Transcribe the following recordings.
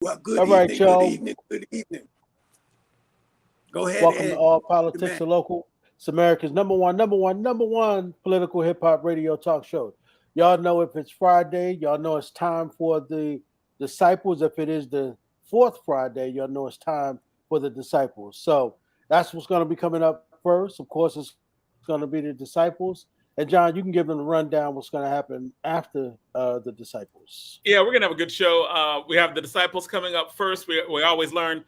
Well, good All right, evening, good y'all. evening, good evening. Go ahead, Welcome to Ed. All The Politics man. are Local. It's America's number one political hip hop radio talk show. Y'all know if it's Friday, y'all know it's time for the disciples. If it is the fourth Friday, y'all know it's time for the disciples. So that's what's going to be coming up first. Of course, it's going to be the disciples. And John, you can give them the rundown what's going to happen after the disciples. Yeah, we're gonna have a good show. We have the disciples coming up first. We always learn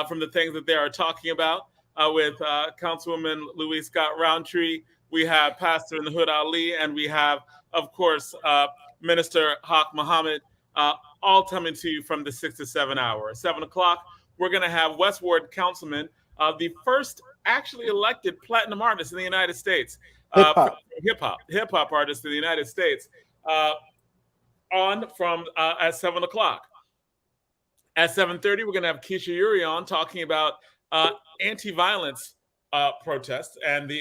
from the things that they are talking about with Councilwoman Louise Scott Roundtree. We have Pastor in the Hood Ali, and we have, of course, Minister Haq Muhammad. Uh, all coming to you from the 6 to 7 hour. 7 o'clock, we're gonna have West Ward Councilman, the first actually elected platinum artist in the United States, Hip hop. hip hop artist in the United States. Uh, on from at 7 o'clock. At 7:30, we're going to have Keesha Eure on talking about anti-violence protests and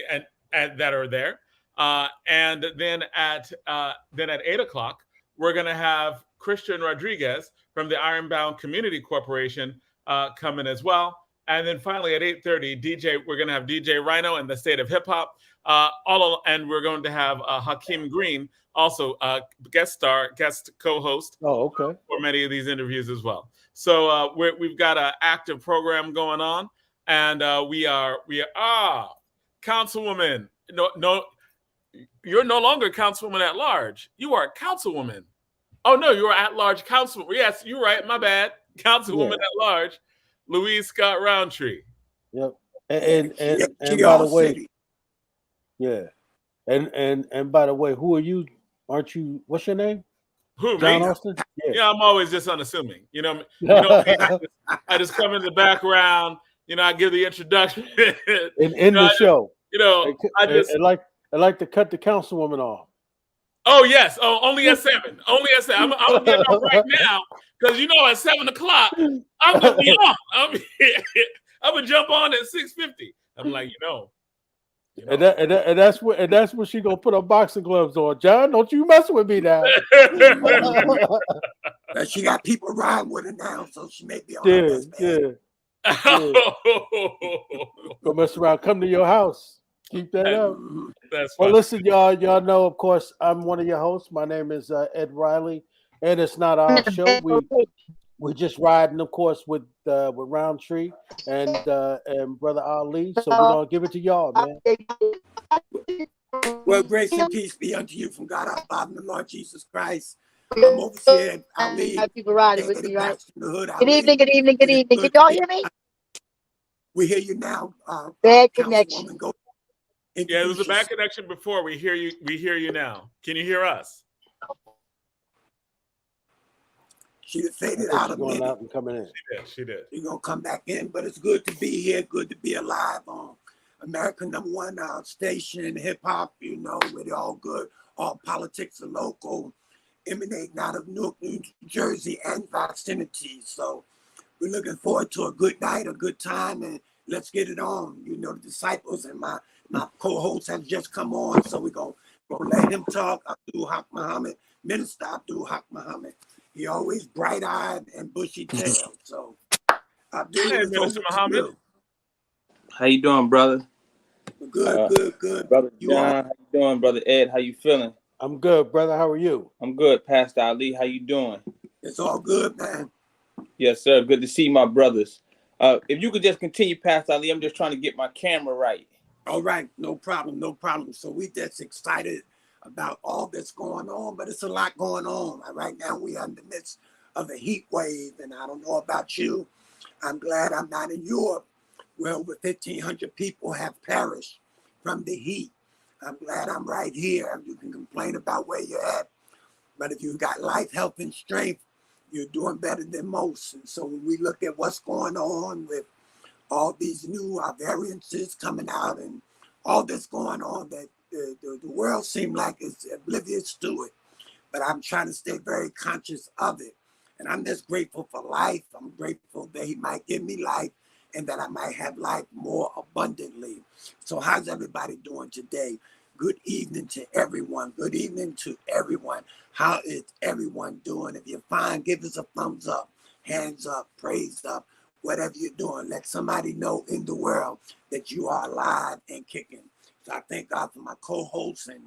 that are there. And then at 8 o'clock, we're going to have Christian Rodriguez from the Ironbound Community Corporation come in as well. And then finally at 8:30, we're going to have DJ Rhino and the State of Hip Hop. And we're going to have Hakeem Green also guest co-host Oh, okay. for many of these interviews as well. So we've got an active program going on, and we are Councilwoman. No, you're no longer Councilwoman at large. You are Councilwoman. Oh no, you are at large Councilwoman. Yes, you're right. My bad. Councilwoman Yeah. at large, Louise Scott Roundtree. Yep. She And by the all way, city. yeah. And by the way, who are you? Aren't you? What's your name? Who, John me? Austin. Yeah. Yeah, I'm always just unassuming. Me. I just come in the background. I give the introduction. in the show, I just. I like to cut the councilwoman off. Oh yes. Oh, only at 7. Only at 7. I'm getting off right now because at 7 o'clock I'm gonna be on. I'm gonna jump on at 6:50. I'm like, And that's what she gonna put her boxing gloves on. John, don't you mess with me now. But she got people riding with her now, so she may be on her Yeah, best behavior. yeah. Go mess around. Come to your house. Keep that up. Mhm. That's Well, fun. listen, y'all. Y'all know, of course, I'm one of your hosts. My name is Ed Riley, and it's not our show. We're just riding, of course, with Roundtree and Brother Ali. So we're gonna give it to y'all, man. Well, grace and peace be unto you from God our Father and the Lord Jesus Christ. I'm overseer Ali. Have people riding with David me, right? Pastor in the Hood Good Ali. evening, good evening, good It is evening. Can good to y'all be. hear me? We hear you now, Bad connection. Councilwoman. Go Yeah, there was a introduce bad yourself. connection before. We hear you. We hear you now. Can you hear us? She I faded think out she's a going minute. out and coming in. She did. She's gonna come back in, but it's good to be here. Good to be alive on American #1 station, hip hop. We're all good. All politics are local, emanating out of Newark, New Jersey, and vicinity. So we're looking forward to a good night, a good time, and let's get it on. The disciples and my co-host have just come on, so we're gonna let him talk. Abdul Haq Muhammad, Minister Abdul Haq Muhammad. He always bright-eyed and bushy-tailed. So Abdul, Hey, it's Minister over to Muhammad. you. How you doing, brother? Good. Brother You all John, how you doing? Brother Ed, how you feeling? I'm good, brother. How are you? I'm good. Pastor Ali, how you doing? it's all good, man. Yes, sir. Good to see my brothers. If you could just continue, Pastor Ali, I'm just trying to get my camera right. All right, no problem. So we just excited about all that's going on, but it's a lot going on. Right now we are in the midst of a heat wave, and I don't know about you. I'm glad I'm not in Europe, where over 1,500 people have perished from the heat. I'm glad I'm right here. You can complain about where you're at, but if you've got life, health, and strength, you're doing better than most. And so when we look at what's going on with all these new variances coming out and all that's going on, that the world seems like it's oblivious to it. But I'm trying to stay very conscious of it. And I'm just grateful for life. I'm grateful that he might give me life and that I might have life more abundantly. So how's everybody doing today? Good evening to everyone. Good evening to everyone. How is everyone doing? If you're fine, give us a thumbs up. hands up, praise up, whatever you're doing. Let somebody know in the world that you are alive and kicking. So I thank God for my co-hosts, and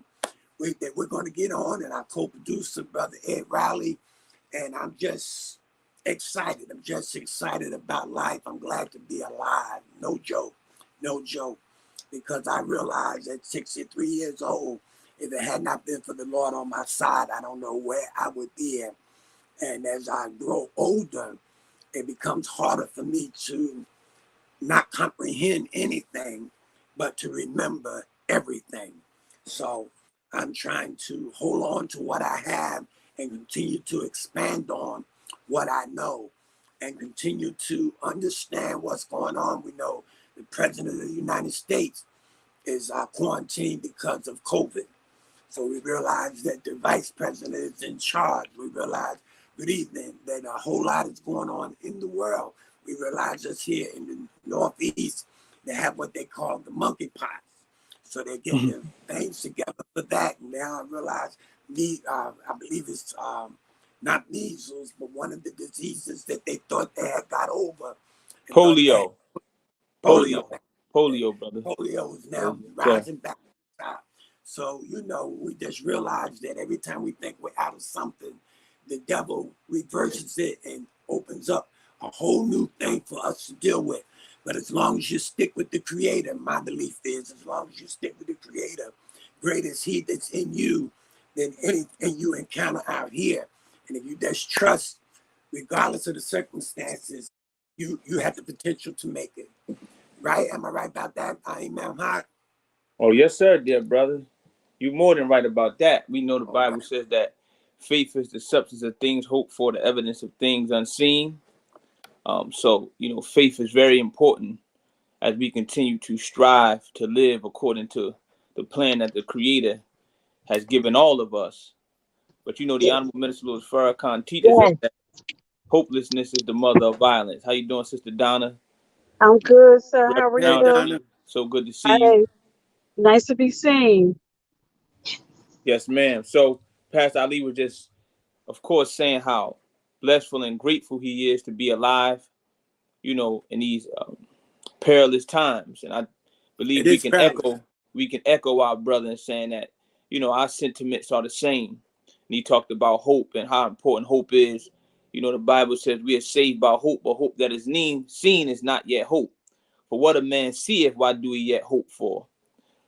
that we're going to get on, and our co-producer, Brother Ed Riley. And I'm just excited. I'm just excited about life. I'm glad to be alive. No joke. No joke. Because I realized at 63 years old, if it had not been for the Lord on my side, I don't know where I would be at. And as I grow older, it becomes harder for me to not comprehend anything, but to remember everything. So I'm trying to hold on to what I have and continue to expand on what I know and continue to understand what's going on. We know the President of the United States is quarantined because of COVID. So we realize that the Vice President is in charge. We realize, good evening, that a whole lot is going on in the world. We realize us here in the Northeast, they have what they call the monkeypox. So they're getting their things together for that. And now I realize, I believe it's not measles, but one of the diseases that they thought they had got over. Polio. Polio, brother. Polio is now rising back to the top. So, we just realize that every time we think we're out of something, the devil reverses it and opens up a whole new thing for us to deal with. But as long as you stick with the Creator, my belief is, as long as you stick with the Creator, great is He that's in you than anything you encounter out here. And if you just trust, regardless of the circumstances, you have the potential to make it. Right? Am I right about that? Imam Haq? Oh, yes, sir, dear brother. You're more than right about that. We know the Bible says that faith is the substance of things hoped for, the evidence of things unseen. So, faith is very important as we continue to strive to live according to the plan that the Creator has given all of us. But, the Honorable Minister Louis Farrakhan teaches us that hopelessness is the mother of violence. How you doing, Sister Donna? I'm good, sir. How are you Donna. doing? So good to see you. Nice to be seen. Yes, ma'am. So Pastor Ali was just, of course, saying how blessful and grateful he is to be alive, in these perilous times. And I believe we can echo our brother in saying that, our sentiments are the same. And he talked about hope and how important hope is. The Bible says we are saved by hope, but hope that is seen is not yet hope. For what a man seeth, why do he yet hope for?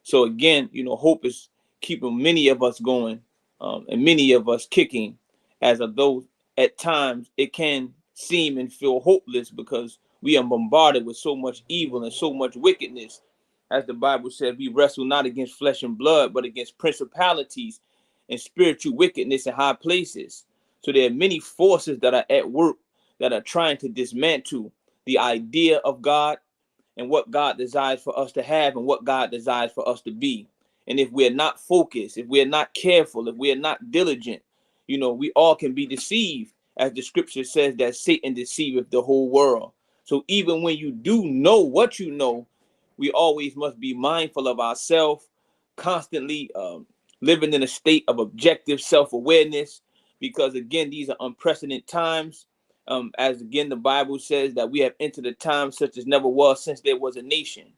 So again, hope is keeping many of us going and many of us kicking, as though at times it can seem and feel hopeless because we are bombarded with so much evil and so much wickedness. As the Bible says, we wrestle not against flesh and blood, but against principalities and spiritual wickedness in high places. So there are many forces that are at work that are trying to dismantle the idea of God and what God desires for us to have and what God desires for us to be. And if we're not focused, if we're not careful, if we're not diligent, we all can be deceived, as the scripture says that Satan deceiveth the whole world. So even when you do know what you know, we always must be mindful of ourselves, constantly living in a state of objective self-awareness, because again, these are unprecedented times. As again, the Bible says that we have entered a time such as never was since there was a nation.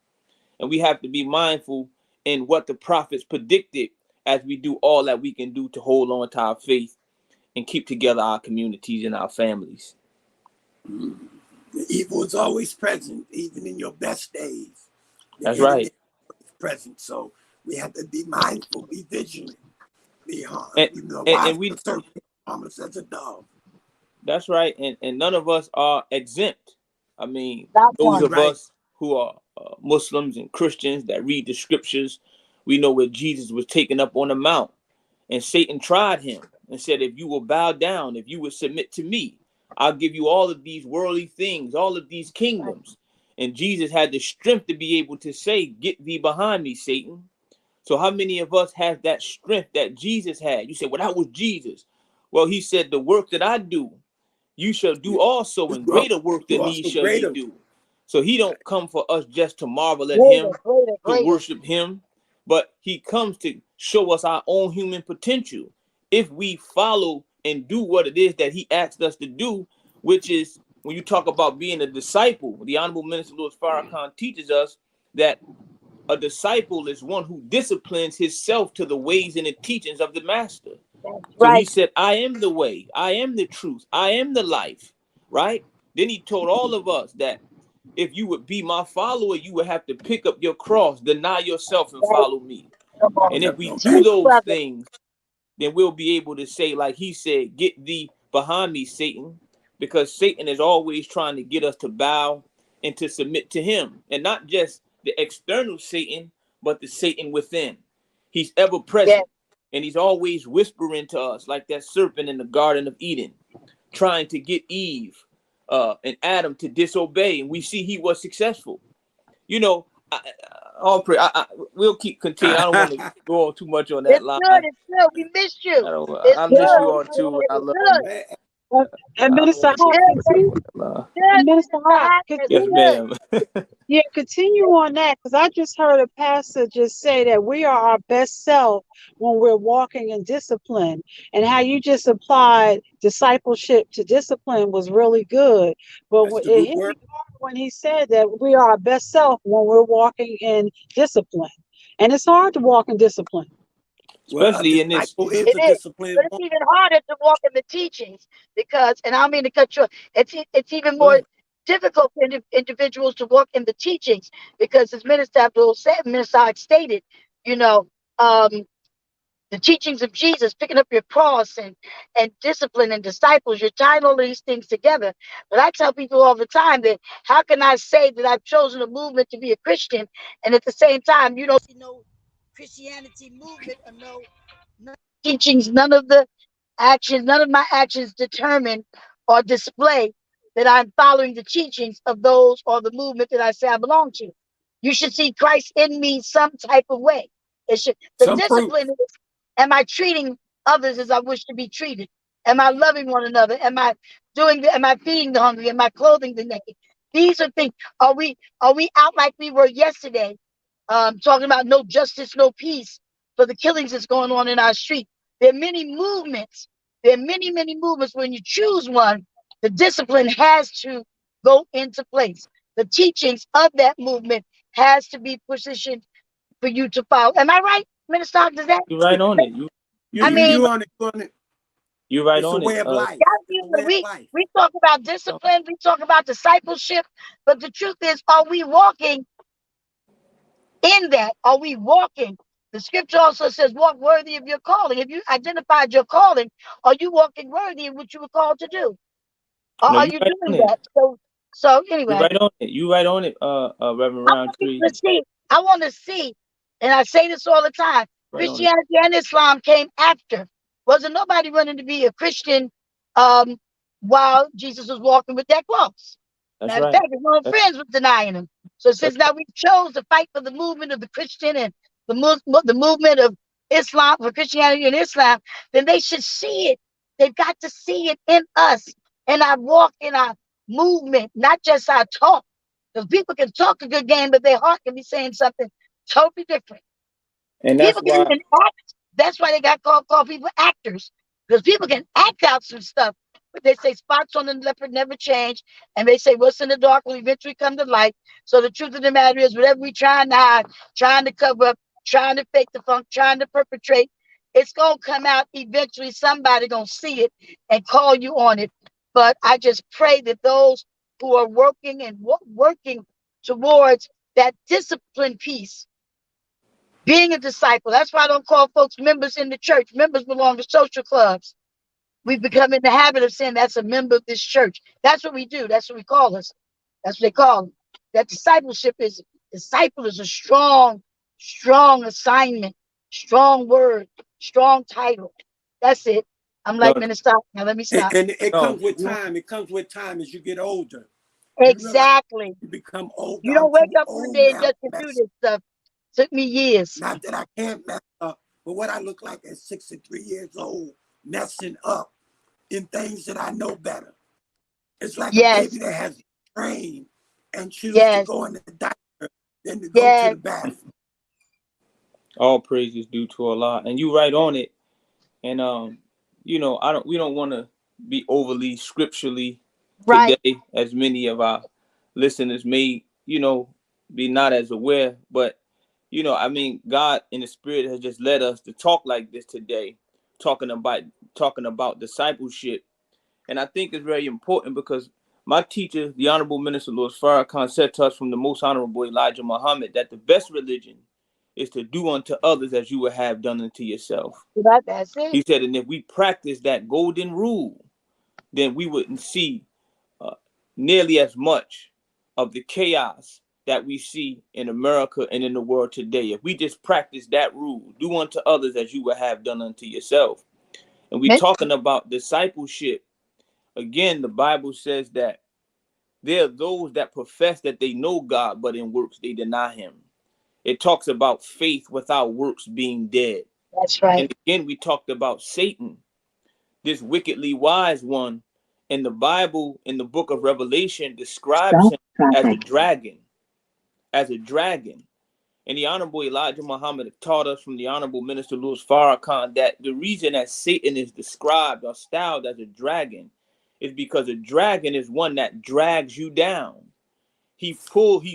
And we have to be mindful in what the prophets predicted as we do all that we can do to hold on to our faith and keep together our communities and our families. The evil is always present, even in your best days. That's right. Present. So we have to be mindful, be vigilant, be and we harmless as a dog. That's right. And none of us are exempt. I mean, That's those of right. us who are Muslims and Christians that read the scriptures, we know where Jesus was taken up on the mount and Satan tried him and said, if you will bow down, if you will submit to me, I'll give you all of these worldly things, all of these kingdoms. And Jesus had the strength to be able to say, get thee behind me, Satan. So how many of us have that strength that Jesus had? You say, well, that was Jesus. Well, he said, the work that I do, you shall do also, and greater work than these shall ye do. So he don't come for us just to marvel at him, to worship him, but he comes to show us our own human potential if we follow and do what it is that he asked us to do, which is when you talk about being a disciple, the Honorable Minister Louis Farrakhan teaches us that a disciple is one who disciplines himself to the ways and the teachings of the master. So he said, I am the way, I am the truth, I am the life, right? Then he told all of us that if you would be my follower, you would have to pick up your cross, deny yourself, and follow me. And if we do those things, then we'll be able to say, like he said, get thee behind me, Satan, because Satan is always trying to get us to bow and to submit to him. And not just the external Satan, but the Satan within. He's ever present, and he's always whispering to us like that serpent in the Garden of Eden, trying to get Eve and Adam to disobey. And we see he was successful. You know, we'll keep continuing. I don't want to go on too much on that line. It's good. We missed you. I miss you all too. I love you. And Minister Hawk, Minister Hawk, Yes, ma'am. yeah, continue on that, because I just heard a pastor just say that we are our best self when we're walking in discipline, and how you just applied discipleship to discipline was really good. But it hit me hard when he said that we are our best self when we're walking in discipline, and it's hard to walk in discipline. Especially in this, it is, but it's even harder to walk in the teachings because, and I don't mean to cut you off, it's even more difficult for individuals to walk in the teachings because, as Minister Abdul said, Minister Hawk stated, you know, the teachings of Jesus, picking up your cross and discipline and disciples, you're tying all of these things together. But I tell people all the time that how can I say that I've chosen a movement to be a Christian, and at the same time, you don't see no Christianity movement or no teachings, none of the actions, none of my actions determine or display that I'm following the teachings of those or the movement that I say I belong to. You should see Christ in me some type of way. It should. The discipline is, am I treating others as I wish to be treated? Am I loving one another? Am I feeding the hungry? Am I clothing the naked? These are things. Are we out like we were yesterday? Talking about no justice, no peace for the killings that's going on in our street. There are many movements. There are many, many movements. When you choose one, the discipline has to go into place. The teachings of that movement has to be positioned for you to follow. Am I right, Minister Hawk? Does that? You're right on it. You're on it. You're right it's on a way it. Of life. We talk about discipline. We talk about discipleship. But the truth is, are we walking in that? Are we walking? The scripture also says, walk worthy of your calling. If you identified your calling, are you walking worthy of what you were called to do? Or are you doing that? So anyway. You're right on it. You right on it, Reverend Roundtree. I want to see, and I say this all the time, Christianity and Islam came after. Wasn't nobody running to be a Christian while Jesus was walking with that cross. Matter of fact, his own friends were denying him. So since now we chose to fight for the movement of the Christian and the movement of Islam, for Christianity and Islam, then they should see it. They've got to see it in us, in our walk, in our movement, not just our talk. Because people can talk a good game, but their heart can be saying something totally different. And that's people can act. That's why they got called people actors. Because people can act out some stuff. But they say spots on the leopard never change. And they say what's in the dark will eventually come to light. So the truth of the matter is, whatever we trying to hide, trying to cover up, trying to fake the funk, trying to perpetrate, it's going to come out eventually. Somebody going to see it and call you on it. But I just pray that those who are working towards that discipline piece, being a disciple. That's why I don't call folks members in the church. Members belong to social clubs. We've become in the habit of saying that's a member of this church. That's what we do. That's what we call us. That's what they call them. That disciple is a strong assignment, strong word, strong title. That's it. I'm like, Minister, now let me stop. And it comes with time. It comes with time as you get older. Exactly. You become older. You don't wake up one day and just to do this stuff. Took me years. Not that I can't mess up, but what I look like at 63 years old, messing up in things that I know better. It's like a baby that has trained and chooses to go in the diaper than to go to the bathroom. All praise is due to Allah, and you right on it. And you know, we don't want to be overly scripturally Right. today, as many of our listeners may, be not as aware. But, I mean, God in the spirit has just led us to talk like this today, talking about discipleship. And I think it's very important because my teacher, the Honorable Minister Louis Farrakhan, said to us from the Most Honorable Elijah Muhammad that the best religion is to do unto others as you would have done unto yourself. That's it. He said, and if we practice that golden rule, then we wouldn't see nearly as much of the chaos that we see in America and in the world today. If we just practice that rule, do unto others as you would have done unto yourself. And we're talking about discipleship. Again, the Bible says that there are those that profess that they know God, but in works they deny him. It talks about faith without works being dead. That's right. And again, we talked about Satan, this wickedly wise one. And the Bible, in the book of Revelation, describes him as a dragon. As a dragon. And the Honorable Elijah Muhammad taught us from the Honorable Minister Louis Farrakhan that the reason that Satan is described or styled as a dragon is because a dragon is one that drags you down. He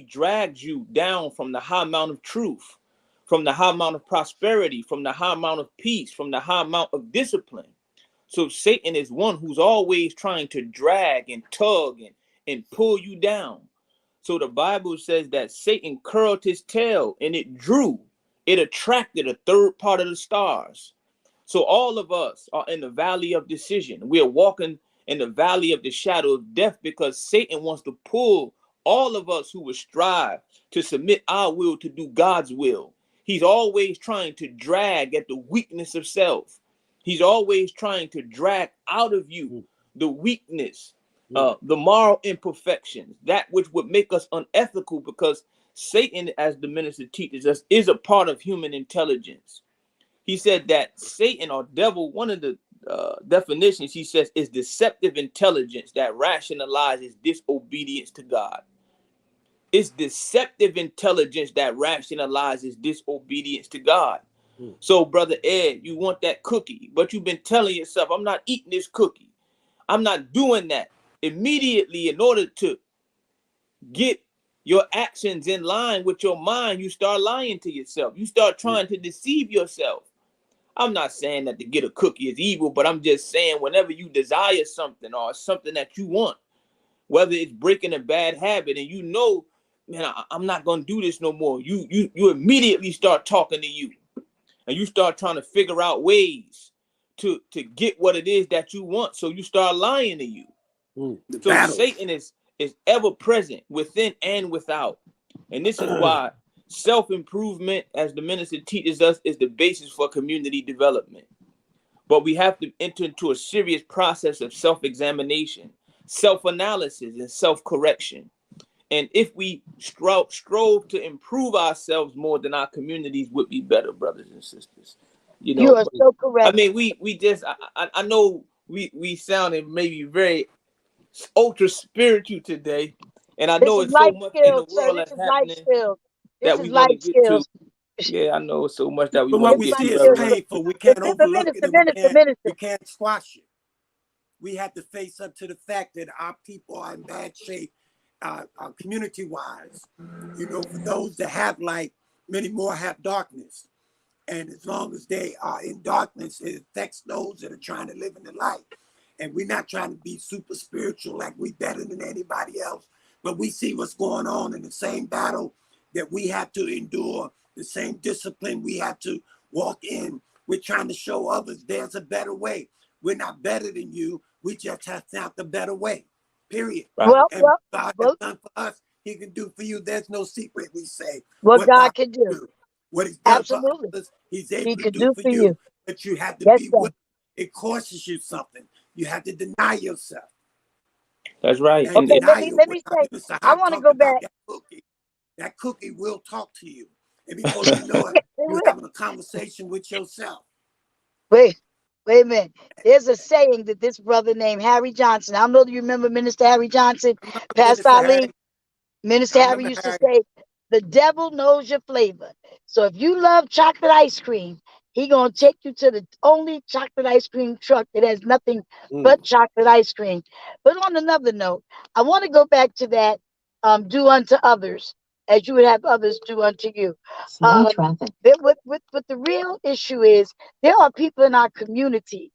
drags you down from the high mount of truth, from the high mount of prosperity, from the high mount of peace, from the high mount of discipline. So Satan is one who's always trying to drag and tug and pull you down. So the Bible says that Satan curled his tail and it attracted a third part of the stars. So all of us are in the valley of decision. We are walking in the valley of the shadow of death because Satan wants to pull all of us who would strive to submit our will to do God's will. He's always trying to drag at the weakness of self. He's always trying to drag out of you the weakness, the moral imperfections, that which would make us unethical, because Satan, as the minister teaches us, is a part of human intelligence. He said that Satan or devil, one of the definitions he says is deceptive intelligence that rationalizes disobedience to God. It's deceptive intelligence that rationalizes disobedience to God. So, Brother Ed, you want that cookie, but you've been telling yourself, I'm not eating this cookie. I'm not doing that. Immediately, in order to get your actions in line with your mind, you start lying to yourself. You start trying to deceive yourself. I'm not saying that to get a cookie is evil, but I'm just saying whenever you desire something or something that you want, whether it's breaking a bad habit and you know, man, I'm not going to do this no more. You immediately start talking to you. And you start trying to figure out ways to get what it is that you want. So you start lying to you. So Satan is ever present within and without. And this is why self-improvement, as the minister teaches us, is the basis for community development. But we have to enter into a serious process of self-examination, self-analysis, and self-correction. And if we strove to improve ourselves more, then our communities would be better, brothers and sisters. You are so correct. I mean, we just, I know we sounded maybe very ultra spiritual today, and I know it's so much in the world that's happening that we want to get to. Yeah, I know so much that we want to get to. But what we see is painful. We can't overlook it. We can't squash it. We have to face up to the fact that our people are in bad shape. Community-wise, for those that have light, many more have darkness. And as long as they are in darkness, it affects those that are trying to live in the light. And we're not trying to be super spiritual like we better than anybody else, but we see what's going on in the same battle that we have to endure, the same discipline we have to walk in. We're trying to show others there's a better way. We're not better than you. We just have found the better way. Period. Well, and God has done for us, he can do for you. There's no secret, we say. What God can do. What he's done for us, he's able to do for you. But you have to be willing. It costs you something. You have to deny yourself. That's right. Okay, let me say, I want to go back. That cookie will talk to you. And before you know it, you're having a conversation with yourself. Wait a minute. There's a saying that this brother named Harry Johnson, I don't know if you remember Minister Harry Johnson, Pastor Ali. Minister Harry used to say, the devil knows your flavor. So if you love chocolate ice cream He gonna take you to the only chocolate ice cream truck that has nothing Mm. but chocolate ice cream. But on another note, I want to go back to that do unto others as you would have others do unto you. What the real issue is, there are people in our community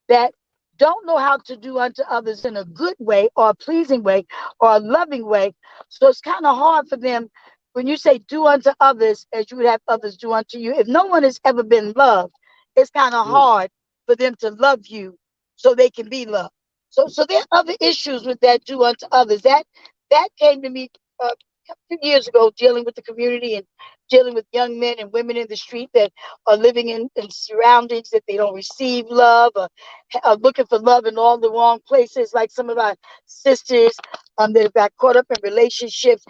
that don't know how to do unto others in a good way or a pleasing way or a loving way. So it's kind of hard for them when you say do unto others as you would have others do unto you. If no one has ever been loved, it's kind of hard for them to love you so they can be loved. So there are other issues with that do unto others. That came to me a few years ago, dealing with the community and dealing with young men and women in the street that are living in surroundings that they don't receive love, or are looking for love in all the wrong places, like some of our sisters that got caught up in relationships,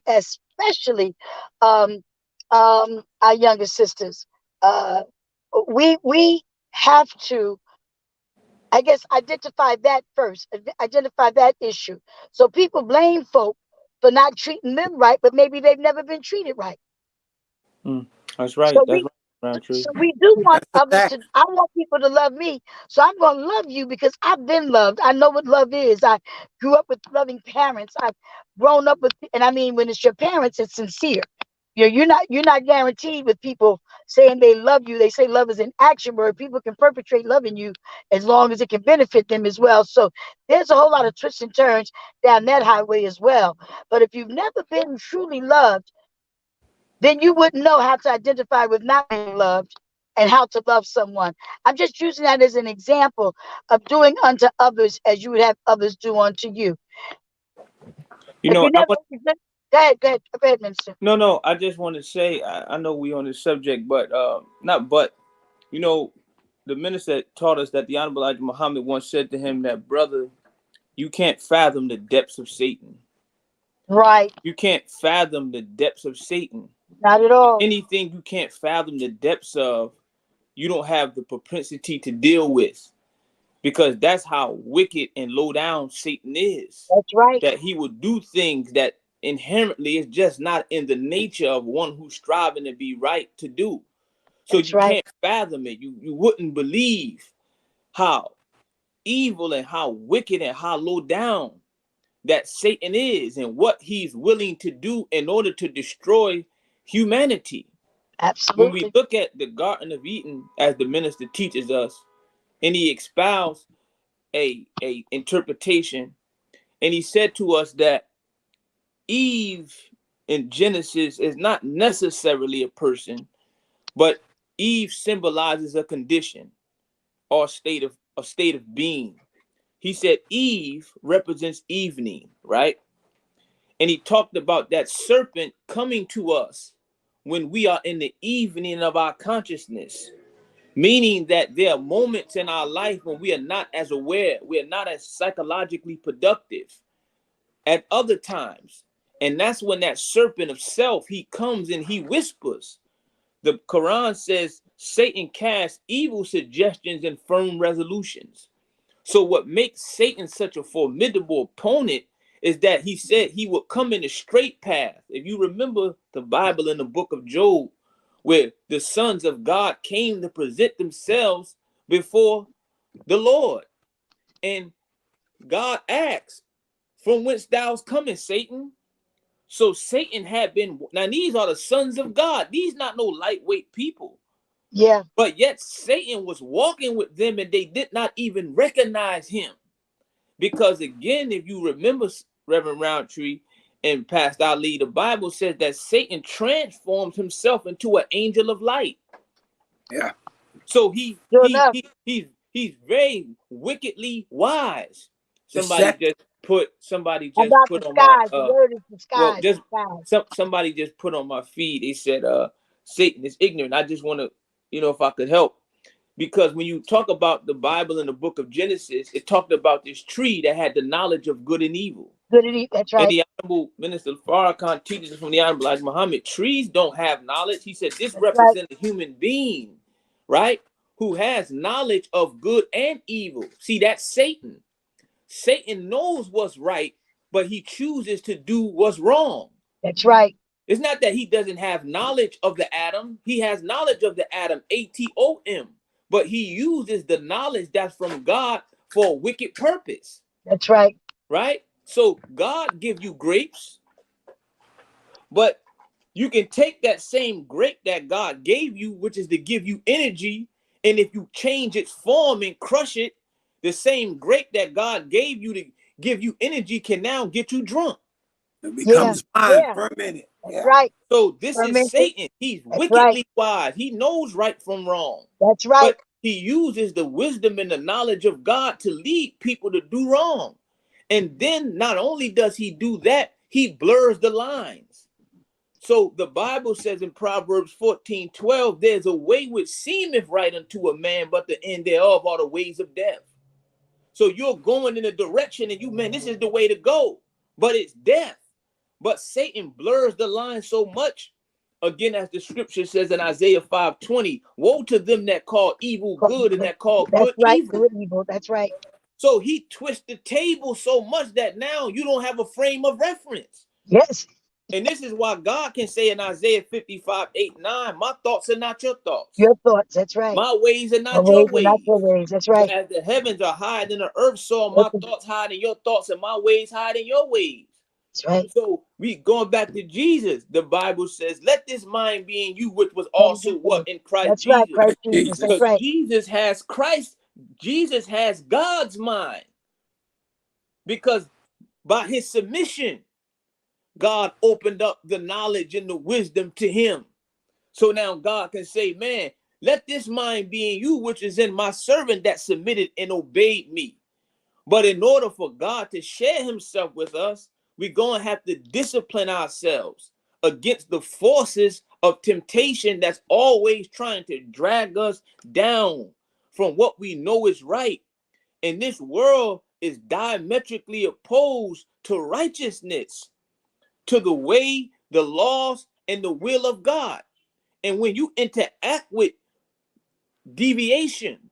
especially um, our younger sisters. We have to, I guess, identify that first, identify that issue. So people blame folk for not treating them right, but maybe they've never been treated right. That's right. So That's we right, Roundtree. so we do want That's a others fact. to, I want people to love me. So I'm going to love you because I've been loved. I know what love is. I grew up with loving parents. I've grown up with, and I mean, when it's your parents, it's sincere. You're not guaranteed with people saying they love you. They say love is an action word. People can perpetrate loving you as long as it can benefit them as well. So there's a whole lot of twists and turns down that highway as well. But if you've never been truly loved, then you wouldn't know how to identify with not being loved and how to love someone. I'm just using that as an example of doing unto others as you would have others do unto you. You If you know, never, go ahead, Minister. no. I just want to say, I know we on this subject, but not but. You know, the minister taught us that the Honorable Elijah Muhammad once said to him that, brother, you can't fathom the depths of Satan. Right. You can't fathom the depths of Satan. Not at all. Anything you can't fathom the depths of, you don't have the propensity to deal with, because that's how wicked and low down Satan is. That's right. That he will do things that inherently is just not in the nature of one who's striving to be right to do. So That's you right. can't fathom it. You wouldn't believe how evil and how wicked and how low down that Satan is and what he's willing to do in order to destroy humanity. When we Absolutely. look at the Garden of Eden, as the minister teaches us, and he expounds a interpretation, and he said to us that Eve in Genesis is not necessarily a person, but Eve symbolizes a condition or a state of being. He said Eve represents evening, right? And he talked about that serpent coming to us when we are in the evening of our consciousness, meaning that there are moments in our life when we are not as aware, we are not as psychologically productive at other times. And that's when that serpent of self, he comes and he whispers. The Quran says Satan casts evil suggestions and firm resolutions. So what makes Satan such a formidable opponent is that he said he would come in a straight path. If you remember the Bible in the book of Job, where the sons of God came to present themselves before the Lord. And God asked, from whence thou's coming, Satan? So Satan had been, now these are the sons of God. These not no lightweight people. Yeah. But yet Satan was walking with them and they did not even recognize him. Because again, if you remember, Reverend Roundtree and Pastor Ali, the Bible says that Satan transformed himself into an angel of light. Yeah. So He's he's very wickedly wise. Somebody Deceptive. just about put on my disguise. The word is well, disguise. just Disguise. somebody just put on my feed. They said Satan is ignorant. I just want to, if I could help. Because when you talk about the Bible in the book of Genesis, it talked about this tree that had the knowledge of good and evil. Good to eat. That's And right. the Honorable Minister Farrakhan teaches from the Honorable Elijah Muhammad, trees don't have knowledge. He said this That's right. represents a human being, right? Who has knowledge of good and evil. See, that's Satan. Satan knows what's right, but he chooses to do what's wrong. That's right. It's not that he doesn't have knowledge of the atom. He has knowledge of the atom, atom, but he uses the knowledge that's from God for a wicked purpose. That's right. Right? So God give you grapes, but you can take that same grape that God gave you, which is to give you energy, and if you change its form and crush it, the same grape that God gave you to give you energy can now get you drunk. It becomes fine for a minute. That's right. So this is Satan. He's wickedly wise. He knows right from wrong. That's right. But he uses the wisdom and the knowledge of God to lead people to do wrong. And then not only does he do that, he blurs the lines. So the Bible says in Proverbs 14:12, there's a way which seemeth right unto a man, but the end thereof are the ways of death. So you're going in a direction and man, this is the way to go, but it's death. But Satan blurs the line so much, again, as the scripture says in Isaiah 5:20, woe to them that call evil good and that call good evil. Good evil. That's right. So he twists the table so much that now you don't have a frame of reference. Yes. And this is why God can say in Isaiah 55:8-9, my thoughts are not your thoughts. Your thoughts, that's right. My ways are not your ways. Not your ways. That's right. So as the heavens are higher than the earth, so are my thoughts higher than your thoughts, and my ways higher than your ways. That's right. So we going back to Jesus. The Bible says, let this mind be in you, which was also what in Christ that's Jesus. Right, Christ Jesus. That's right. Jesus has Christ. Jesus has God's mind. Because by his submission, God opened up the knowledge and the wisdom to him. So now God can say, man, let this mind be in you, which is in my servant that submitted and obeyed me. But in order for God to share himself with us, we're going to have to discipline ourselves against the forces of temptation that's always trying to drag us down from what we know is right. And this world is diametrically opposed to righteousness, to the way, the laws, and the will of God. And when you interact with deviation,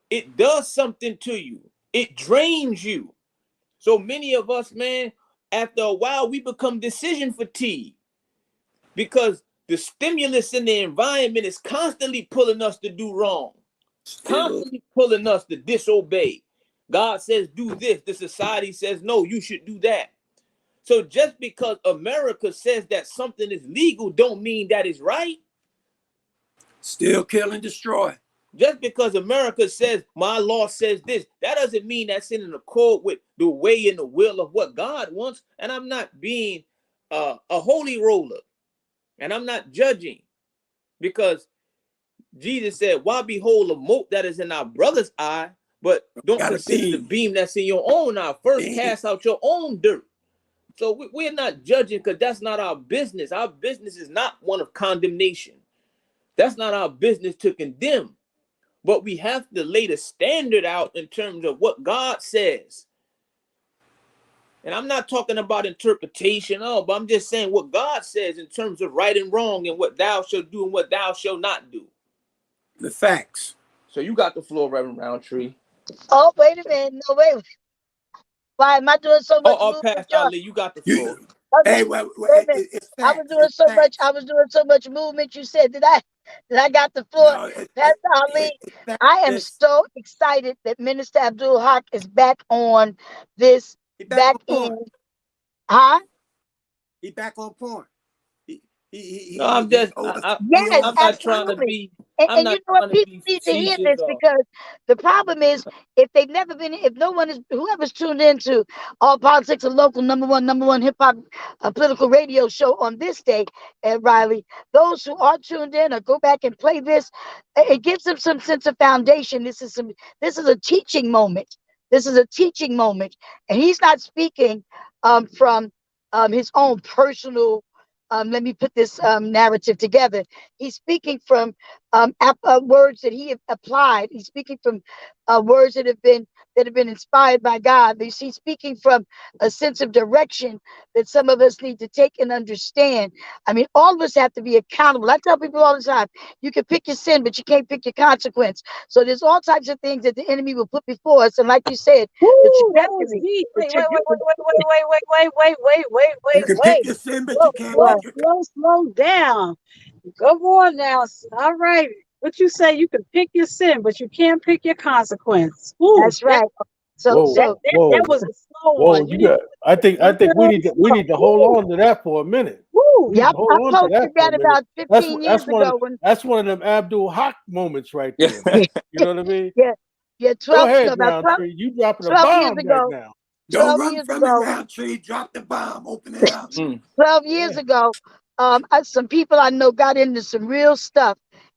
it does something to you. It drains you. So many of us, man, after a while, we become decision fatigue because the stimulus in the environment is constantly pulling us to do wrong, constantly pulling us to disobey. God says, do this. The society says, no, you should do that. So just because America says that something is legal don't mean that it's right. Still kill and destroy. Just because America says my law says this, that doesn't mean that's in accord with the way and the will of what God wants. And I'm not being a holy roller, and I'm not judging, because Jesus said, why behold a mote that is in our brother's eye, but don't consider the beam that's in your own eye. First cast out your own dirt. So we're not judging, because that's not our business. Our business is not one of condemnation. That's not our business to condemn. But we have to lay the standard out in terms of what God says. And I'm not talking about interpretation, but I'm just saying what God says in terms of right and wrong and what thou shalt do and what thou shalt not do. The facts. So you got the floor, Reverend Roundtree. Oh, wait a minute. No, wait. Why am I doing so much? Pastor Ali, you got the floor. Hey, I was doing so much. I was doing so much movement. You said that I got the floor. No, Pastor Ali, I am so excited that Minister Abdul Haq is back on this. Back in, huh? He back on point. I'm not trying to be. And you know what, people need to hear this, because the problem is, if they've never been, if no one is, whoever's tuned into All Politics and Local, number one hip hop political radio show on this day, Riley, those who are tuned in, or go back and play this, it gives them some sense of foundation. This is a teaching moment. This is a teaching moment, and he's not speaking from his own personal. Let me put this narrative together. He's speaking from words that he have applied. He's speaking from words that have been that have been inspired by God. But you see, speaking from a sense of direction that some of us need to take and understand. I mean, all of us have to be accountable. I tell people all the time, you can pick your sin, but you can't pick your consequence. So there's all types of things that the enemy will put before us. And like you said, Woo, the that was trajectory, deep. the Wait, wait, wait, trajectory. You can pick wait. your sin, but you Slow, can't Right. pick your. slow down. Come on now. All right. What you say? You can pick your sin, but you can't pick your consequence. Ooh, That's right. So, Whoa, so that whoa, was a slow whoa! one. You got. I think we need to hold on to that for a minute. Woo. We need yep, to I hold on to posted that for a that minute. about 15 years ago when, That's one of them Abdul Haq moments right there. You know what I mean? yeah, yeah, Go 12, no, ahead, about 12, Roundtree. You dropping a 12 years bomb right ago, now. Don't 12 run years from it, ago, Roundtree. Drop the bomb. Open it up. 12 years Yeah. ago, some people I know got into some real stuff.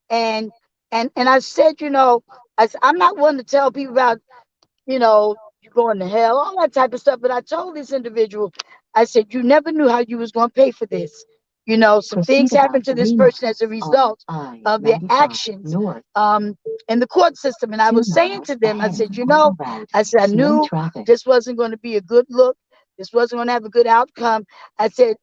And I said, I'm not one to tell people about, you going to hell, all that type of stuff. But I told this individual, I said, you never knew how you was going to pay for this. Some things happened to this person as a result of their actions in the court system. And I was saying to them, I said, I knew this wasn't going to be a good look. This wasn't going to have a good outcome. I said,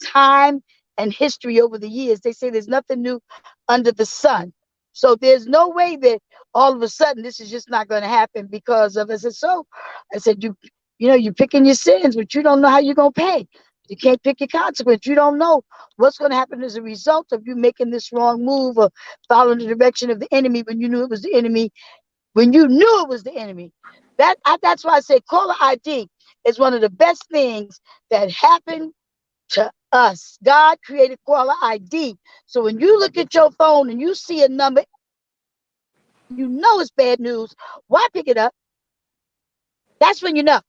time and history over the years, they say there's nothing new under the sun. So there's no way that all of a sudden this is just not going to happen because of us. I said, you're picking your sins, but you don't know how you're going to pay. You can't pick your consequence. You don't know what's going to happen as a result of you making this wrong move or following the direction of the enemy when you knew it was the enemy. When you knew it was the enemy. That's why I say caller ID is one of the best things that happened to us. God created caller ID. So when you look at your phone and you see a number, you know it's bad news. Why pick it up? That's when you know.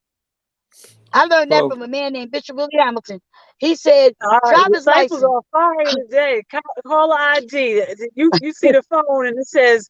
I learned that Well, from a man named Bishop Willie Hamilton. He said, All right, driver's disciples license. are fire today. Call ID. You see the phone and it says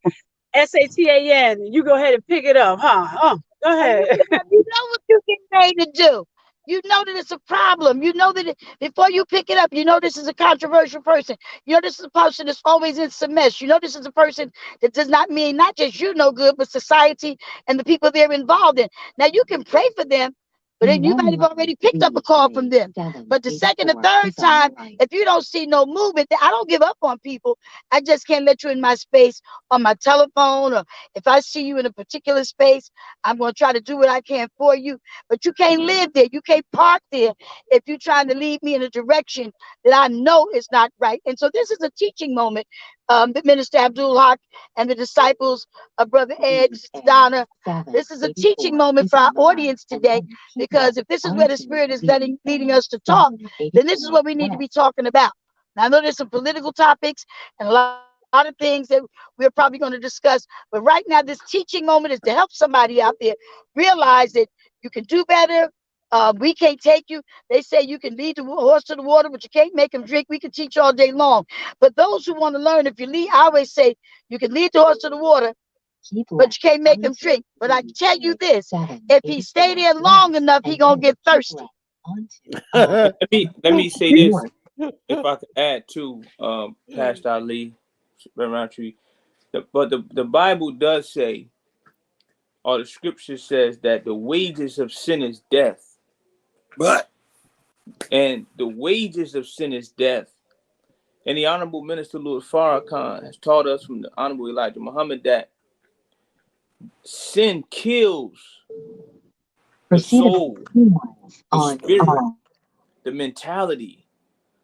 SATAN. You go ahead and pick it up, huh? Go ahead. You know what you're getting ready to do. You know that it's a problem. You know that before you pick it up, you know this is a controversial person. You know this is a person that's always in some mess. You know this is a person that does not mean not just you no good, but society and the people they're involved in. Now you can pray for them, but then you might have already picked up a call from them. But the second or third time, if you don't see no movement, I don't give up on people. I just can't let you in my space on my telephone, or if I see you in a particular space, I'm going to try to do what I can for you. But you can't live there. You can't park there if you're trying to lead me in a direction that I know is not right. And so this is a teaching moment. That Minister Abdul Haq and the disciples of Brother Ed, Donna, this is a teaching moment for our audience today, because if this is where the Spirit is leading us to talk, then this is what we need to be talking about. Now, I know there's some political topics and a lot of things that we're probably going to discuss, but right now this teaching moment is to help somebody out there realize that you can do better. We can't take you. They say you can lead the horse to the water, but you can't make him drink. We can teach all day long. But those who want to learn, if you lead, I always say you can lead the horse to the water, but you can't make him drink. But I tell you this, if he stay there long enough, he going to get thirsty. let me say this, if I could add to Pastor Ali, Roundtree. But the Bible does say, or the scripture says, that the wages of sin is death. But And the wages of sin is death. And the Honorable Minister Louis Farrakhan has taught us from the Honorable Elijah Muhammad that sin kills the soul, the spirit, the mentality.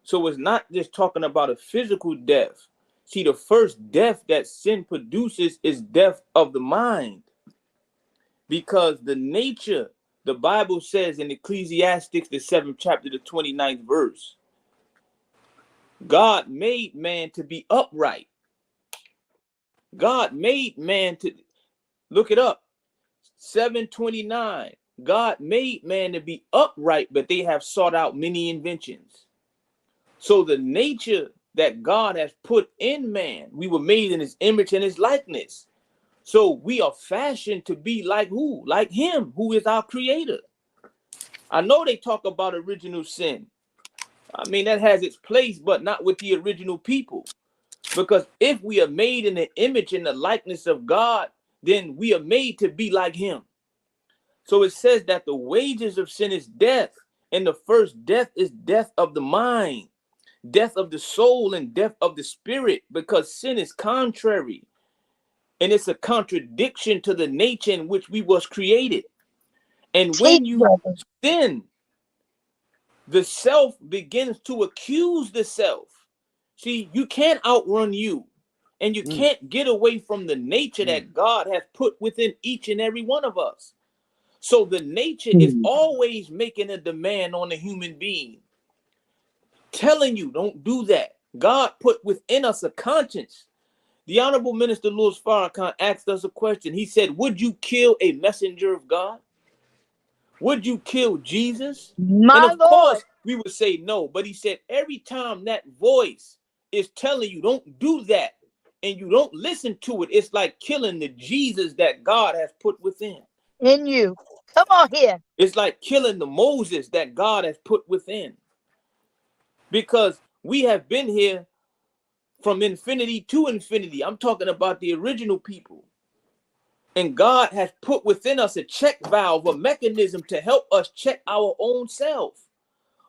So it's not just talking about a physical death. See, the first death that sin produces is death of the mind. Because the nature, the Bible says in Ecclesiastes, the 7th chapter, the 29th verse, God made man to be upright. God made man to, look it up, 7:29. God made man to be upright, but they have sought out many inventions. So the nature that God has put in man, we were made in his image and his likeness. So we are fashioned to be like who? Like him, who is our creator. I know they talk about original sin. I mean, that has its place, but not with the original people. Because if we are made in the image and the likeness of God, then we are made to be like him. So it says that the wages of sin is death. And the first death is death of the mind, death of the soul, and death of the spirit, because sin is contrary. And it's a contradiction to the nature in which we was created. And when you sin, the self begins to accuse the self. See, you can't outrun you, and you can't get away from the nature that God has put within each and every one of us. So the nature is always making a demand on a human being, telling you, don't do that. God put within us a conscience. The Honorable Minister Louis Farrakhan asked us a question. He said, would you kill a messenger of God? Would you kill Jesus? My And of course, we would say no. But he said, every time that voice is telling you, don't do that, and you don't listen to it, it's like killing the Jesus that God has put within. In you. Come on here. It's like killing the Moses that God has put within. Because we have been here from infinity to infinity. I'm talking about the original people. And God has put within us a check valve, a mechanism to help us check our own self.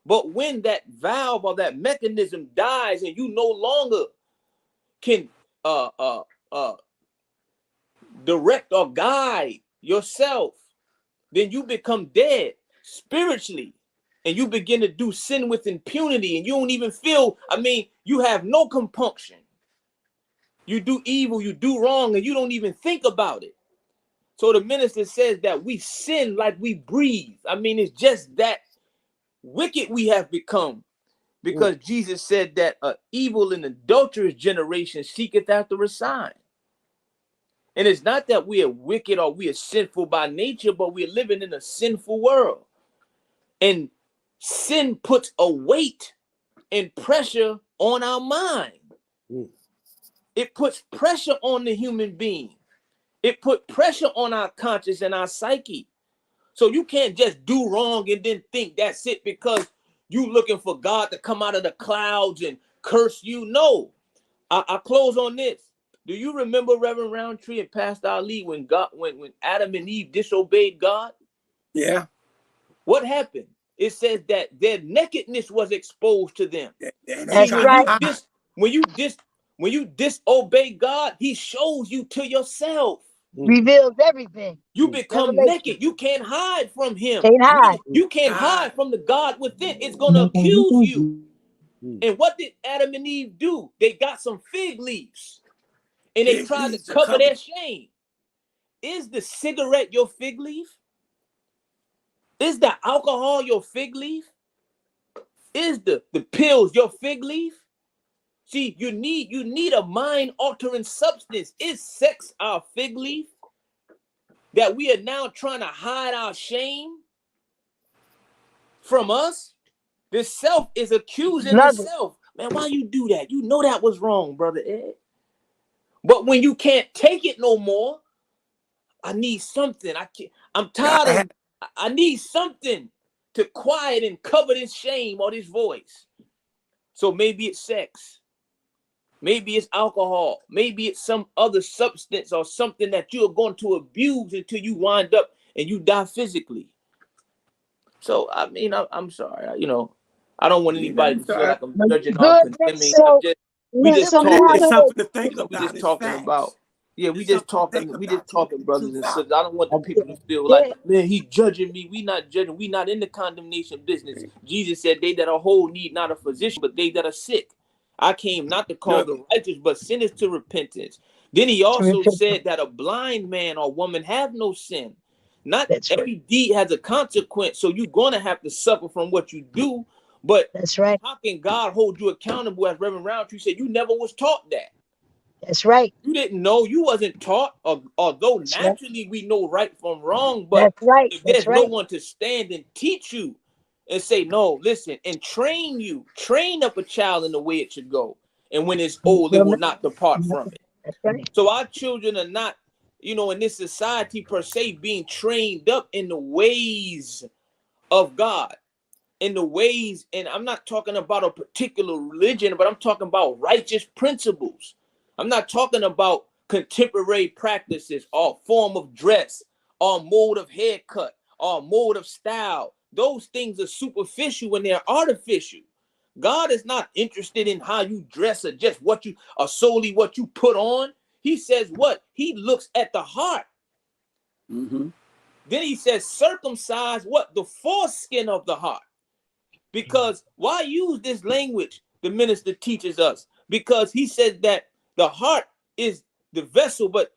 But when that valve or that mechanism dies and you no longer can direct or guide yourself, then you become dead spiritually. And you begin to do sin with impunity, and you don't even feel, you have no compunction. You do evil, you do wrong, and you don't even think about it. So the minister says that we sin like we breathe. It's just that wicked we have become. Because Jesus said that an evil and adulterous generation seeketh after a sign. And it's not that we are wicked or we are sinful by nature, but we're living in a sinful world. And sin puts a weight and pressure on our mind. It puts pressure on the human being. It put pressure on our conscience and our psyche. So you can't just do wrong and then think that's it because you looking for God to come out of the clouds and curse you. No. I close on this. Do you remember Reverend Roundtree and Pastor Ali when Adam and Eve disobeyed God? Yeah. What happened? It says that their nakedness was exposed to them. That's right. When you disobey God, he shows you to yourself. Reveals everything. You become naked. You can't hide from him. Can't hide. You can't hide from the God within. It's going to accuse you. And what did Adam and Eve do? They got some fig leaves and they tried to cover their shame. Is the cigarette your fig leaf? Is the alcohol your fig leaf? Is the pills your fig leaf? See, you need a mind-altering substance. Is sex our fig leaf? That we are now trying to hide our shame from us? The self is accusing the self. Man, why you do that? You know that was wrong, Brother Ed. But when you can't take it no more, I need something. I'm tired of, I need something to quiet and cover this shame or this voice. So maybe it's sex. Maybe it's alcohol. Maybe it's some other substance or something that you're going to abuse until you wind up and you die physically. So, I'm sorry. I don't want anybody to feel like I'm judging or condemning. We just talking about, brothers and sisters. I don't want the people to feel like, man, he's judging me. We not judging. We not in the condemnation business. Jesus said, they that are whole need not a physician, but they that are sick. I came not to call the righteous, but sinners to repentance. Then he also said that a blind man or woman have no sin. Not every deed has a consequence, so you're going to have to suffer from what you do. But that's right. How can God hold you accountable? As Reverend Roundtree said, you never was taught that. That's right. You didn't know. You wasn't taught. Although that's naturally we know right from wrong, but if there's no one to stand and teach you and say, no, listen, and train up a child in the way it should go. And when it's old, it will not depart from it. That's right. So our children are not, in this society per se, being trained up in the ways of God. In the ways, and I'm not talking about a particular religion, but I'm talking about righteous principles. I'm not talking about contemporary practices or form of dress or mode of haircut or mode of style. Those things are superficial when they're artificial. God is not interested in how you dress or just what you or solely what you put on. He says what? He looks at the heart. Mm-hmm. Then he says circumcise what? The foreskin of the heart. Because why use this language? The minister teaches us. Because he says that the heart is the vessel, but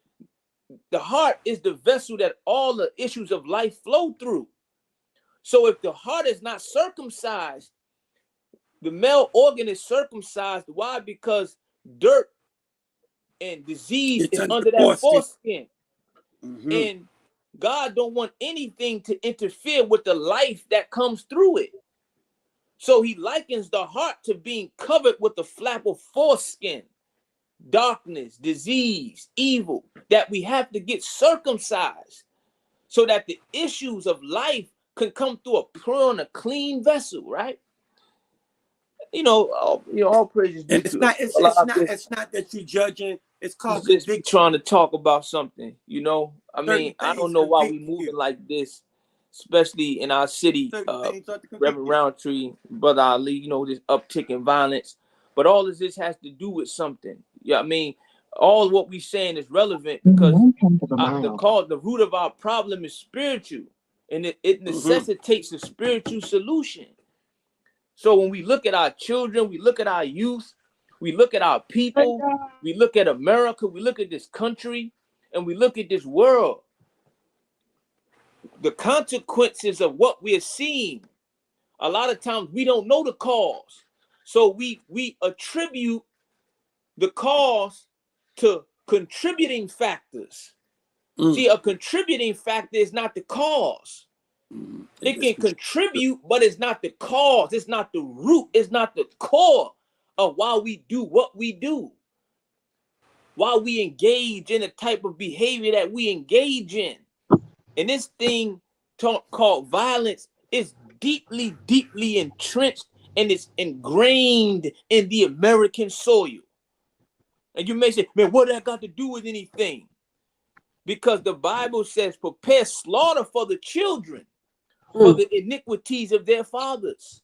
the heart is the vessel that all the issues of life flow through. So if the heart is not circumcised, the male organ is circumcised. Why? Because dirt and disease It's is under under the that foreskin. foreskin. Mm-hmm. And God don't want anything to interfere with the life that comes through it. So he likens the heart to being covered with the flap of foreskin, darkness, disease, evil, that we have to get circumcised so that the issues of life can come through a pure and a clean vessel, right? All praises due And it's to not a lot of this. it's not that you're judging. It's called Just conviction. trying to talk about something, I mean, Certain I don't things know why we convict moving you. like this, especially in our city, Certain things are to convict Reverend you. Roundtree, Brother Ali, this uptick in violence. But all of this has to do with something. Yeah, I mean, all what we're saying is relevant because the root of our problem is spiritual, and it necessitates a spiritual solution. So when we look at our children, we look at our youth, we look at our people, we look at America, we look at this country, and we look at this world. The consequences of what we're seeing, a lot of times we don't know the cause. So we attribute the cause to contributing factors. See, a contributing factor is not the cause. It can contribute, but it's not the cause. It's not the root. It's not the core of why we do what we do. Why we engage in the type of behavior that we engage in. And this thing called violence is deeply, deeply entrenched and it's ingrained in the American soil. And you may say, man, what that got to do with anything? Because the Bible says, prepare slaughter for the children, for the iniquities of their fathers.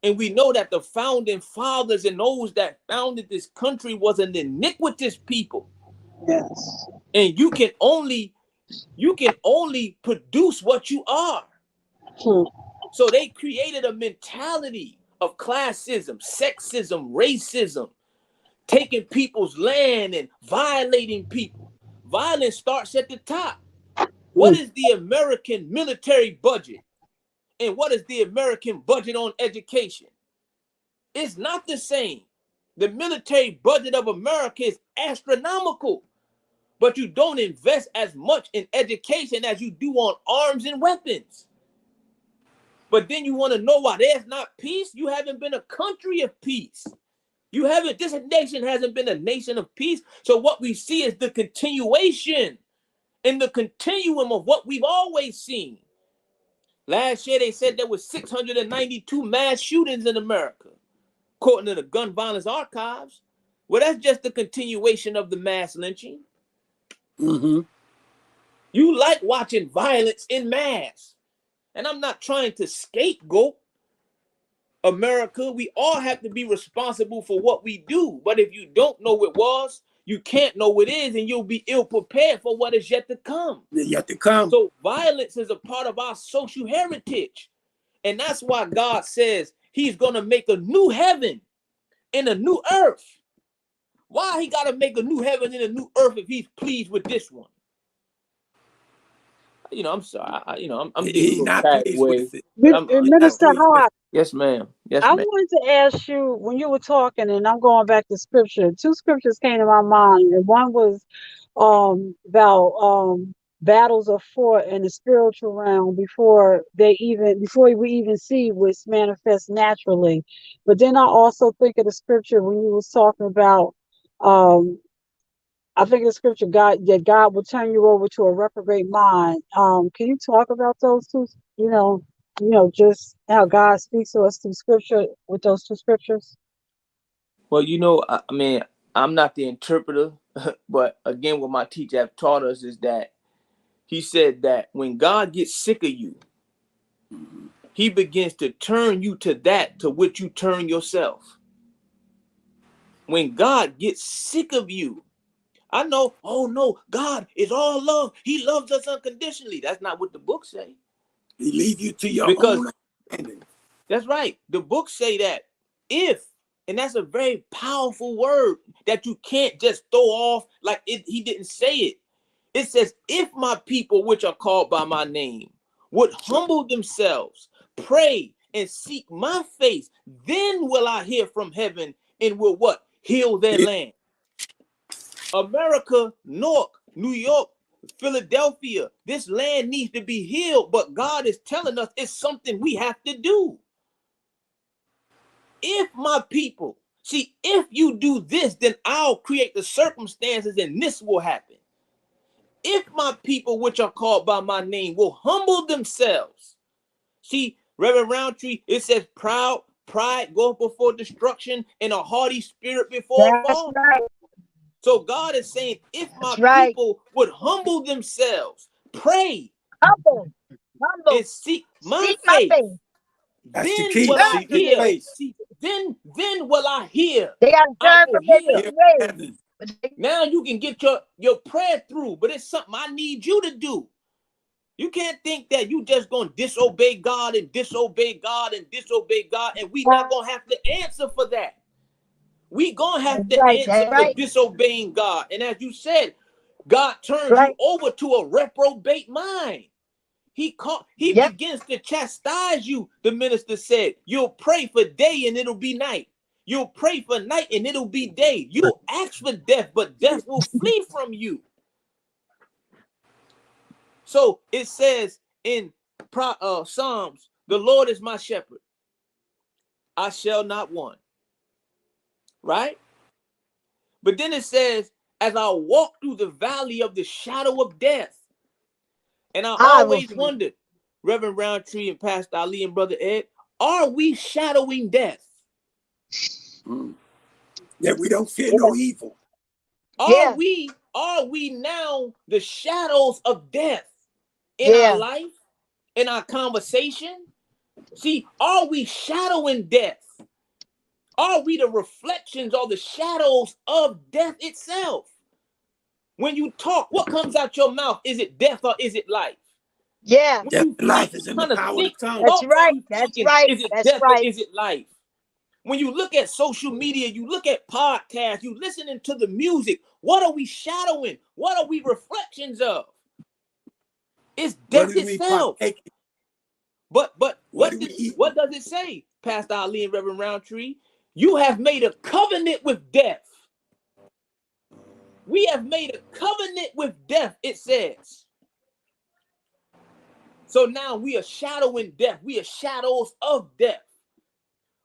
And we know that the founding fathers and those that founded this country was an iniquitous people. Yes. And you can only produce what you are. So they created a mentality of classism, sexism, racism, taking people's land and violating people. Violence starts at the top. What is the American military budget? And what is the American budget on education? It's not the same. The military budget of America is astronomical, but you don't invest as much in education as you do on arms and weapons. But then you want to know why there's not peace? You haven't been a country of peace. This nation hasn't been a nation of peace. So what we see is the continuation in the continuum of what we've always seen. Last year, they said there were 692 mass shootings in America, according to the Gun Violence Archives. Well, that's just the continuation of the mass lynching. You like watching violence in mass. And I'm not trying to scapegoat America. We all have to be responsible for what we do. But if you don't know what was, you can't know what is, and you'll be ill prepared for what is yet to come. Yet to come. So violence is a part of our social heritage. And that's why God says he's going to make a new heaven and a new earth. Why he got to make a new heaven and a new earth if he's pleased with this one? I'm sorry. I'm getting not carried pleased away. with it. Minister Hart, Yes, ma'am. Yes, I ma'am. wanted to ask you, when you were talking, and I'm going back to scripture, two scriptures came to my mind. And one was about battles are fought in the spiritual realm before we even see what's manifest naturally. But then I also think of the scripture when you was talking about I think the scripture God will turn you over to a reprobate mind. Can you talk about those two? Just how God speaks to us through scripture with those two scriptures. Well, I mean, I'm not the interpreter, but again, what my teacher have taught us is that he said that when God gets sick of you, he begins to turn you to that to which you turn yourself. When God gets sick of you, I know, oh no, God is all love. He loves us unconditionally. That's not what the book say. He leave you to your Because own understanding. that's right. The books say that if, and that's a very powerful word that you can't just throw off like he didn't say it. It says, if my people, which are called by my name, would humble themselves, pray, and seek my face, then will I hear from heaven and will what? Heal their land. America, Newark, New York, Philadelphia, this land needs to be healed, but God is telling us it's something we have to do. If my people, see, if you do this, then I'll create the circumstances and this will happen. If my people, which are called by my name, will humble themselves. See, Reverend Roundtree, it says pride goes before destruction and a haughty spirit before a fall. Right. So God is saying, if my right. people would humble themselves, pray, humble, and seek my face, That's the then key. will I Seek his hear. face. See, then will I hear. They got to I turn will from their hear. wicked ways. Heaven. Now you can get your prayer through, but it's something I need you to do. You can't think that you just going to disobey God and disobey God and disobey God, and we not going to have to answer for that. We going to have to answer for disobeying God. And as you said, God turns you over to a reprobate mind. He begins to chastise you. The minister said, you'll pray for day and it'll be night. You'll pray for night and it'll be day. You'll ask for death, but death will flee from you. So it says in Psalms, the Lord is my shepherd. I shall not want. Right? But then it says, as I walk through the valley of the shadow of death. And I always wondered, Reverend Roundtree and Pastor Ali and Brother Ed, are we shadowing death? Yeah, we don't fear no evil. Are we now the shadows of death in our life, in our conversation? See, are we shadowing death? Are we the reflections or the shadows of death itself? When you talk, what comes out your mouth? Is it death or is it life? Yeah. Death and life is in the power of the tongue. That's right. That's right. Is it That's death right. or is it life? When you look at social media, you look at podcasts, you listening to the music, what are we shadowing? What are we reflections of? It's death itself. But what does it say, Pastor Ali and Reverend Roundtree? You have made a covenant with death. We have made a covenant with death, it says. So now we are shadowing death. We are shadows of death.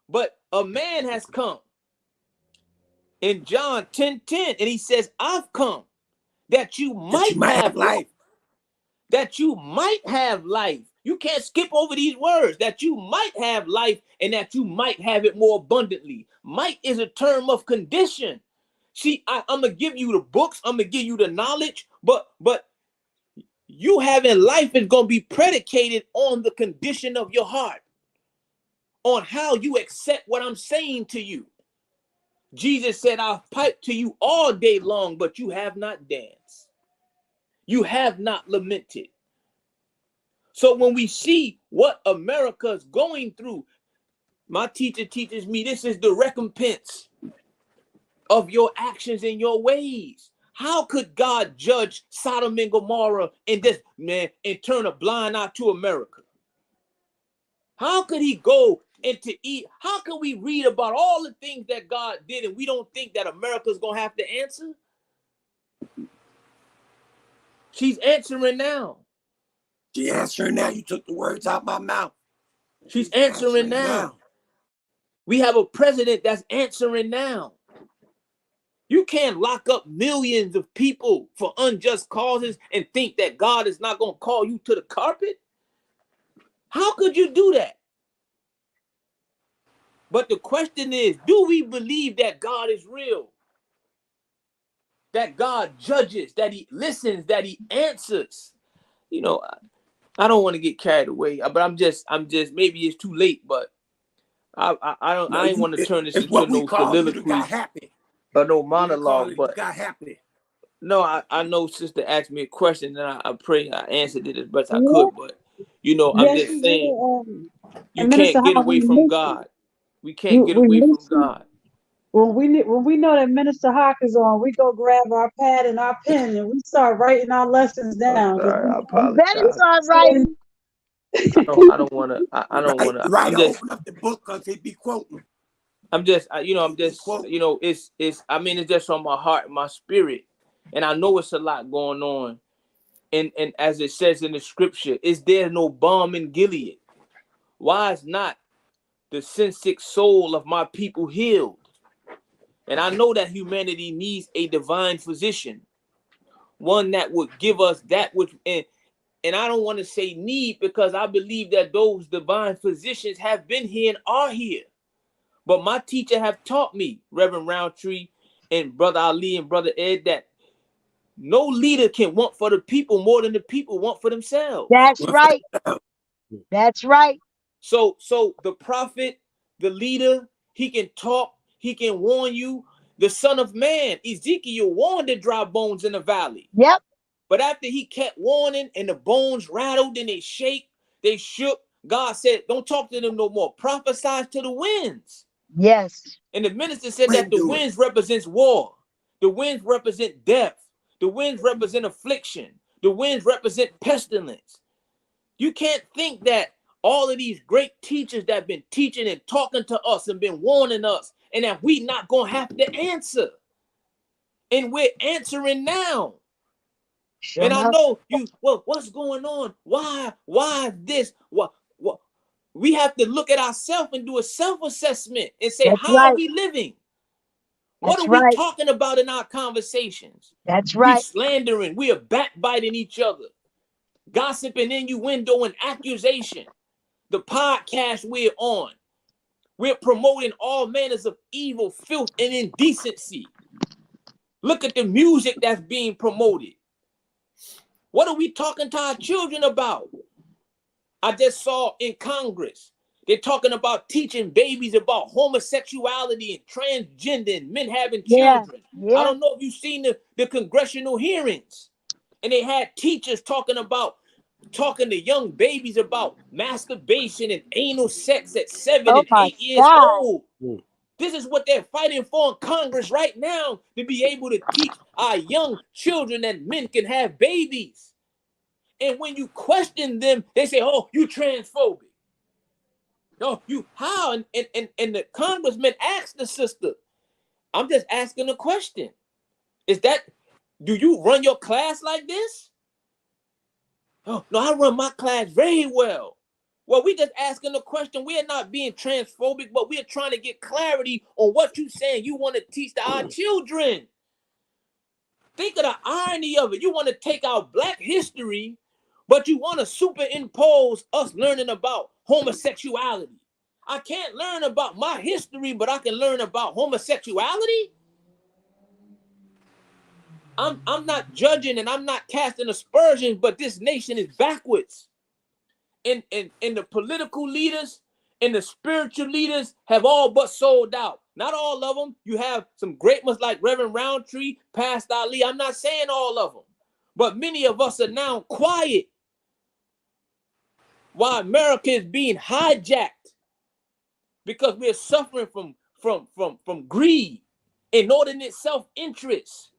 But a man has come in John 10:10, and he says, I've come that you might have life. That you might have life. You can't skip over these words. That you might have life and that you might have it more abundantly. Might is a term of condition. See, I'm going to give you the books. I'm going to give you the knowledge. But you having life is going to be predicated on the condition of your heart. On how you accept what I'm saying to you. Jesus said, I've piped to you all day long, but you have not danced. You have not lamented. So when we see what America's going through, my teacher teaches me this is the recompense of your actions and your ways. How could God judge Sodom and Gomorrah and turn a blind eye to America? How could he go into eat? How can we read about all the things that God did and we don't think that America's gonna have to answer? She's answering now. She's answering now. You took the words out my mouth. She's answering now. We have a president that's answering now. You can't lock up millions of people for unjust causes and think that God is not going to call you to the carpet. How could you do that? But the question is, do we believe that God is real? That God judges, that he listens, that he answers? you know, I don't want to get carried away, but I'm just maybe it's too late, but No, I ain't want to turn this it's into what we no call you soliloquy got happy. or no We didn't call monologue. it you But got happy. no, I know sister asked me a question, and I pray I answered it as best I Yeah, could. But I'm yes, just you saying, did. you And Minister can't get Howard, away we from missed you. God. We can't get We away from missed you. God. When we know that Minister Hawk is on, we go grab our pad and our pen and we start writing our lessons I'm down because sorry, I You better apologize. start writing. I don't want to. I don't want to. Right, open up the book because they be quoting. I'm just, Quote. it's. I mean, it's just on my heart, and my spirit, and I know it's a lot going on. And as it says in the scripture, is there no balm in Gilead? Why is not the sin-sick soul of my people healed? And I know that humanity needs a divine physician, one that would give us that which, and I don't want to say need, because I believe that those divine physicians have been here and are here. But my teacher have taught me, Reverend Roundtree and Brother Ali and Brother Ed, that no leader can want for the people more than the people want for themselves. That's right. That's right. So the prophet, the leader, he can talk, he can warn you. The Son of Man, Ezekiel, warned the dry bones in the valley. Yep. But after he kept warning and the bones rattled and they shook, God said, don't talk to them no more. Prophesy to the winds. Yes. And the minister said that When the do it? winds represents war. The winds represent death. The winds represent affliction. The winds represent pestilence. You can't think that all of these great teachers that have been teaching and talking to us and been warning us, and that we not going to have to answer. And we're answering now. Sure And I enough. know what's going on? Why this? What? We have to look at ourselves and do a self-assessment and say, That's how are right. we living? What That's are we right. talking about in our conversations? That's We right. slandering, we are backbiting each other, gossiping, innuendo, and accusation. The podcast we're on, we're promoting all manners of evil, filth, and indecency. Look at the music that's being promoted. What are we talking to our children about? I just saw in Congress, they're talking about teaching babies about homosexuality and transgender and men having Yeah. children. I Yeah. don't know if you've seen the congressional hearings. And they had teachers talking to young babies about masturbation and anal sex at 7 Oh and my 8 years God. old. This is what they're fighting for in Congress right now, to be able to teach our young children that men can have babies. And when you question them, they say, oh, you transphobic. No, you how? And the congressman asked the sister, I'm just asking a question. Do you run your class like this? Oh, no, I run my class very well. Well, we just asking a question. We are not being transphobic, but we are trying to get clarity on what you saying you want to teach to our children. Think of the irony of it. You want to take out Black history, but you want to superimpose us learning about homosexuality. I can't learn about my history, but I can learn about homosexuality. I'm not judging and I'm not casting aspersions, but this nation is backwards. And the political leaders and the spiritual leaders have all but sold out. Not all of them. You have some great ones like Reverend Roundtree, Pastor Ali. I'm not saying all of them, but many of us are now quiet while America is being hijacked because we're suffering from greed, inordinate self-interest.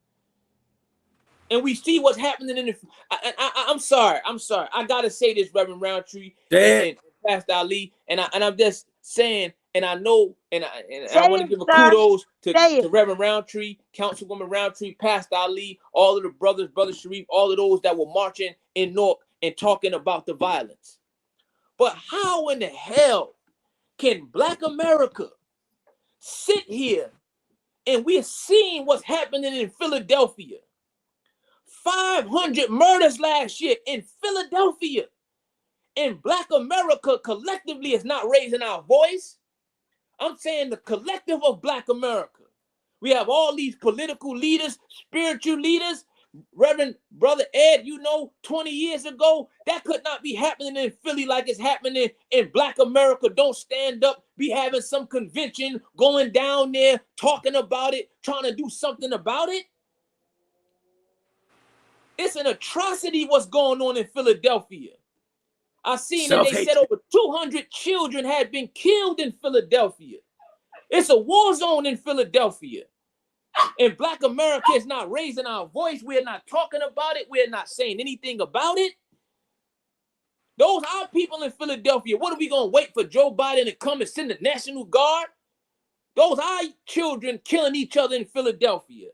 And we see what's happening in the. I'm sorry. I gotta say this, Reverend Roundtree and Pastor Ali, and I'm just saying, and I know, and I want to give a kudos to Reverend Roundtree, Councilwoman Roundtree, Pastor Ali, all of the brothers, Brother Sharif, all of those that were marching in Newark and talking about the violence. But how in the hell can Black America sit here and we're seeing what's happening in Philadelphia? 500 murders last year in Philadelphia. And Black America collectively is not raising our voice. I'm saying the collective of Black America. We have all these political leaders, spiritual leaders, Reverend Brother Ed, 20 years ago, that could not be happening in Philly like it's happening in Black America. Don't stand up, be having some convention, going down there, talking about it, trying to do something about it. It's an atrocity what's going on in Philadelphia. I seen that they said over 200 children had been killed in Philadelphia. It's a war zone in Philadelphia. And Black America is not raising our voice. We're not talking about it. We're not saying anything about it. Those are people in Philadelphia. What are we going to wait for Joe Biden to come and send the National Guard? Those are children killing each other in Philadelphia.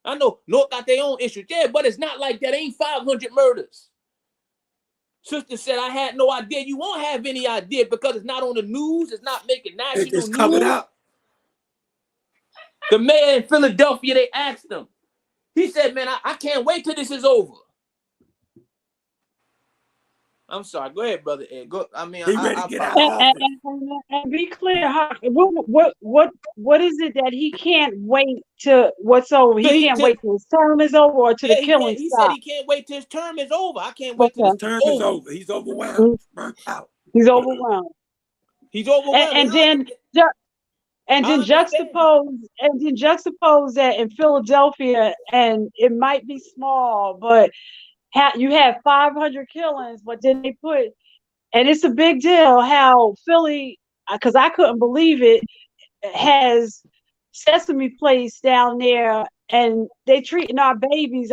I know North got their own issues. Yeah, but it's not like that. Ain't 500 murders. Sister said, I had no idea. You won't have any idea because it's not on the news. It's not making national news. It's covered up. The mayor in Philadelphia, they asked him. He said, man, I can't wait till this is over. I'm sorry. Go ahead, Brother Ed. Go. I mean, He ready to get out of office. And be clear, what is it that he can't wait to what's over? He can't wait till his term is over or to the killing He stop. said he can't wait till his term is over. I can't wait till his term is over. He's overwhelmed. Burnt out. He's overwhelmed. He's overwhelmed. And then juxtapose that in Philadelphia, and it might be small, but you have 500 killings, but then they put, and it's a big deal how Philly, because I couldn't believe it, has Sesame Place down there, and they treating our babies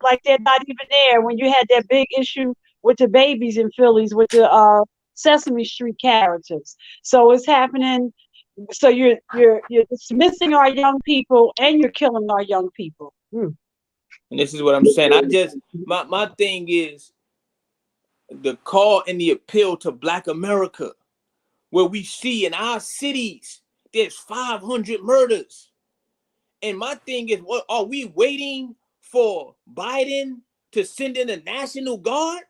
like they're not even there. When you had that big issue with the babies in Phillies with the Sesame Street characters, so it's happening. So you're dismissing our young people and you're killing our young people. And this is what I'm saying. My thing is the call and the appeal to Black America, where we see in our cities there's 500 murders. And my thing is, what are we waiting for Biden to send in a National Guard?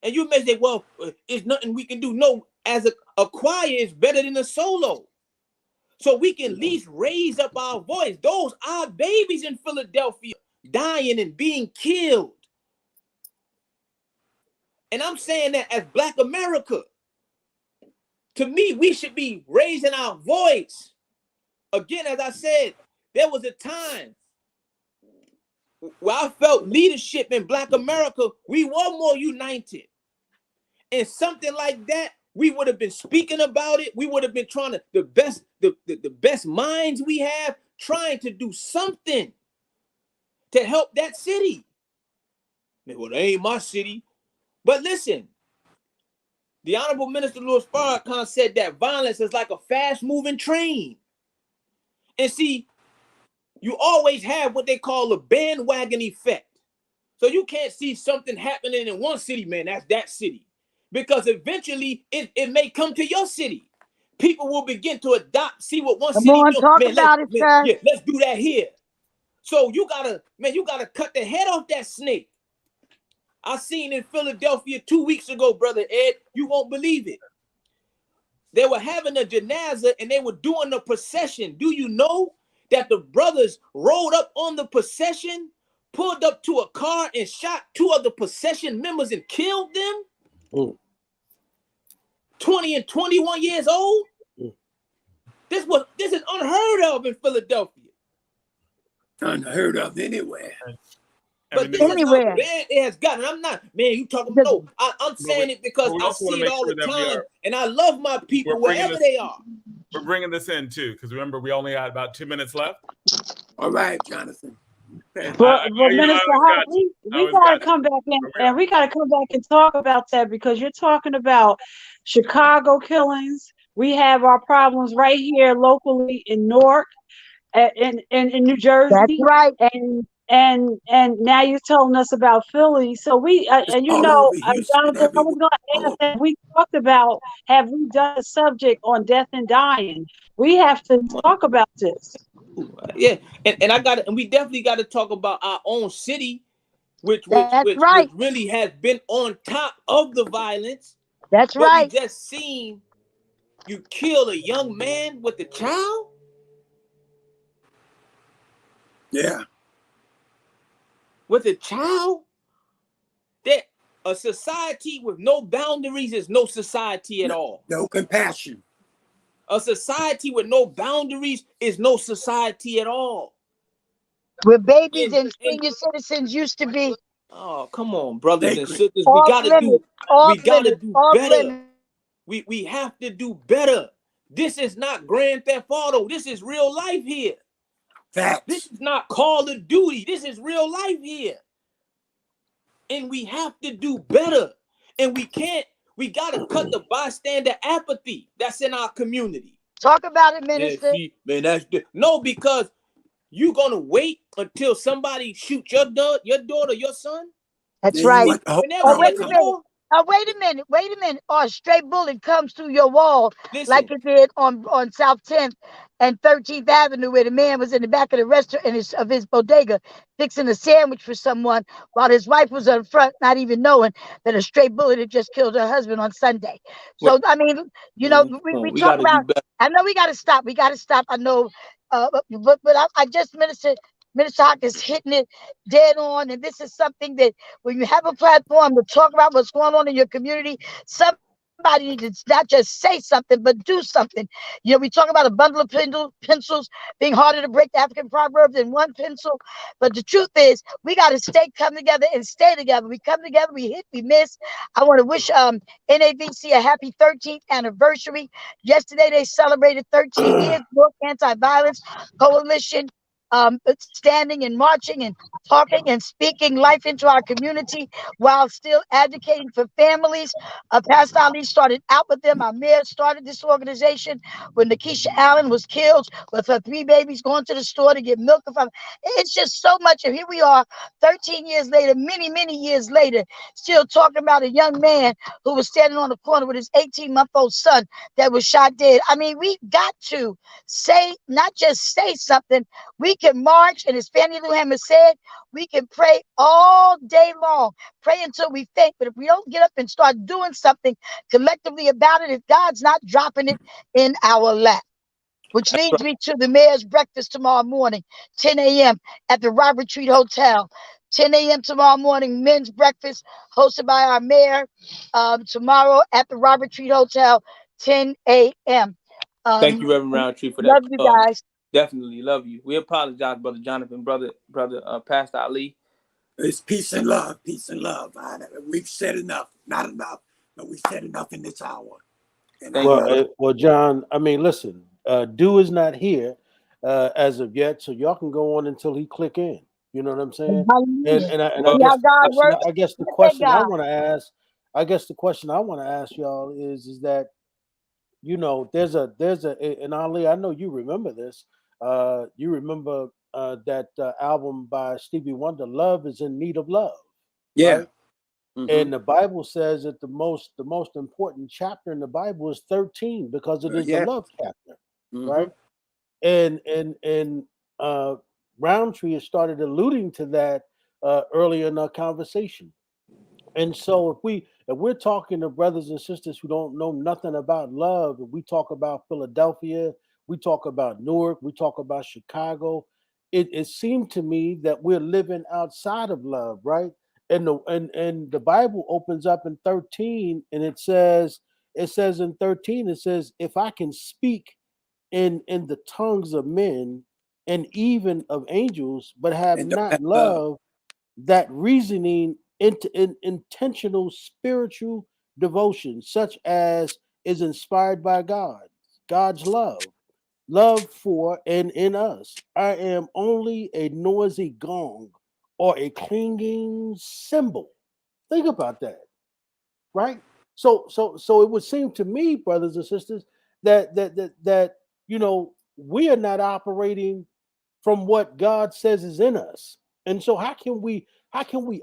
And you may say, well, it's nothing we can do. No, as a choir is better than a solo. So we can at least raise up our voice. Those are babies in Philadelphia dying and being killed. And I'm saying that as Black America, to me, we should be raising our voice. Again, as I said, there was a time where I felt leadership in Black America, we were more united. And something like that, we would have been speaking about it. We would have been trying to, the best minds we have, trying to do something to help that city. Well, that ain't my city. But listen, the Honorable Minister Louis Farrakhan said that violence is like a fast-moving train. And see, you always have what they call a bandwagon effect. So you can't see something happening in one city, man, that's that city. Because eventually it may come to your city. People will begin to adopt, see what one city does. Let's do that here. So you gotta cut the head off that snake. I seen in Philadelphia 2 weeks ago, Brother Ed, you won't believe it. They were having a janaza and they were doing a procession. Do you know that the brothers rode up on the procession, pulled up to a car and shot 2 of the procession members and killed them? Mm. 20 and 21 years old? Mm. This is unheard of in Philadelphia. Unheard of anywhere. But this anywhere. Is how bad it has gotten. I'm not, man, you talking about, no, I'm saying it because I see it all the time, and I love my people wherever they are. We're bringing this in, too, because remember, we only had about 2 minutes left. All right, Jonathan. But Minister Hart, we gotta come back in, and we gotta come back and talk about that, because you're talking about Chicago killings. We have our problems right here locally in Newark, in New Jersey. That's right. And now you're telling us about Philly. So we and you know, Jonathan, I was gonna ask, have we done a subject on death and dying? We have to talk about this. Yeah, and we definitely got to talk about our own city, which really has been on top of the violence. That's right. We just seen you kill a young man with a child. Yeah. with a child? That a society with no boundaries is no society at all. No compassion. A society with no boundaries is no society at all. Where babies and senior citizens used to be. Oh, come on, brothers and Sacred. sisters. Off limits, We gotta do off better. limits. We have to do better. This is not Grand Theft Auto. This is real life here. Facts. This is not Call of Duty. This is real life here. And we have to do better. And we gotta cut the bystander apathy that's in our community. Talk about it, Minister. Man, no, because you gonna wait until somebody shoots your daughter, your son? That's right. Wait a minute. Or a stray bullet comes through your wall. Listen, like it did on South 10th and 13th Avenue, where the man was in the back of the restaurant of his bodega fixing a sandwich for someone while his wife was up front, not even knowing that a stray bullet had just killed her husband on Sunday. So, I mean, you know, we talk about, I know we got to stop. I know, but I just, Minister Hawk is hitting it dead on. And this is something that when you have a platform to talk about what's going on in your community, somebody needs to not just say something, but do something. You know, we talk about a bundle of pencils being harder to break the African proverb than one pencil. But the truth is, we got to come together and stay together. We come together, we hit, we miss. I want to wish NAVC a happy 13th anniversary. Yesterday, they celebrated 13 years. Newark Anti-Violence Coalition standing and marching and talking and speaking life into our community while still advocating for families. Pastor Ali started out with them. Our mayor started this organization when Keesha Allen was killed with her 3 babies going to the store to get milk. It's just so much. And here we are 13 years later, many years later, still talking about a young man who was standing on the corner with his 18-month-old son that was shot dead. I mean, we got to say, not just say something. We can march, and as Fannie Lou Hamer said, we can pray all day long, pray until we faint. But if we don't get up and start doing something collectively about it, if God's not dropping it in our lap. Which leads me to the mayor's breakfast tomorrow morning, 10 a.m. at the Robert Treat Hotel. 10 a.m. tomorrow morning, men's breakfast hosted by our mayor tomorrow at the Robert Treat Hotel, 10 a.m. Thank you, Reverend Roundtree, for that. Love you guys. Definitely love you. We apologize, Brother Jonathan, brother Pastor Ali. It's peace and love, peace and love. We've said enough, not enough, but we've said enough in this hour. Well, John, I mean, listen, Dew is not here as of yet, so y'all can go on until he click in. You know what I'm saying? I guess the question I want to ask y'all is that, you know, there's a and Ali, I know you remember this. You remember that album by Stevie Wonder, "Love is in Need of Love." Yeah. Right? Mm-hmm. And the Bible says that the most important chapter in the Bible is 13 because it is the love chapter, right? And Roundtree has started alluding to that earlier in our conversation. And so if we're talking to brothers and sisters who don't know nothing about love, if we talk about Philadelphia, we talk about Newark, we talk about Chicago, it seemed to me that we're living outside of love, right? And the Bible opens up in 13 and it says in 13, it says, if I can speak in the tongues of men and even of angels, but have not love, that reasoning into intentional spiritual devotion, such as is inspired by God's love for and in us. I am only a noisy gong or a clanging cymbal. Think about that, right? So it would seem to me, brothers and sisters, that you know, we are not operating from what God says is in us. And so how can we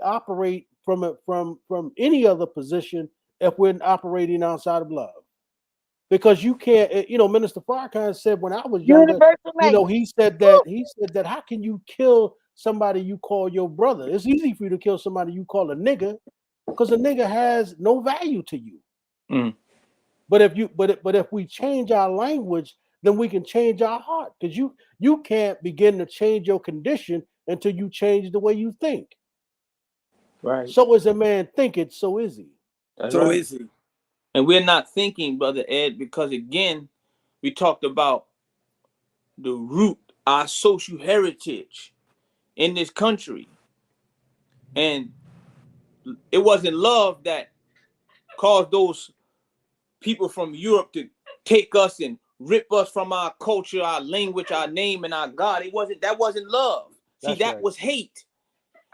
operate from any other position if we're operating outside of love? Because you can't, you know, Minister Farrakhan said when I was younger, you know, he said that how can you kill somebody you call your brother? It's easy for you to kill somebody you call a nigga because a nigga has no value to you. Mm. But if we change our language, then we can change our heart, because you can't begin to change your condition until you change the way you think. Right. So as a man thinketh, so is he. That's So right. is he. And we're not thinking, Brother Ed, because again, we talked about the root, our social heritage in this country. And it wasn't love that caused those people from Europe to take us and rip us from our culture, our language, our name, and our God. That wasn't love. See, that was hate.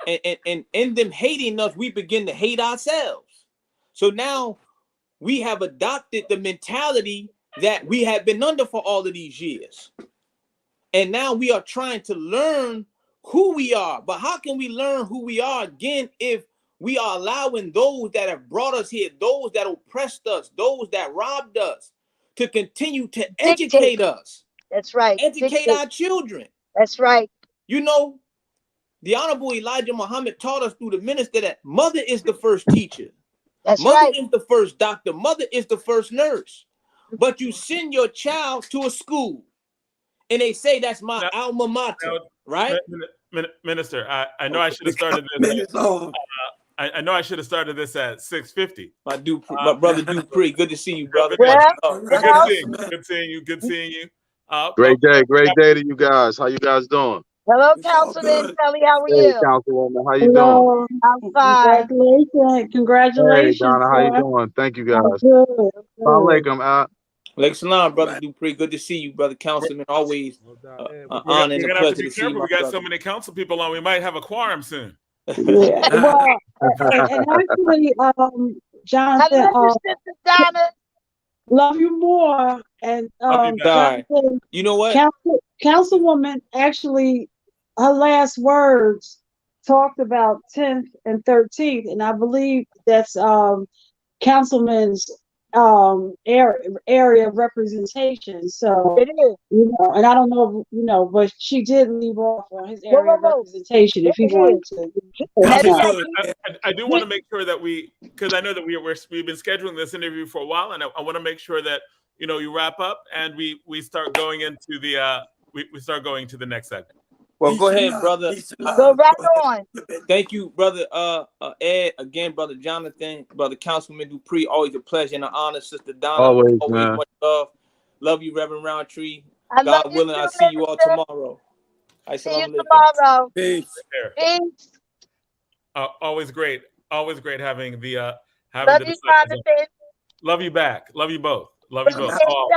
And in them hating us, we begin to hate ourselves. So now we have adopted the mentality that we have been under for all of these years. And now we are trying to learn who we are. But how can we learn who we are again if we are allowing those that have brought us here, those that oppressed us, those that robbed us, to continue to educate us? That's right. Educate our children. That's right. You know, the Honorable Elijah Muhammad taught us through the minister that mother is the first teacher. That's mother right. is the first doctor. Mother is the first nurse. But you send your child to a school and they say that's my alma mater, right? Minister, I know I should have started this. I know I should have started this at 6:50. My brother Dupré, good to see you, brother. Good seeing you. Good seeing you. Great day to you guys. How you guys doing? Hello, Councilman Kelly. How are you? Councilwoman, how you doing? I'm fine. Congratulations. Hey, Donna, how you doing? Thank you, guys. Good. Assalamu alaikum. Like salam, brother Dupré. Good to see you, brother Councilman. Always an honor and a pleasure to see you. We got so many council people on. We might have a quorum soon. Yeah. Well, and actually, Jonathan, love you more. And Jonathan, you know what? Councilwoman actually, her last words talked about 10th and 13th, and I believe that's Councilman's area of representation. So it is, and I don't know, but she did leave off on his area of representation if he wanted to. I do want to make sure that because I know that we've been scheduling this interview for a while, and I want to make sure that you wrap up and we start going into the we start going to the next segment. Well, go ahead, brother. Go right on. Thank you, brother Ed. Again, brother Jonathan, brother Councilman Dupré. Always a pleasure and an honor, Sister Donna. Always much love. Love you, Reverend Roundtree. God willing, I'll see you all tomorrow. See you tomorrow. Peace. Peace. Always great having the love you, Jonathan. Love you back. Love you both. Love you both. I love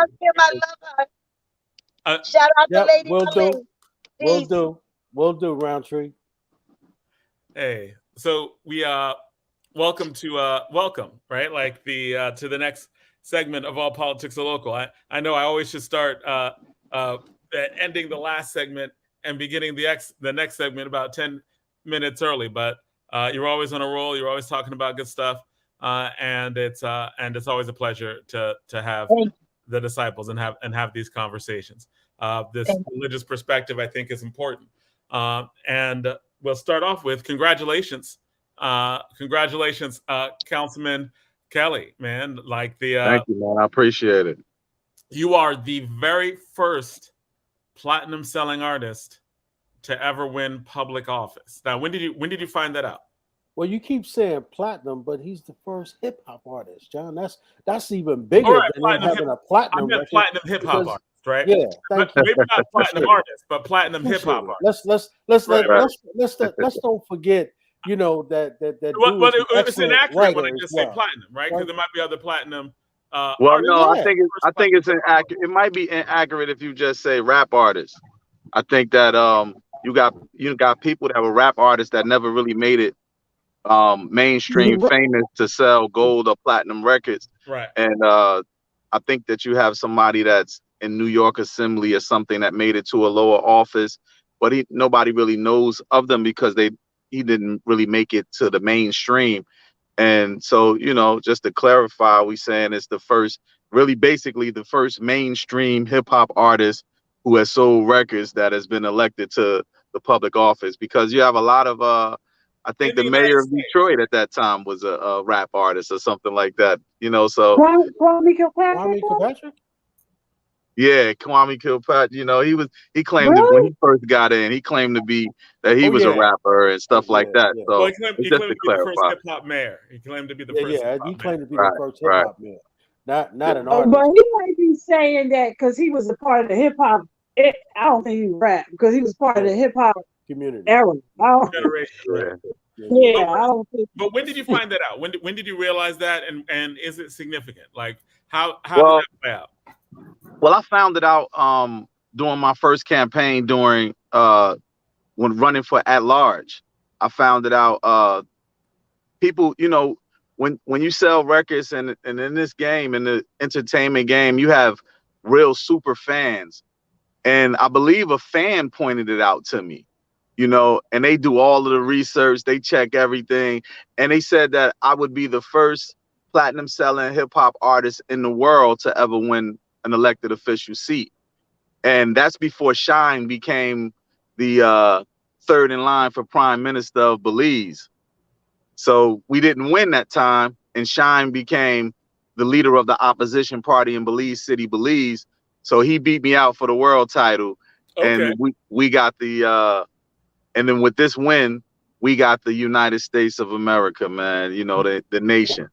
her. Shout out to Lady Will do, Roundtree. Hey, so we welcome, right? Like to the next segment of All Politics Are Local. I know I always should start ending the last segment and beginning the next segment about 10 minutes early, but you're always on a roll. You're always talking about good stuff, and it's always a pleasure to have the disciples and have these conversations. This religious perspective, I think, is important. And we'll start off with congratulations, Councilman Kelly, man. Thank you, man. I appreciate it. You are the very first platinum selling artist to ever win public office. Now, when did you find that out? Well, you keep saying platinum, but he's the first hip hop artist, John. That's even bigger than having a platinum. I meant platinum hip hop artist, right? Yeah, thank you. Maybe not platinum artist, but platinum hip hop artist. Let's don't forget, that it's inaccurate when I just say platinum, right? Because there might be other platinum. I think it's inaccurate. It might be inaccurate if you just say rap artist. I think that you got people that were rap artists that never really made it mainstream famous to sell gold or platinum records. Right. And I think that you have somebody that's in New York Assembly or something that made it to a lower office, but nobody really knows of them because he didn't really make it to the mainstream. And so, just to clarify, we saying it's basically the first mainstream hip hop artist who has sold records that has been elected to the public office, because you have a lot of I think the mayor of Detroit at that time was a rap artist or something like that, so. Kwame Kilpatrick? Yeah, Kwame Kilpatrick. You know, he claimed that when Really? he first got in, he claimed to be that he Oh was a yeah. rapper and Oh stuff like yeah. that. Yeah. Well, So it's he just claimed to to be the first clarify. hip hop mayor. He claimed to be the Yeah. first hip Yeah. hop He mayor. claimed to be the Right, first hip right. hop man, not Yeah. an But artist. he might be saying that because he was a part of the hip hop. I don't think he rap because he was part of Yeah. the hip hop Community. era. I don't, Generation, right? Yeah. Yeah. Yeah. yeah, I don't think. But when did you find that out? When did you realize that, and is it significant? Like how did Well, that play out? well, I found it out during my first campaign during when running for at large. I found it out. People, you know, when you sell records and in this game, in the entertainment game, you have real super fans. And I believe a fan pointed it out to me, you know, and they do all of the research, they check everything. And they said that I would be the first platinum selling hip hop artist in the world to ever win an elected official seat. And that's before Shine became the third in line for prime minister of Belize. So we didn't win that time, and Shine became the leader of the opposition party in Belize City, Belize. So he beat me out for the world title, Okay. and we got the and then with this win, we got the United States of America, man. You know, the nation.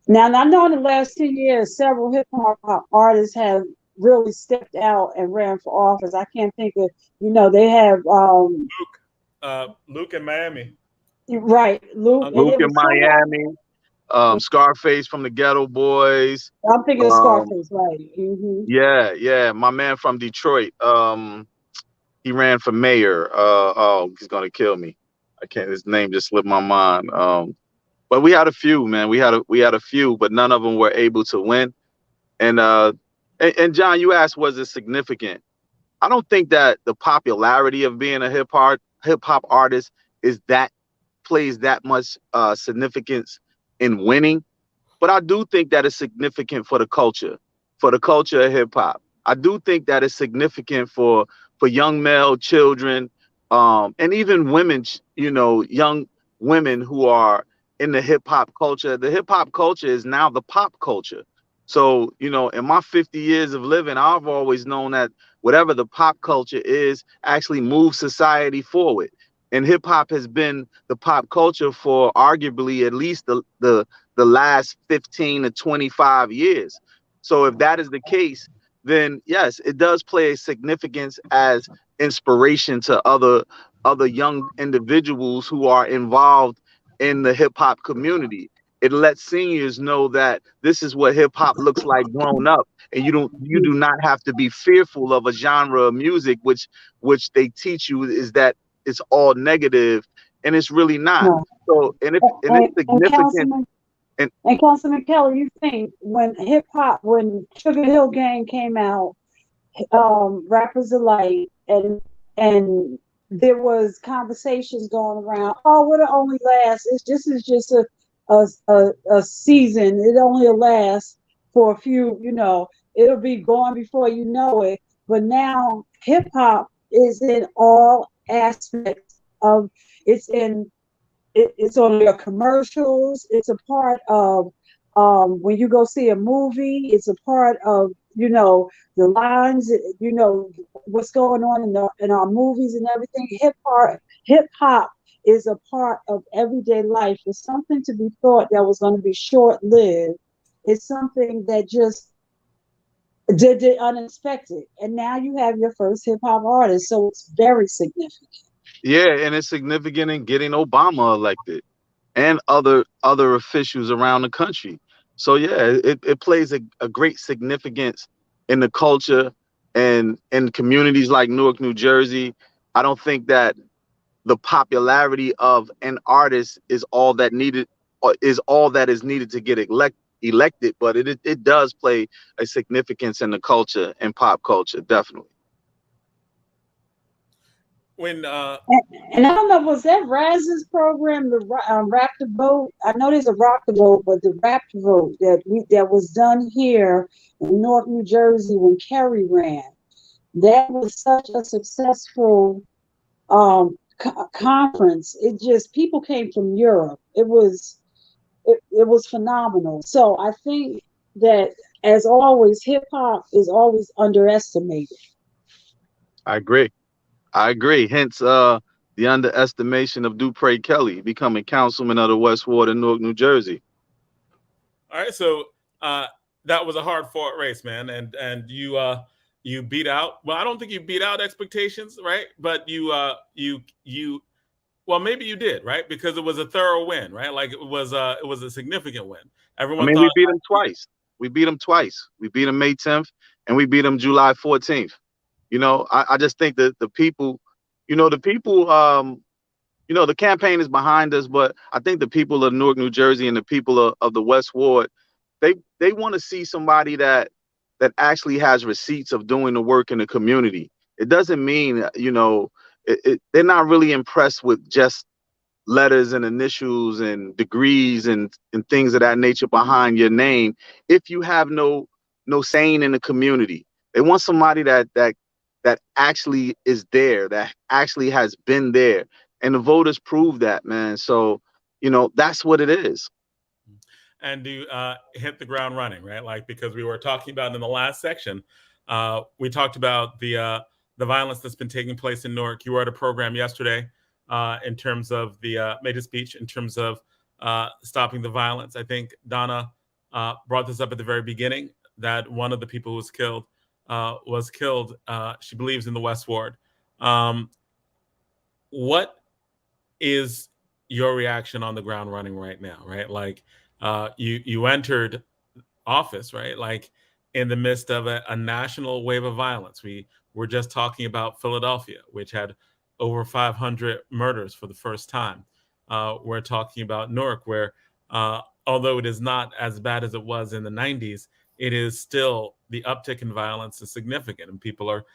Now, I know in the last 2 years, several hip hop artists have really stepped out and ran for office. I can't think of, they have, Luke in Miami. right, Luke, and Luke it in was someone, Miami, Scarface from the Ghetto Boys. I'm thinking of Um, Scarface, right? Hmm. yeah, my man from Detroit. He ran for mayor. Oh, he's gonna kill me. I can't. His name just slipped my mind. But we had a few, man. We had a few, but none of them were able to win. And and John, you asked, was it significant? I don't think that the popularity of being a hip hop artist is that plays that much significance in winning. But I do think that it's significant for the culture of hip hop. I do think that it's significant for young male children, and even women, you know, young women who are in the hip hop culture. The hip hop culture is now the pop culture. So, you know, in my 50 years of living, I've always known that whatever the pop culture is actually moves society forward. And hip hop has been the pop culture for arguably at least the last 15 to 25 years. So if that is the case, then yes, it does play a significance as inspiration to other young individuals who are involved in the hip hop community. It lets seniors know that this is what hip hop looks like grown up, and you do not have to be fearful of a genre of music which they teach you is that it's all negative, and it's really not. No. So and it's And significant. And Councilman Kelly, you think when Sugar Hill Gang came out, rappers alike, and there was conversations going around. Oh, what it only lasts? This is just a season. It only lasts for a few. It'll be gone before you know it. But now hip hop is in all aspects of. It's in it's on your commercials. It's a part of when you go see a movie. It's a part of the lines. What's going on in our movies and everything. Hip hop is a part of everyday life. It's something to be thought that was going to be short lived. It's something that just did the unexpected, and now you have your first hip hop artist. So it's very significant. yeah, and it's significant in getting Obama elected and other officials around the country. So yeah, it plays a great significance in the culture and in communities like Newark, New Jersey. I don't think that the popularity of an artist is all that needed, or is all that is needed to get elected, but it does play a significance in the culture and pop culture, definitely. When And I don't know, was that Raz's program, the Rap the Vote? I know there's a Rock the Vote, but the Rap the Vote that was done here in North New Jersey when Kerry ran, that was such a successful conference. It just people came from Europe. It was phenomenal. So I think that as always, hip hop is always underestimated. I agree. I agree. Hence, the underestimation of Dupré Kelly becoming councilman of the West Ward in Newark, New Jersey. All right, so that was a hard fought race, man, and you beat out. Well, I don't think you beat out expectations, right? But you well, maybe you did, right? Because it was a thorough win, right? Like it was a significant win. I Everyone mean, thought, we beat him twice. We beat him twice. We beat him May 10th, and we beat him July 14th. You know, I just think that the people, the people, the campaign is behind us, but I think the people of Newark, New Jersey, and the people of the West Ward, they want to see somebody that actually has receipts of doing the work in the community. It doesn't mean, they're not really impressed with just letters and initials and degrees and things of that nature behind your name if you have no saying in the community. They want somebody that actually is there, that actually has been there. And the voters prove that, man. So, that's what it is. and to hit the ground running, right? Like because we were talking about in the last section, we talked about the violence that's been taking place in Newark. You were at a program yesterday in terms of made a speech in terms of stopping the violence. I think Donna brought this up at the very beginning that one of the people who was killed. She believes in the West Ward. What is your reaction on the ground running right now? Right, like you entered office, right? Like in the midst of a national wave of violence. We were just talking about Philadelphia, which had over 500 murders for the first time. We're talking about Newark, where although it is not as bad as it was in the 90s, it is still the uptick in violence is significant, and people are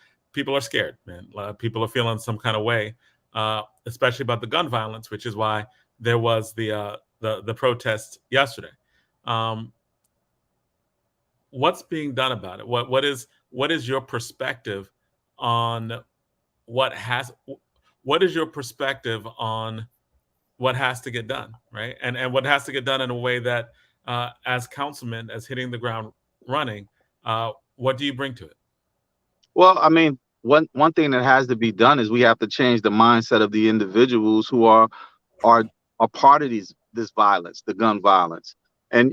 scared, man. People are feeling some kind of way, especially about the gun violence, which is why there was the protest yesterday. What's being done about it? What is your perspective on what is your perspective on what has to get done, right? And what has to get done in a way that, as councilman, as hitting the ground running, what do you bring to it? Well, I mean, one thing that has to be done is we have to change the mindset of the individuals who are part of this violence, the gun violence. And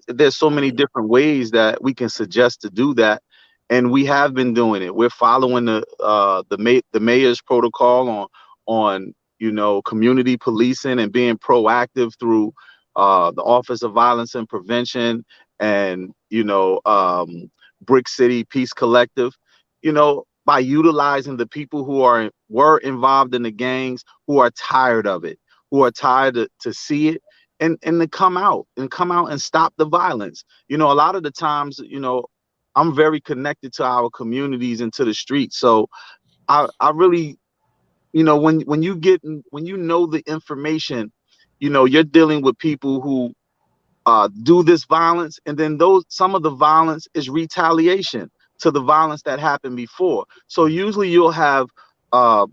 there's so many different ways that we can suggest to do that, and we have been doing it. We're following the mayor's protocol on community policing and being proactive through the Office of Violence and Prevention and Brick City Peace Collective. By utilizing the people who were involved in the gangs, who are tired of it, who are tired to see it, and to come out and stop the violence. A lot of the times, I'm very connected to our communities and to the streets. So I really, when you know the information, you're dealing with people who do this violence, and then some of the violence is retaliation to the violence that happened before. So usually you'll have a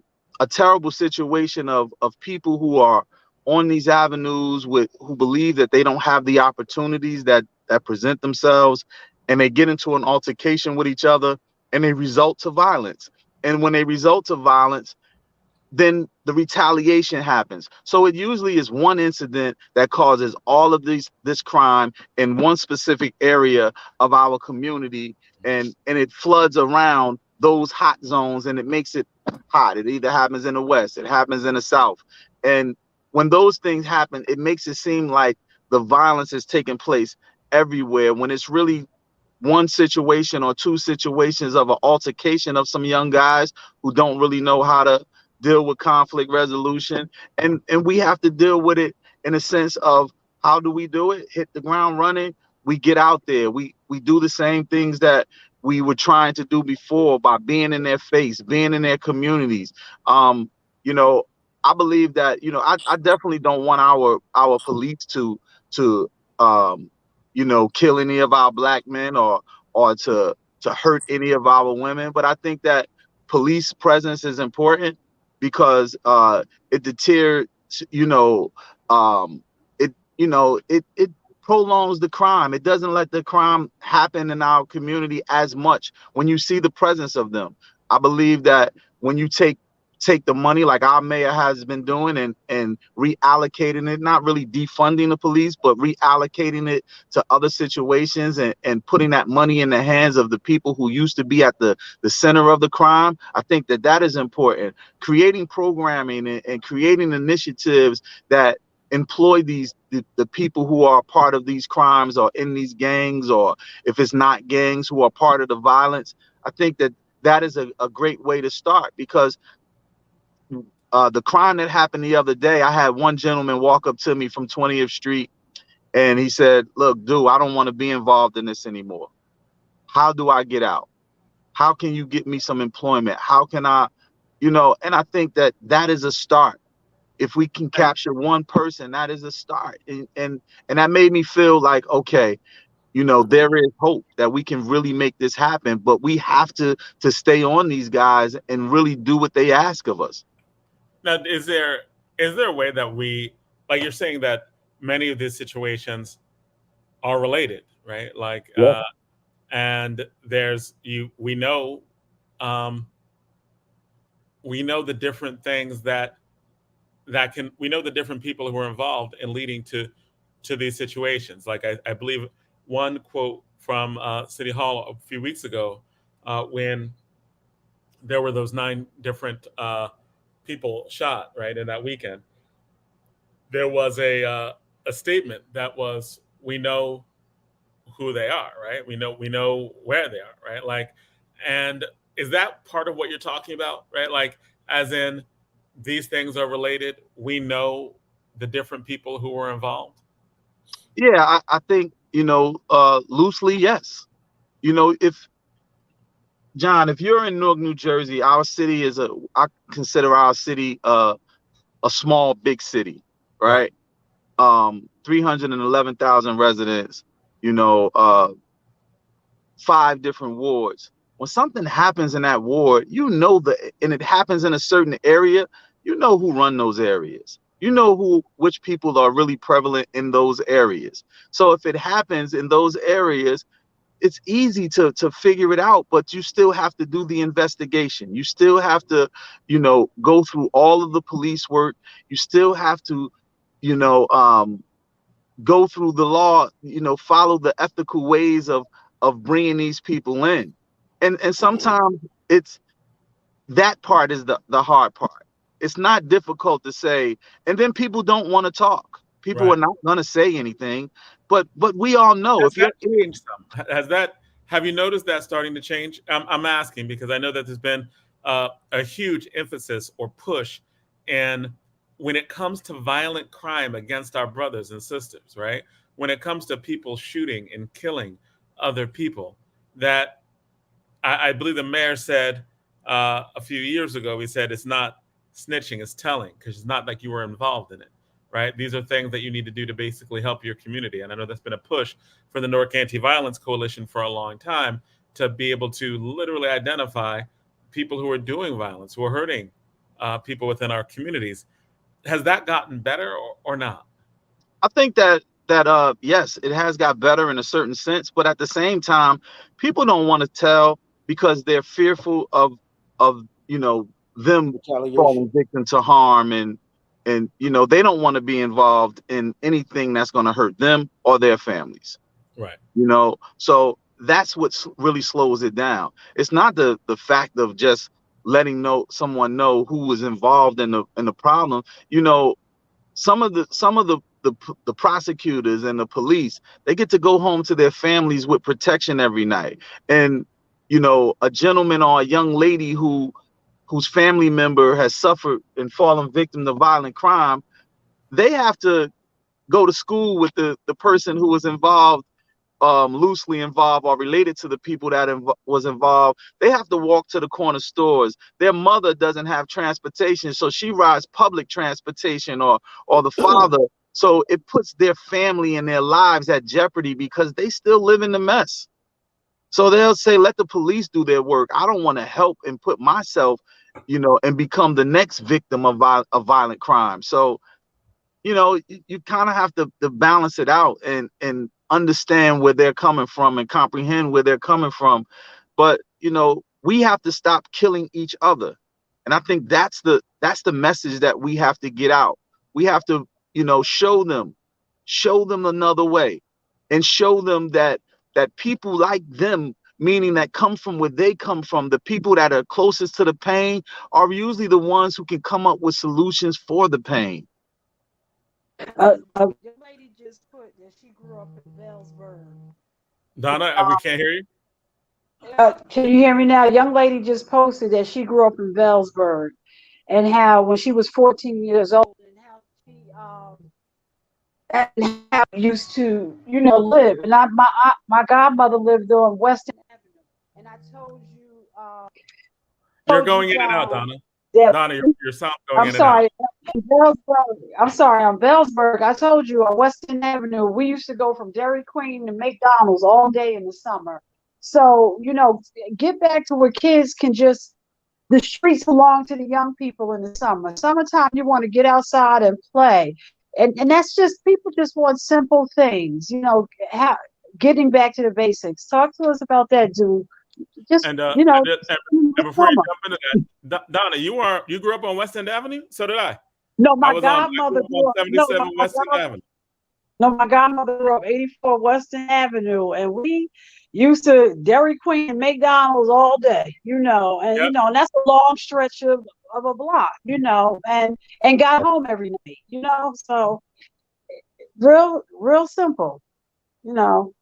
terrible situation of people who are on these avenues who believe that they don't have the opportunities that present themselves, and they get into an altercation with each other, and they result to violence. And when they result to violence, then the retaliation happens. So it usually is one incident that causes all of this crime in one specific area of our community, and it floods around those hot zones, and it makes it hot. It either happens in the West, it happens in the South. And when those things happen, it makes it seem like the violence is taking place everywhere, when it's really one situation or two situations of an altercation of some young guys who don't really know how to deal with conflict resolution. And we have to deal with it in a sense of, how do we do it? Hit the ground running. We get out there. We do the same things that we were trying to do before by being in their face, being in their communities. I believe that, I definitely don't want our police to kill any of our black men or to hurt any of our women. But I think that police presence is important because it deters, it prolongs the crime. It doesn't let the crime happen in our community as much when you see the presence of them. I believe that when you take the money like our mayor has been doing and reallocating it, not really defunding the police, but reallocating it to other situations and putting that money in the hands of the people who used to be at the center of the crime. I think that is important. Creating programming and creating initiatives that employ the people who are part of these crimes or in these gangs, or if it's not gangs, who are part of the violence. I think that is a great way to start, because the crime that happened the other day, I had one gentleman walk up to me from 20th Street and he said, "Look, dude, I don't want to be involved in this anymore. How do I get out? How can you get me some employment? How can I, and I think that is a start. If we can capture one person, that is a start. And that made me feel like, okay, there is hope that we can really make this happen, but we have to stay on these guys and really do what they ask of us. Now, is there a way that we, like you're saying, that many of these situations are related, right? Like, Yeah. and we know the different things we know the different people who are involved in leading to these situations. Like I believe one quote from City Hall a few weeks ago, when there were those 9 different people shot, right, in that weekend. There was a statement that was, we know who they are, right? We know where they are, right? Like, and is that part of what you're talking about, right? Like, as in, these things are related. We know the different people who were involved. Yeah, I think, loosely, yes. If John, if you're in Newark, New Jersey, our city I consider our city a small, big city, right? 311,000 residents, 5 different wards. When something happens in that ward, and it happens in a certain area, who run those areas. Which people are really prevalent in those areas. So if it happens in those areas, it's easy to figure it out, but you still have to do the investigation. You still have to, go through all of the police work. You still have to, go through the law, follow the ethical ways of bringing these people in. And sometimes that part is the hard part. It's not difficult to say, and then people don't want to talk. People are not going to say anything, but we all know. Has that changed some? Have you noticed that starting to change? I'm asking because I know that there's been a huge emphasis or push in when it comes to violent crime against our brothers and sisters, right? When it comes to people shooting and killing other people, that I believe the mayor said a few years ago, he said it's not snitching, it's telling, because it's not like you were involved in it, right? These are things that you need to do to basically help your community. And I know that's been a push for the Newark Anti-Violence Coalition for a long time, to be able to literally identify people who are doing violence, who are hurting people within our communities. Has that gotten better or not? I think that yes, it has got better in a certain sense, but at the same time, people don't want to tell because they're fearful of them falling victim to harm, and they don't want to be involved in anything that's going to hurt them or their families. Right. So that's what really slows it down. It's not the fact of just letting someone know who was involved in the problem. Some of the prosecutors and the police, they get to go home to their families with protection every night. And a gentleman or a young lady whose family member has suffered and fallen victim to violent crime, they have to go to school with the person who was involved, loosely involved or related to the people that was involved. They have to walk to the corner stores. Their mother doesn't have transportation, so she rides public transportation, or the father. So it puts their family and their lives at jeopardy because they still live in the mess. So they'll say, let the police do their work. I don't want to help and put myself, and become the next victim of violent crime. So you know, you kind of have to balance it out and understand where they're coming from and comprehend where they're coming from. But, you know, we have to stop killing each other. And I think that's the message that we have to get out. We have to, you know, show them another way, and show them that people like them, meaning that come from where they come from, the people that are closest to the pain, are usually the ones who can come up with solutions for the pain. A young lady just put that she grew up in Bellsburg. Donna, we can't hear you. Can you hear me now? A young lady just posted that she grew up in Bellsburg, and how when she was 14 years old, and how she and how she used to, you know, live. And my godmother lived on Western Avenue, and I told you, You're going in and out, Donna. that Donna, your sound going I'm in and sorry, out. Bellsburg. I'm sorry, on Bellsburg. I told you on Western Avenue, we used to go from Dairy Queen to McDonald's all day in the summer. So, you know, get back to where kids can just, the streets belong to the young people in the summer. Summertime, you want to get outside and play. And that's just, people just want simple things, you know, getting back to the basics. Talk to us about that, dude. Just, And you know, and before you jump into that, Donna, you grew up on West End Avenue? So did I. no, I my was godmother on 77 West End Avenue. No, my godmother grew up 84 Western Avenue, and we used to Dairy Queen and McDonald's all day, you know, and Yep. you know, and that's a long stretch of a block, you know, and got home every night, you know, so real simple, you know.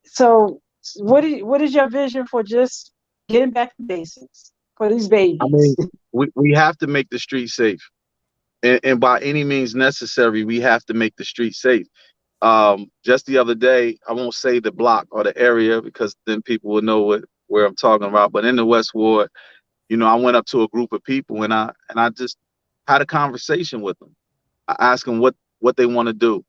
So what is your vision for just getting back to basics for these I babies? mean, we have to make the street safe. And by any means necessary, we have to make the street safe. Just the other day, I won't say the block or the area because then people will know where I'm talking about. But in the West Ward, you know, I went up to a group of people and I just had a conversation with them. I asked them what they want to do.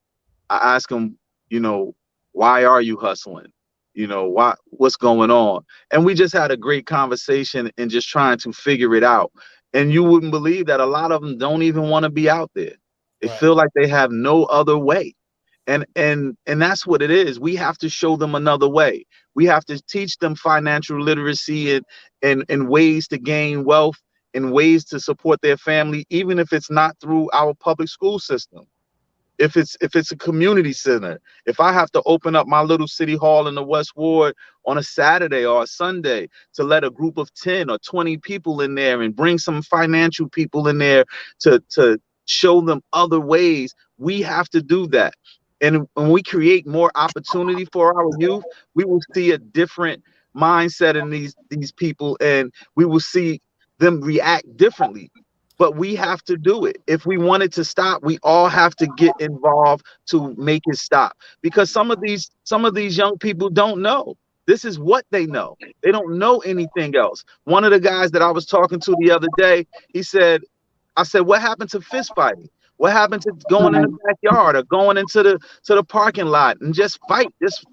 I asked them, you know, why are you hustling? You know, what's going on? And we just had a great conversation and just trying to figure it out. And you wouldn't believe that a lot of them don't even want to be out there. They Right. feel like they have no other way. And that's what it is. We have to show them another way. We have to teach them financial literacy and ways to gain wealth and ways to support their family, even if it's not through our public school system. If it's a community center, if I have to open up my little city hall in the West Ward on a Saturday or a Sunday to let a group of 10 or 20 people in there and bring some financial people in there to show them other ways, we have to do that. And when we create more opportunity for our youth, we will see a different mindset in these people, and we will see them react differently. But we have to do it. If we want it to stop, we all have to get involved to make it stop. Because some of these young people don't know. This is what they know. They don't know anything else. One of the guys that I was talking to the other day, I said, what happened to fist fighting? What happened to going in the backyard or going into the parking lot and just fight? Just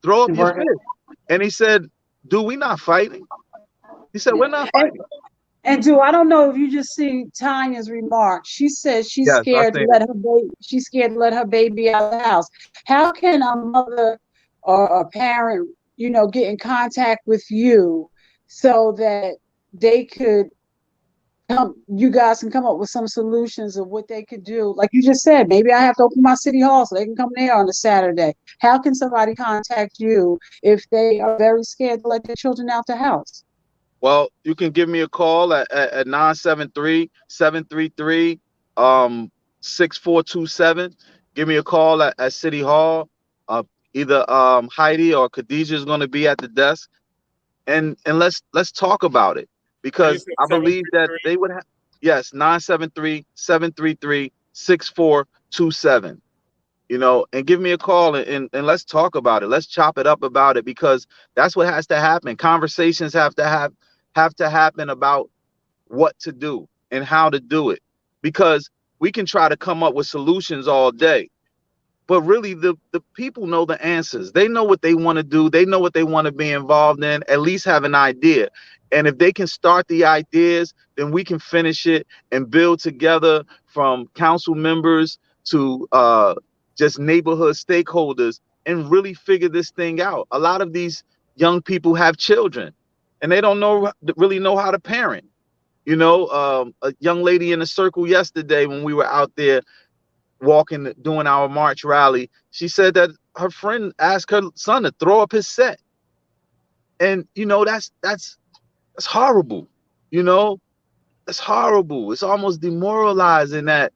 throw up your fist. And he said, "Do we not fighting?" He said, "We're not fighting." And do I don't know if you just see Tanya's remark. She says she's Yes, scared to let her baby. She's scared to let her baby out of the house. How can a mother or a parent, you know, get in contact with you so that they could you guys can come up with some solutions of what they could do? Like you just said, maybe I have to open my city hall so they can come there on a Saturday. How can somebody contact you if they are very scared to let their children out the house? Well, you can give me a call at 973-733-6427. Give me a call at City Hall. Either Heidi or Khadijah is going to be at the desk, and let's talk about it, because I believe that they would have. Yes, 973-733-6427. You know, and give me a call and let's talk about it. Let's chop it up about it, because that's what has to happen. Conversations have to happen about what to do and how to do it, because we can try to come up with solutions all day, but really the people know the answers. They know what they want to do. They know what they want to be involved in, at least have an idea. And if they can start the ideas, then we can finish it and build together, from council members to just neighborhood stakeholders, and really figure this thing out. A lot of these young people have children and they don't really know how to parent. A young lady in a circle yesterday when we were out there walking, doing our March rally, she said that her friend asked her son to throw up his set. And, that's horrible. It's horrible. It's almost demoralizing that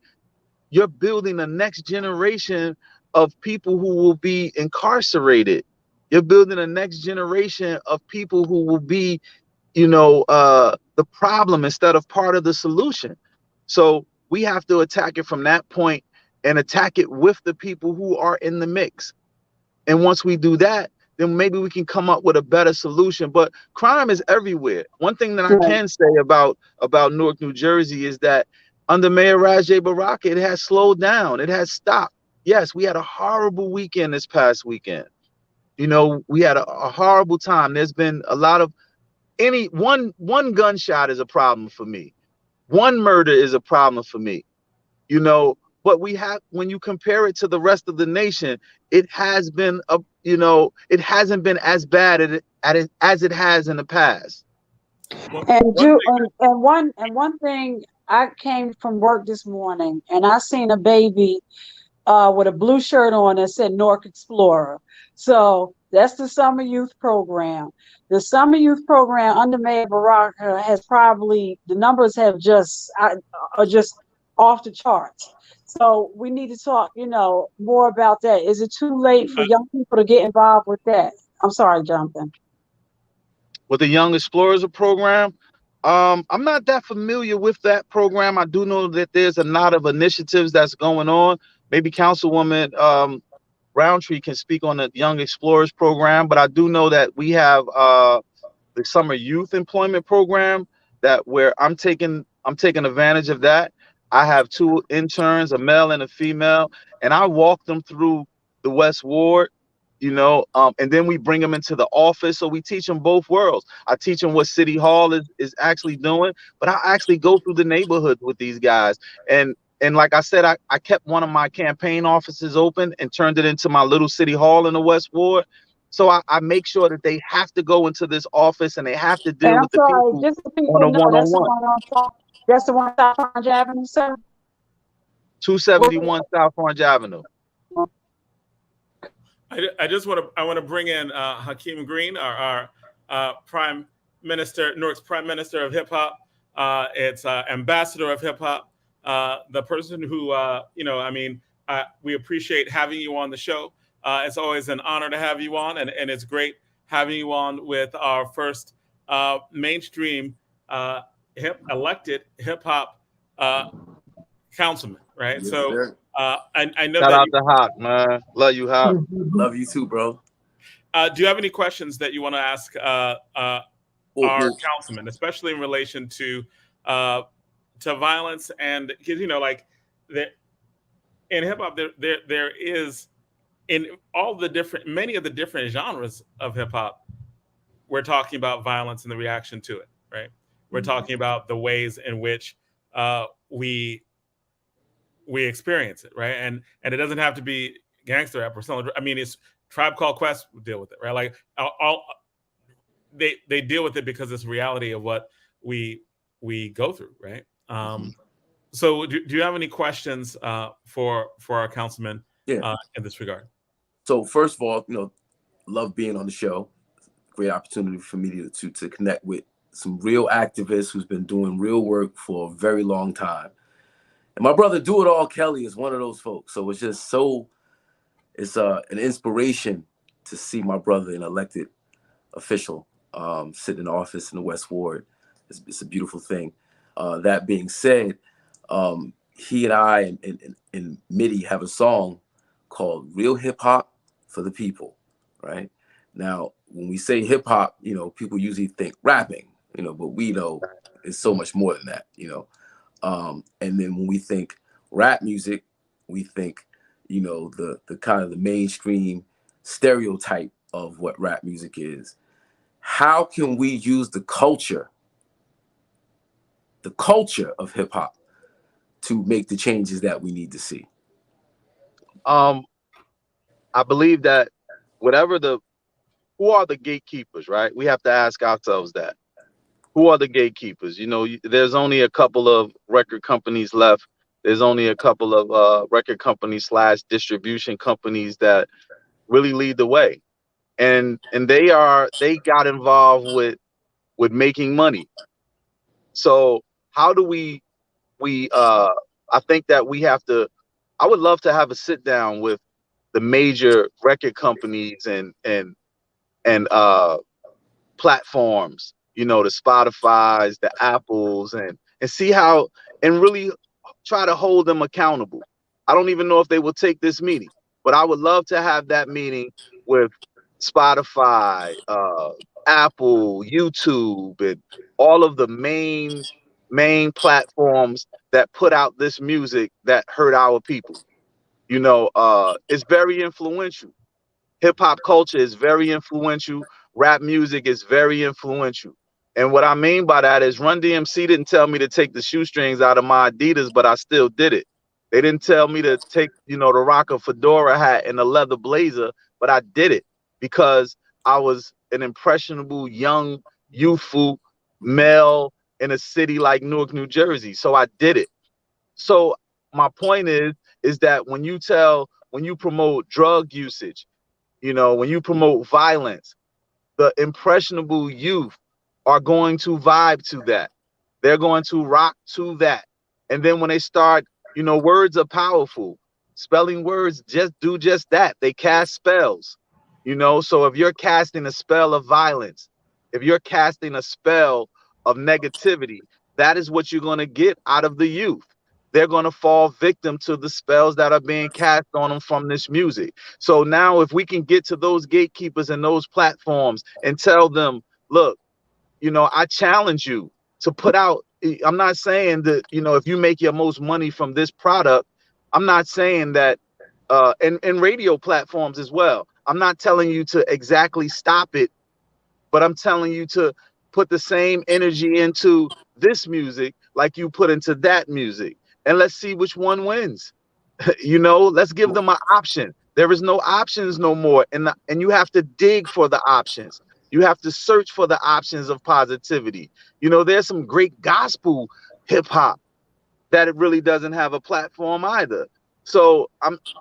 you're building the next generation of people who will be incarcerated. You're building a next generation of people who will be, the problem instead of part of the solution. So we have to attack it from that point and attack it with the people who are in the mix. And once we do that, then maybe we can come up with a better solution. But crime is everywhere. One thing that I can say about Newark, New Jersey is that under Mayor Rajay Baraka, it has slowed down. It has stopped. Yes, we had a horrible weekend this past weekend. We had a horrible time. There's been a lot of one gunshot is a problem for me. One murder is a problem for me. But when you compare it to the rest of the nation, it has been it hasn't been as bad as it has in the past. One thing, I came from work this morning and I seen a baby with a blue shirt on that said Newark Explorer. So that's the summer youth program. The summer youth program under Mayor Baraka has probably, the numbers are just off the charts. So we need to talk, more about that. Is it too late for young people to get involved with that? I'm sorry, Jonathan. With the Young Explorers program, I'm not that familiar with that program. I do know that there's a lot of initiatives that's going on. Maybe Councilwoman Roundtree can speak on the Young Explorers program, but I do know that we have the Summer Youth Employment Program where I'm taking advantage of that. I have 2 interns, a male and a female, and I walk them through the West Ward, and then we bring them into the office. So we teach them both worlds. I teach them what City Hall is actually doing, but I actually go through the neighborhoods with these guys. And like I said, I kept one of my campaign offices open and turned it into my little City Hall in the West Ward. So I make sure that they have to go into this office and they have to deal with the people on a one-on-one. That's the one South Orange Avenue, sir? 271 South Orange Avenue. I want to bring in Hakeem Green, our Prime Minister, Newark's Prime Minister of Hip Hop. It's Ambassador of Hip Hop. The person who we appreciate having you on the show. It's always an honor to have you on, and it's great having you on with our first mainstream elected hip hop councilman, right? Yes, so I know shout that out to Hawk, man. Love you, Hawk. Love you too, bro. Do you have any questions that you want to ask our councilman, especially in relation to violence? And because in hip hop there is, in many of the different genres of hip hop, we're talking about violence and the reaction to it, right? We're talking about the ways in which we experience it, right? And it doesn't have to be gangster rap or something. I mean, it's Tribe Called Quest deal with it, right? Like they deal with it because it's reality of what we go through, right? So do you have any questions for our councilman in this regard? So first of all, love being on the show. Great opportunity for me to connect with some real activists who's been doing real work for a very long time. And my brother Do It All Kelly is one of those folks. So it's just it's an inspiration to see my brother, an elected official, sit in office in the West Ward. It's a beautiful thing. That being said, he and I and Mitty have a song called Real Hip Hop for the People, right? Now, when we say hip hop, people usually think rapping, but we know it's so much more than that, and then when we think rap music, we think, the kind of the mainstream stereotype of what rap music is. how can we use the culture of hip hop to make the changes that we need to see? I believe that who are the gatekeepers, right? We have to ask ourselves that. Who are the gatekeepers? You know, there's only a couple of record companies left. There's only a couple of record companies / distribution companies that really lead the way. And they got involved with making money. So how do we I think that we have to, I would love to have a sit down with the major record companies and platforms, you know, the Spotify's, the Apples, and see how, and really try to hold them accountable. I don't even know if they will take this meeting, but I would love to have that meeting with Spotify, Apple, YouTube, and all of the main platforms that put out this music that hurt our people. You know, it's very influential. Hip hop culture is very influential. Rap music is very influential. And what I mean by that is Run DMC didn't tell me to take the shoestrings out of my Adidas, but I still did it. They didn't tell me to take, you know, to rock a fedora hat and a leather blazer, but I did it because I was an impressionable, young, youthful male in a city like Newark, New Jersey. So I did it. So my point is that when you promote drug usage, you know, when you promote violence, the impressionable youth are going to vibe to that. They're going to rock to that. And then when they start, you know, words are powerful. Spelling words just do just that. They cast spells. You know, so if you're casting a spell of violence, if you're casting a spell of negativity, that is what you're going to get out of the youth. They're going to fall victim to the spells that are being cast on them from this music. So now if we can get to those gatekeepers and those platforms and tell them, look, you know, I challenge you to put out, I'm not saying that, you know, if you make your most money from this product, I'm not saying that, and radio platforms as well. I'm not telling you to exactly stop it, but I'm telling you to put the same energy into this music like you put into that music. And let's see which one wins. You know, let's give them an option. There is no options no more. And you have to dig for the options. You have to search for the options of positivity. You know, there's some great gospel hip hop that it really doesn't have a platform either. So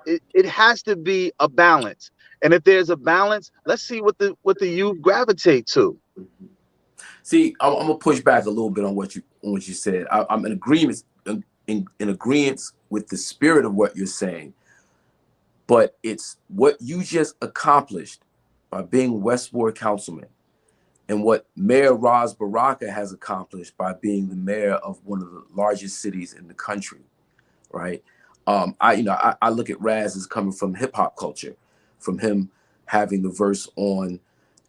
it has to be a balance. And if there's a balance, let's see what the youth gravitate to. See, I'm gonna push back a little bit on what you said. I'm in agreement in agreement with the spirit of what you're saying, but it's what you just accomplished by being West Ward councilman, and what Mayor Ras Baraka has accomplished by being the mayor of one of the largest cities in the country, right? I look at Raz as coming from hip hop culture, from him having the verse on,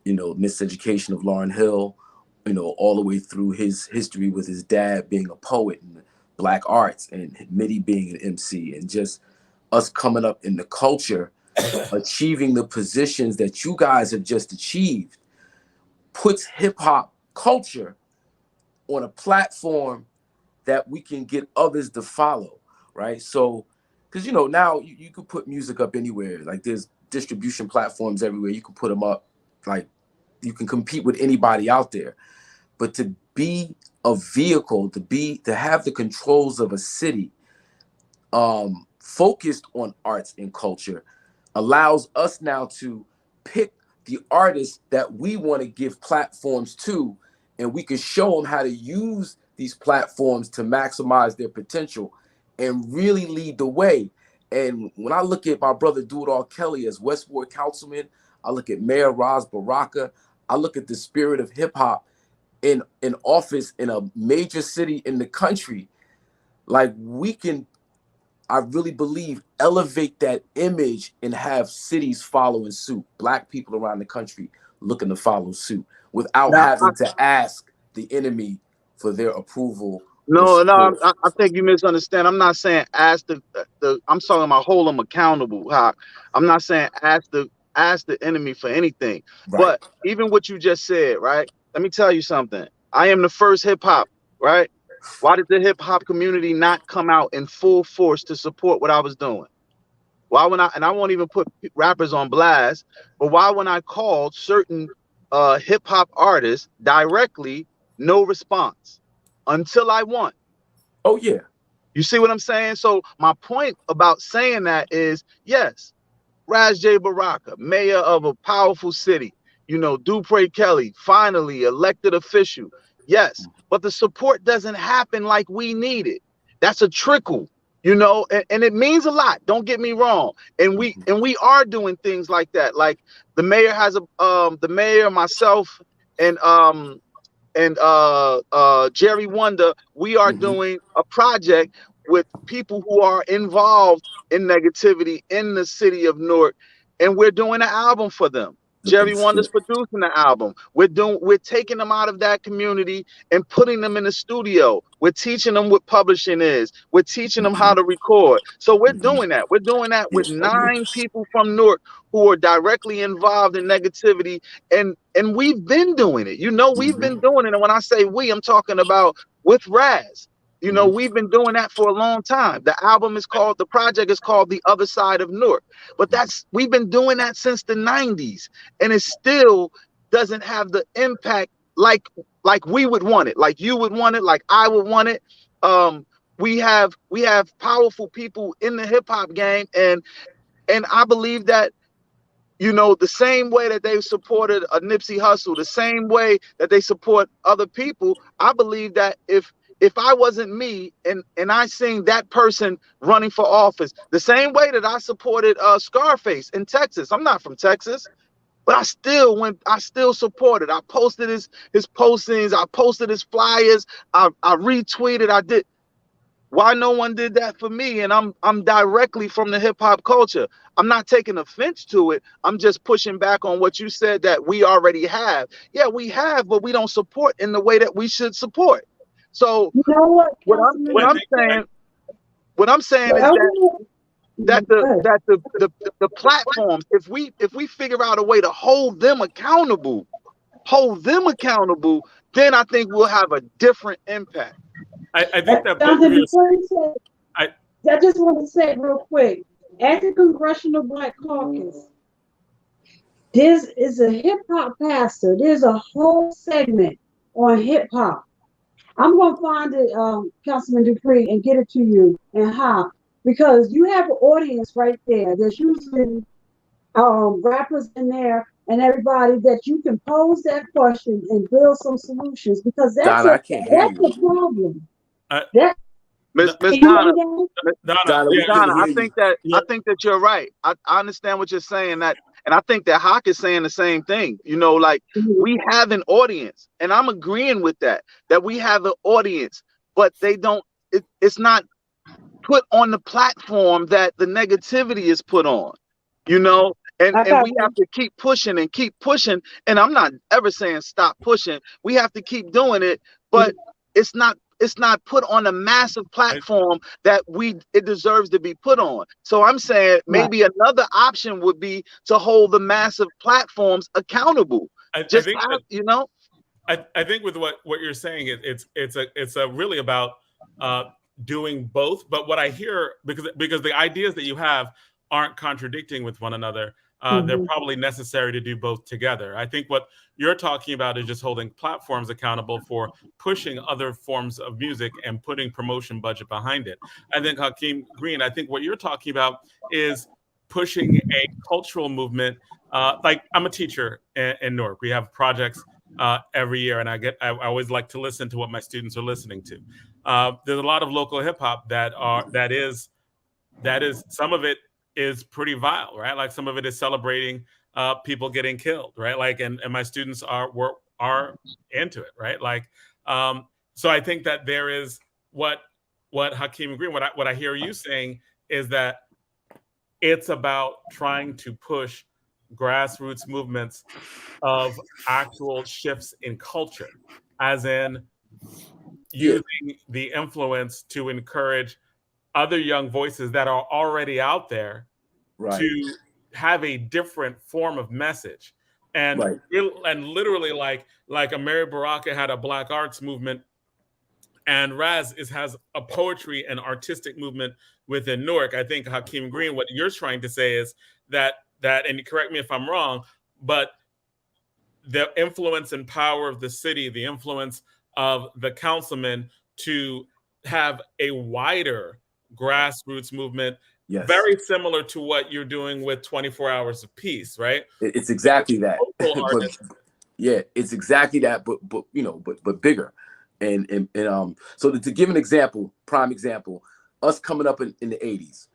you know, Miseducation of Lauryn Hill, you know, all the way through his history with his dad being a poet and Black arts and Mitty being an MC, and just us coming up in the culture, achieving the positions that you guys have just achieved, puts hip hop culture on a platform that we can get others to follow, right? So, because, you know, now you could put music up anywhere. Like, there's distribution platforms everywhere. You can put them up. Like, you can compete with anybody out there. But to be a vehicle, to have the controls of a city focused on arts and culture, allows us now to pick the artists that we want to give platforms to, and we can show them how to use these platforms to maximize their potential and really lead the way. And when I look at my brother Dudall Kelly as West Ward councilman, I look at Mayor Ras Baraka, I look at the spirit of hip hop in office in a major city in the country, like, we can, I really believe, elevate that image and have cities following suit, Black people around the country looking to follow suit without having to ask the enemy for their approval. No, I think you misunderstand. I'm not saying ask I'm talking about hold them accountable. I'm not saying ask ask the enemy for anything. Right. But even what you just said, right? Let me tell you something. I am the first hip hop, right? Why did the hip hop community not come out in full force to support what I was doing? Why when and I won't even put rappers on blast, but why when I called certain hip hop artists directly, no response until I won? Oh yeah. You see what I'm saying? So my point about saying that is, yes, Raz J. Baraka, mayor of a powerful city, you know, Dupré Kelly, finally elected official. Yes, but the support doesn't happen like we need it. That's a trickle, you know, and it means a lot. Don't get me wrong. And we are doing things like that. Like the mayor has the mayor, myself, and Jerry Wonder, we are doing a project with people who are involved in negativity in the city of Newark, and we're doing an album for them. Jerry Wonder's producing the album. We're taking them out of that community and putting them in the studio. We're teaching them what publishing is. We're teaching them how to record. So we're doing that. We're doing that with 9 people from Newark who are directly involved in negativity, and we've been doing it. You know, we've been doing it. And when I say we, I'm talking about with Raz. You know, we've been doing that for a long time. The project is called The Other Side of Newark. But we've been doing that since the 90s. And it still doesn't have the impact like we would want it, like you would want it, like I would want it. We have powerful people in the hip hop game, and I believe that, you know, the same way that they supported a Nipsey Hussle, the same way that they support other people, I believe that if I wasn't me and I seen that person running for office, the same way that I supported Scarface in Texas. I'm not from Texas, but I still supported. I posted his postings, I posted his flyers, I retweeted, I did. Why no one did that for me? And I'm directly from the hip hop culture. I'm not taking offense to it. I'm just pushing back on what you said that we already have. Yeah, we have, but we don't support in the way that we should support. So You know what, what I'm saying is that the platforms, if we figure out a way to hold them accountable, then I think we'll have a different impact. I think that I just want to say real quick, at the Congressional Black Caucus, this is a hip hop pastor. There's a whole segment on hip hop. I'm going to find it, Councilman Dupré, and get it to you and how, because you have an audience right there. There's usually rappers in there and everybody that you can pose that question and build some solutions, because that's a problem. Miss Donna, I think that you're right. I understand what you're saying, that, and I think that Hawk is saying the same thing. You know, like we have an audience, and I'm agreeing with that we have an audience, but they don't. It's not put on the platform that the negativity is put on. You know, and we have to keep pushing and keep pushing. And I'm not ever saying stop pushing. We have to keep doing it, but it's not put on a massive platform that it deserves to be put on. So I'm saying maybe another option would be to hold the massive platforms accountable. I think with what you're saying, it's really about doing both. But what I hear, because the ideas that you have aren't contradicting with one another. They're probably necessary to do both together. I think what you're talking about is just holding platforms accountable for pushing other forms of music and putting promotion budget behind it. I think Hakeem Green, I think what you're talking about is pushing a cultural movement. Like I'm a teacher in Newark. We have projects every year, and I always like to listen to what my students are listening to. There's a lot of local hip hop that is some of it is pretty vile, right? Like some of it is celebrating people getting killed, right? Like, and my students are into it, right? Like, so I think that there is what Hakeem Green, what I hear you saying is that it's about trying to push grassroots movements of actual shifts in culture, as in using the influence to encourage other young voices that are already out there have a different form of message. And Right. and literally like Mary Baraka had a Black arts movement, and Raz has a poetry and artistic movement within Newark. I think Hakeem Green, what you're trying to say is that and correct me if I'm wrong, but the influence and power of the city, the influence of the councilman to have a wider grassroots movement, Yes. very similar to what you're doing with 24 Hours of Peace, right? It's exactly that. But, yeah, it's exactly that, but bigger. And so to give an example, prime example, us coming up in the 80s,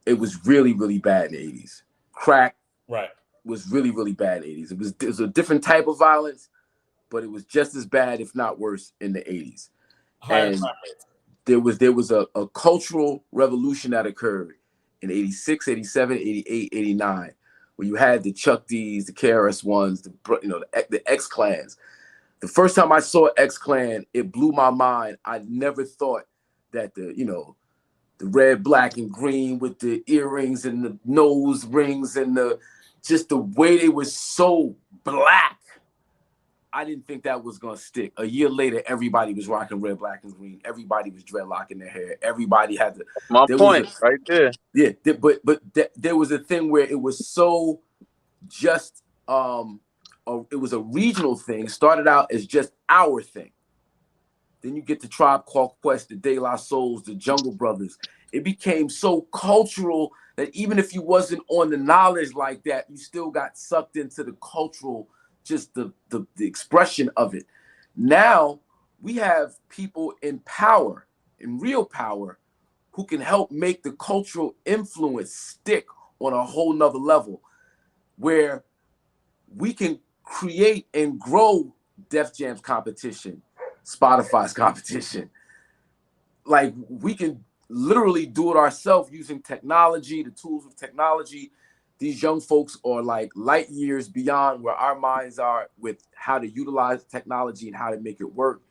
it was really, really bad in the 80s. Crack was really, really bad in the 80s. It was a different type of violence, but it was just as bad, if not worse, in the 80s. And there was a cultural revolution that occurred in 86, 87, 88, 89, where you had the Chuck D's, the KRS-Ones, the X-Clans. The first time I saw X-Clan, it blew my mind. I never thought that the red, black, and green with the earrings and the nose rings and just the way they were so black. I didn't think that was gonna stick. A year later, everybody was rocking red, black, and green. Everybody was dreadlocking their hair. Everybody had the my point right there. Yeah, but there was a thing where it was so just it was a regional thing. Started out as just our thing. Then you get the Tribe Called Quest, the De La Souls, the Jungle Brothers. It became so cultural that even if you wasn't on the knowledge like that, you still got sucked into the cultural, just the expression of it. Now we have people in power, in real power, who can help make the cultural influence stick on a whole nother level, where we can create and grow Def Jam's competition, Spotify's competition. Like, we can literally do it ourselves using technology, the tools of technology. These young folks are like light years beyond where our minds are with how to utilize technology and how to make it work.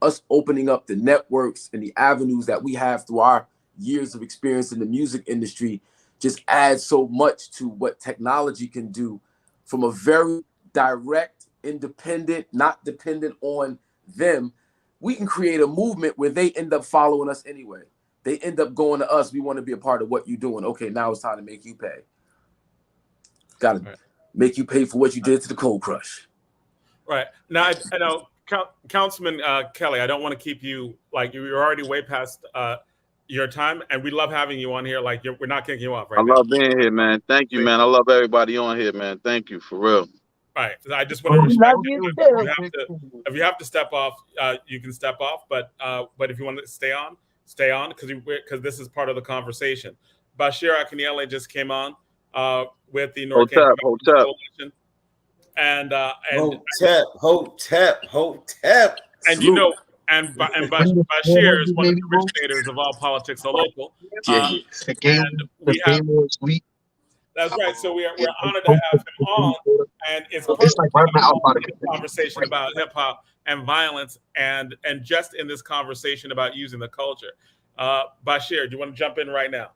Us opening up the networks and the avenues that we have through our years of experience in the music industry just adds so much to what technology can do from a very direct, independent, not dependent on them. We can create a movement where they end up following us anyway. They end up going to us. We want to be a part of what you're doing. Okay, now it's time to make you pay. Got to make you pay for what you did to the Cold Crush. Right. Now, I know, Councilman Kelly, I don't want to keep you, like, you're already way past your time, and we love having you on here. Like, we're not kicking you off right now. I love being here, man. Thank you, man. I love everybody on here, man. Thank you, for real. Right. I just want to respect you. If you have to step off, you can step off. But if you want to stay on, because this is part of the conversation. Bashir Akiniele just came on with the North Coalition, and Hotep. And you know, and Bashir is one of the originators of All Politics Are Local. And we have. That's right. So we're honored to have him on, and it's like a conversation about hip hop and violence, and just in this conversation about using the culture. Bashir, do you want to jump in right now?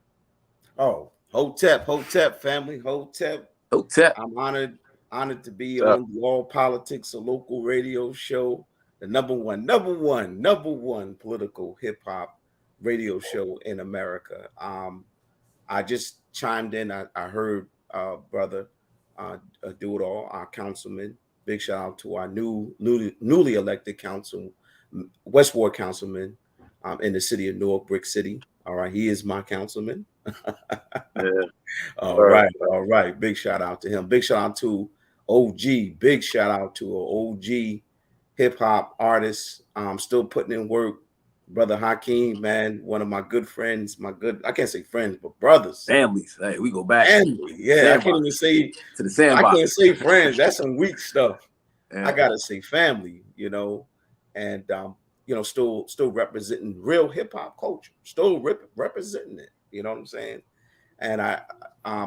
Oh, Hotep family, Hotep. I'm honored to be on the All Politics, a local radio show, the number one political hip hop radio show in America. I just chimed in. I heard brother do it all, our councilman. Big shout out to our newly elected West Ward councilman in the city of Newark, Brick City. All right, he is my councilman. All right. Big shout out to him. Big shout out to OG. Big shout out to an OG hip hop artist. Still putting in work. Brother Hakeem, man, one of my good friends, I can't say friends, but brothers. Families. Hey, we go back. Family. Yeah, sandbox. I can't even say to the sandbox. I can't say friends. That's some weak stuff. Yeah. I gotta say family, and still representing real hip hop culture, still representing it. You know what I'm saying? And I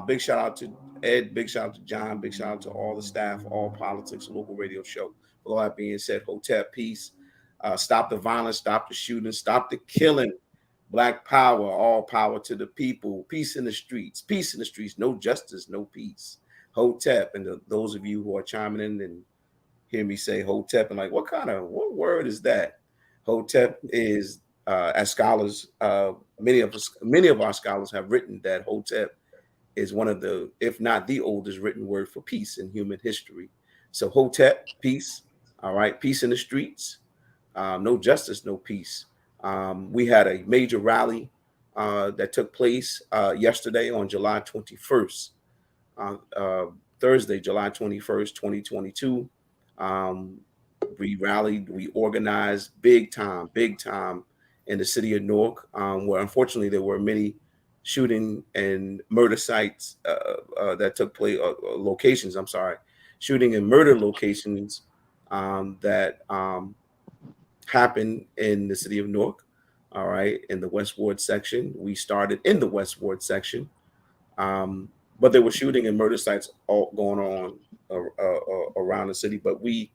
big shout out to Ed, big shout out to John, big shout out to all the staff, All Politics, local radio show. With all that being said, Hotep, peace. Stop the violence, stop the shooting, stop the killing. Black power, all power to the people. Peace in the streets. Peace in the streets. No justice, no peace. Hotep. And those of you who are chiming in and hear me say Hotep, and like, what word is that? Hotep is, as scholars, many of our scholars have written that Hotep is one of the, if not the oldest written word for peace in human history. So Hotep, peace. All right, peace in the streets. No justice, no peace. We had a major rally that took place yesterday on July 21st, Thursday, July 21st, 2022. We rallied, we organized big time in the city of Newark, where unfortunately there were many shooting and murder sites that took place, locations, I'm sorry, shooting and murder locations that happened in the city of Newark. All right, in the West Ward section. We started in the West Ward section, but there were shooting and murder sites all going on around the city. But we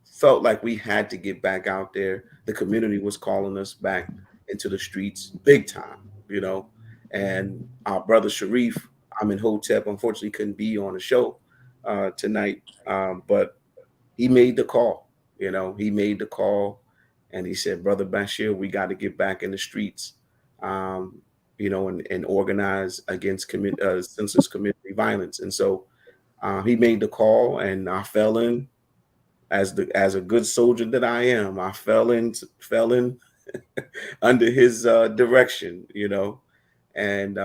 felt like we had to get back out there. The community was calling us back into the streets big time, you know. And our brother Sharif, I'm in Hotep, unfortunately couldn't be on the show tonight, but he made the call. You know, he made the call, and he said, "Brother Bashir, we got to get back in the streets, you know, and organize against senseless community violence." And so he made the call, and I fell in. As a good soldier that I am, I fell in under his direction, you know, and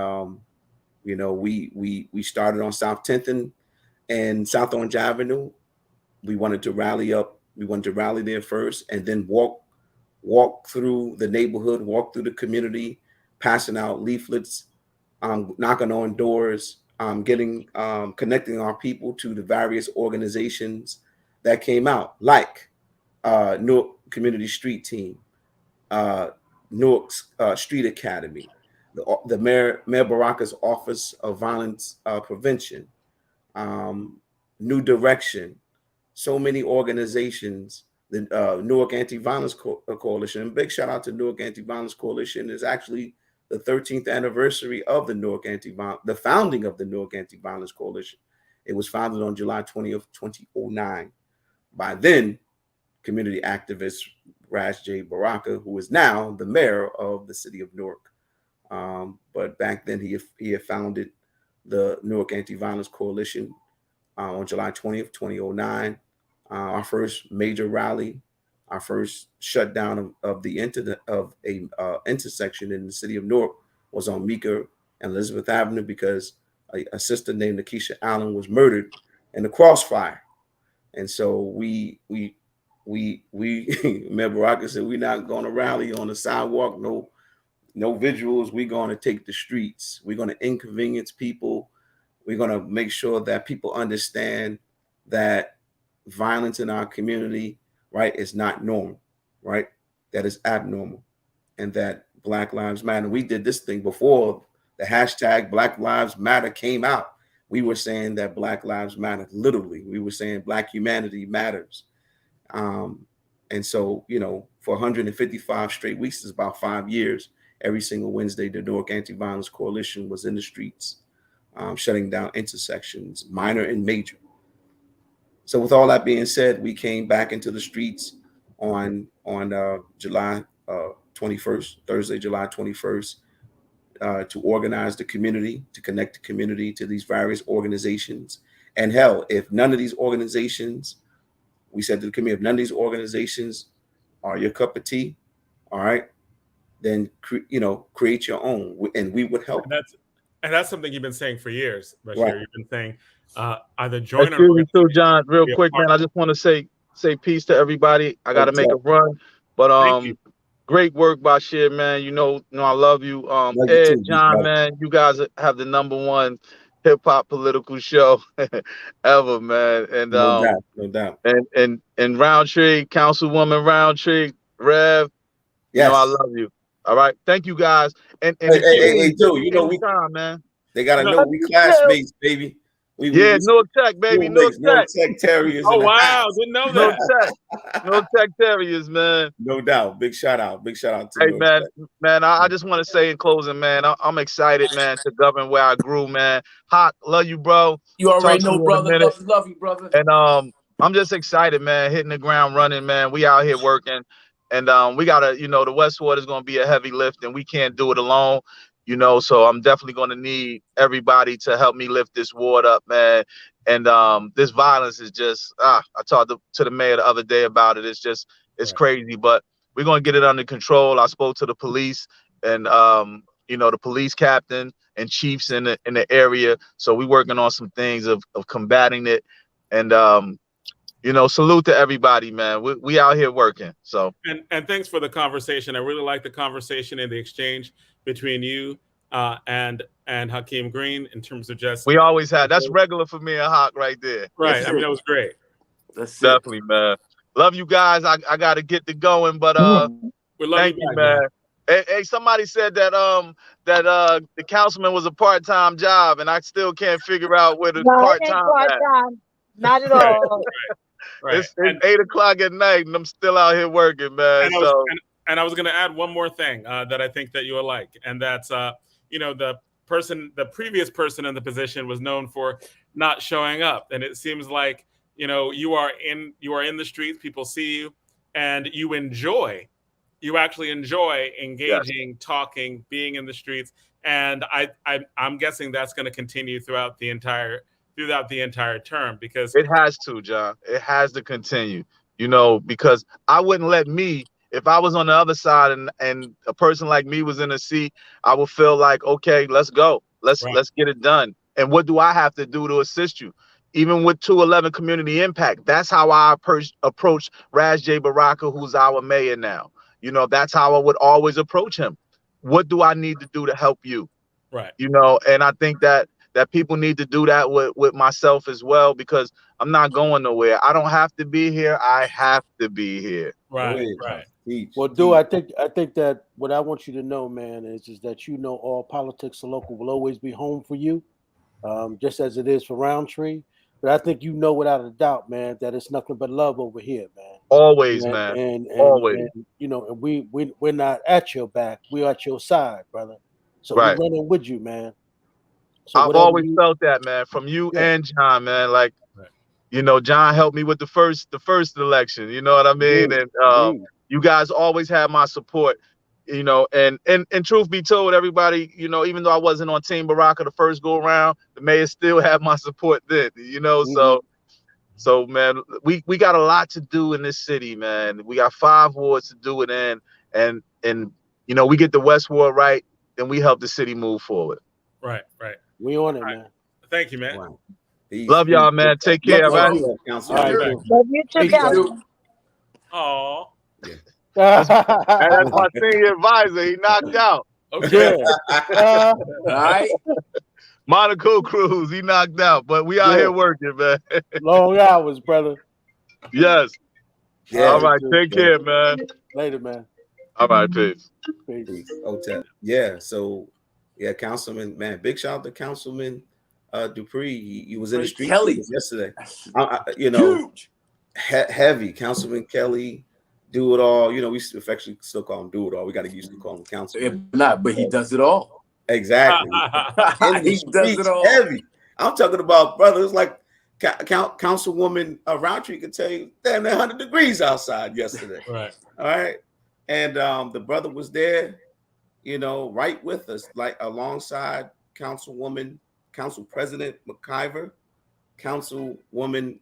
you know, we started on South 10th and South Orange Avenue. We wanted to rally up. We wanted to rally there first, and then walk through the neighborhood, walk through the community, passing out leaflets, knocking on doors, connecting our people to the various organizations that came out, like Newark Community Street Team, Newark's Street Academy, the Mayor Baraka's Office of Violence Prevention, New Direction, so many organizations, the Newark Anti-Violence Coalition. And big shout out to Newark Anti-Violence Coalition. Is actually the 13th anniversary of the founding of the Newark Anti-Violence Coalition. It was founded on July 20th, 2009. By then, community activist Ras J. Baraka, who is now the mayor of the city of Newark. But back then, he had founded the Newark Anti-Violence Coalition on July 20th, 2009. Our first major rally, our first shutdown of a intersection in the city of Newark was on Meeker and Elizabeth Avenue because a sister named Keesha Allen was murdered in the crossfire. And so we Mayor Baraka said, we're not going to rally on the sidewalk, no visuals. We're going to take the streets. We're going to inconvenience people. We're going to make sure that people understand that violence in our community, right, is not normal, right? That is abnormal, and that Black Lives Matter. We did this thing before the hashtag Black Lives Matter came out. We were saying that Black Lives Matter, literally. We were saying Black humanity matters. And so, you know, for 155 straight weeks, it's about 5 years, every single Wednesday, the Newark Anti-Violence Coalition was in the streets, shutting down intersections, minor and major. So with all that being said, we came back into the streets on July 21st, Thursday, July 21st, to organize the community, to connect the community to these various organizations. And hell, if none of these organizations, we said to the community, if none of these organizations are your cup of tea, all right, then create your own, and we would help. And that's something you've been saying for years, Bashir. Right. You've been saying either join or too, John, real quick, man. I just want to say peace to everybody. I got to make a run, but great work, Bashir, man. You know, I love you. Ed, John, man, you guys have the #1 hip hop political show ever, man. And no doubt. And Roundtree, Councilwoman Roundtree, Rev, yes. You know I love you. All right, thank you guys. And hey, Joe, you know time, man. They gotta know we classmates, baby. Newark Tech, baby, Newark Newark Tech. Tech Terriers. Oh in the wow, house. didn't know Newark that. Tech, Newark Tech Terriers, man. No doubt. Big shout out to Hey Newark man, Tech. I just want to say in closing, man, I'm excited, man, to govern where I grew, man. Hawk, love you, bro. You already know, in a brother. minute. Love you, brother. And I'm just excited, man, hitting the ground running, man. We out here working, and we gotta, the Westward is gonna be a heavy lift, and we can't do it alone, So I'm definitely gonna need everybody to help me lift this ward up, man. And this violence is just, I talked to the mayor the other day about it. It's crazy, but we're gonna get it under control. I spoke to the police and the police captain and chiefs in the area. So we're working on some things of combating it. And salute to everybody, man. We out here working. So and thanks for the conversation. I really like the conversation and the exchange between you and Hakeem Green in terms of just we always had that's regular for me and Hawk right there. Right. I mean, that was great. That's definitely, man. Love you guys. I gotta get to going, but we love thank you, man. Hey, somebody said that the councilman was a part-time job, and I still can't figure out where the part-time. Not at all. Right. It's 8 o'clock at night, and I'm still out here working, man. And I was going to add one more thing that I think that you will like, and that's the previous person in the position was known for not showing up, and it seems like you are in the streets, people see you, and you actually enjoy engaging, talking, being in the streets, and I'm guessing that's going to continue throughout the entire term, because it has to, John. It has to continue, because I wouldn't let me, if I was on the other side and a person like me was in a seat, I would feel like, okay, let's go. Let's get it done. And what do I have to do to assist you? Even with 211 Community Impact, that's how I approach Raz J. Baraka, who's our mayor now. That's how I would always approach him. What do I need to do to help you? Right. And I think that people need to do that with myself as well, because I'm not going nowhere. I don't have to be here. I have to be here. Right. Well, I think that what I want you to know, man, is that all politics and local will always be home for you, just as it is for Roundtree. But I think without a doubt, man, that it's nothing but love over here, man. Always, man. And always. And we're not at your back. We're at your side, brother. So we're running with you, man. So I've always felt that, man, from you and John, man. Like, John helped me with the first election. You know what I mean? And you guys always had my support. And truth be told, everybody, even though I wasn't on Team Baraka the first go around, the mayor still had my support then. So man, we got a lot to do in this city, man. We got 5 wards to do it in, and we get the West Ward right, then we help the city move forward. Right. We on it, man. Thank you, man. Wow. Love y'all, man. Take care, man. Love you too, Councilman. Oh. And that's my senior advisor. He knocked out. Okay. All right. Monaco Cruz, he knocked out, but we out here working, man. Long hours, brother. Yes. Yeah, all right. Take care, man. Later, man. All right, peace. Otep. Yeah. So, Councilman, man, big shout out to Councilman Dupré. He was in the street yesterday. Huge. Heavy. Councilman Kelly, do it all. We affectionately still call him Do It All. We got to used to call him Councilman. If not, but he does it all. Exactly. He does it all. Heavy. I'm talking about, brother. It's like Councilwoman Roundtree could tell you, damn, 100 degrees outside yesterday. Right. All right. And the brother was there, right with us, like alongside Council President McIver, Councilwoman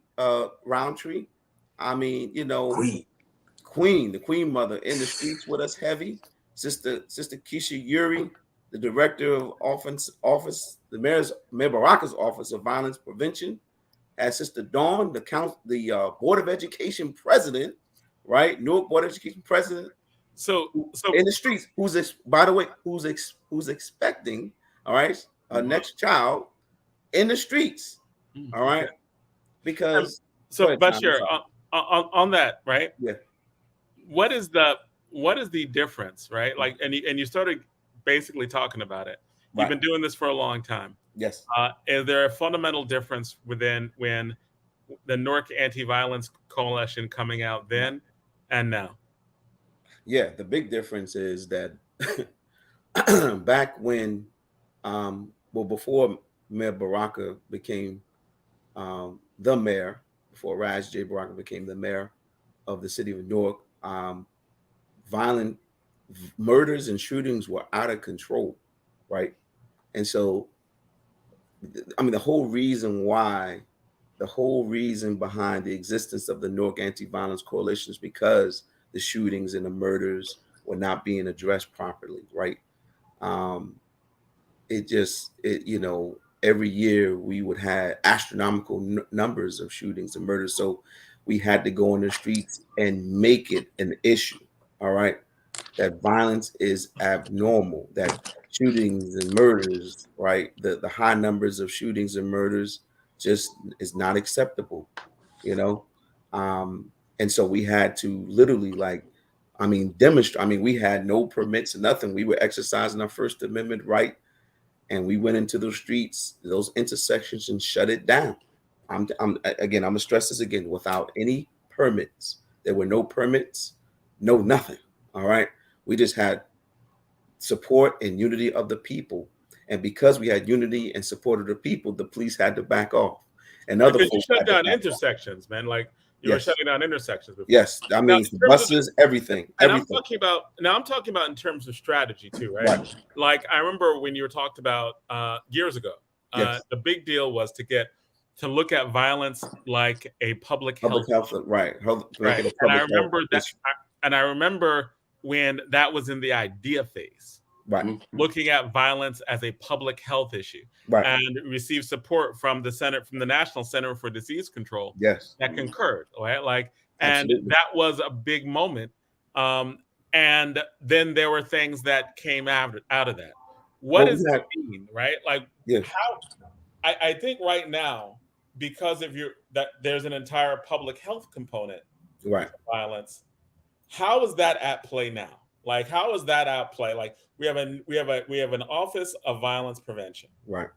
Roundtree. I mean, Queen, the Queen Mother in the streets with us heavy. Sister Keesha Eure, the Director of Office, the Mayor Baraka's Office of Violence Prevention, and Sister Dawn, the Board of Education President, right? Newark Board of Education President. So in the streets, who's expecting, all right, a next child in the streets, all right, because Bashir, on that, right? Yeah. What is the difference, right? Like, and you started basically talking about it. You've been doing this for a long time. Yes. Is there a fundamental difference within when the Newark Anti-Violence Coalition coming out then and now? Yeah, the big difference is that back when, before Mayor Baraka became the mayor, before Raz J. Baraka became the mayor of the city of Newark, violent murders and shootings were out of control, right? And so, I mean, the whole reason behind the existence of the Newark Anti-Violence Coalition is because the shootings and the murders were not being addressed properly, right? Every year we would have astronomical numbers of shootings and murders. So we had to go on the streets and make it an issue. All right. That violence is abnormal, that shootings and murders, right? The high numbers of shootings and murders just is not acceptable, you know? And so we had to literally demonstrate. I mean, we had no permits, nothing. We were exercising our First Amendment right. And we went into those streets, those intersections, and shut it down. I'm gonna stress this again, without any permits. There were no permits, no nothing. All right. We just had support and unity of the people. And because we had unity and support of the people, the police had to back off. And other because you folks shut had to down back off. intersections, man. Like you were Yes. shutting down intersections before. Yes. I mean, buses, everything. And everything. I'm talking about in terms of strategy too, right? Right. Like I remember when you were talked about years ago, Yes. the big deal was to look at violence like a public health right. Right. And I remember that, and I remember when that was in the idea phase, right, looking at violence as a public health issue, right, and received support from the National Center for Disease Control. Yes, that concurred, right? Like, absolutely. And that was a big moment. And then there were things that came out of that. What does it mean, right? Like, how? I think right now, because of that there's an entire public health component, right, to violence. How is that at play now? Like, how is that at play? Like, we have an Office of Violence Prevention, right,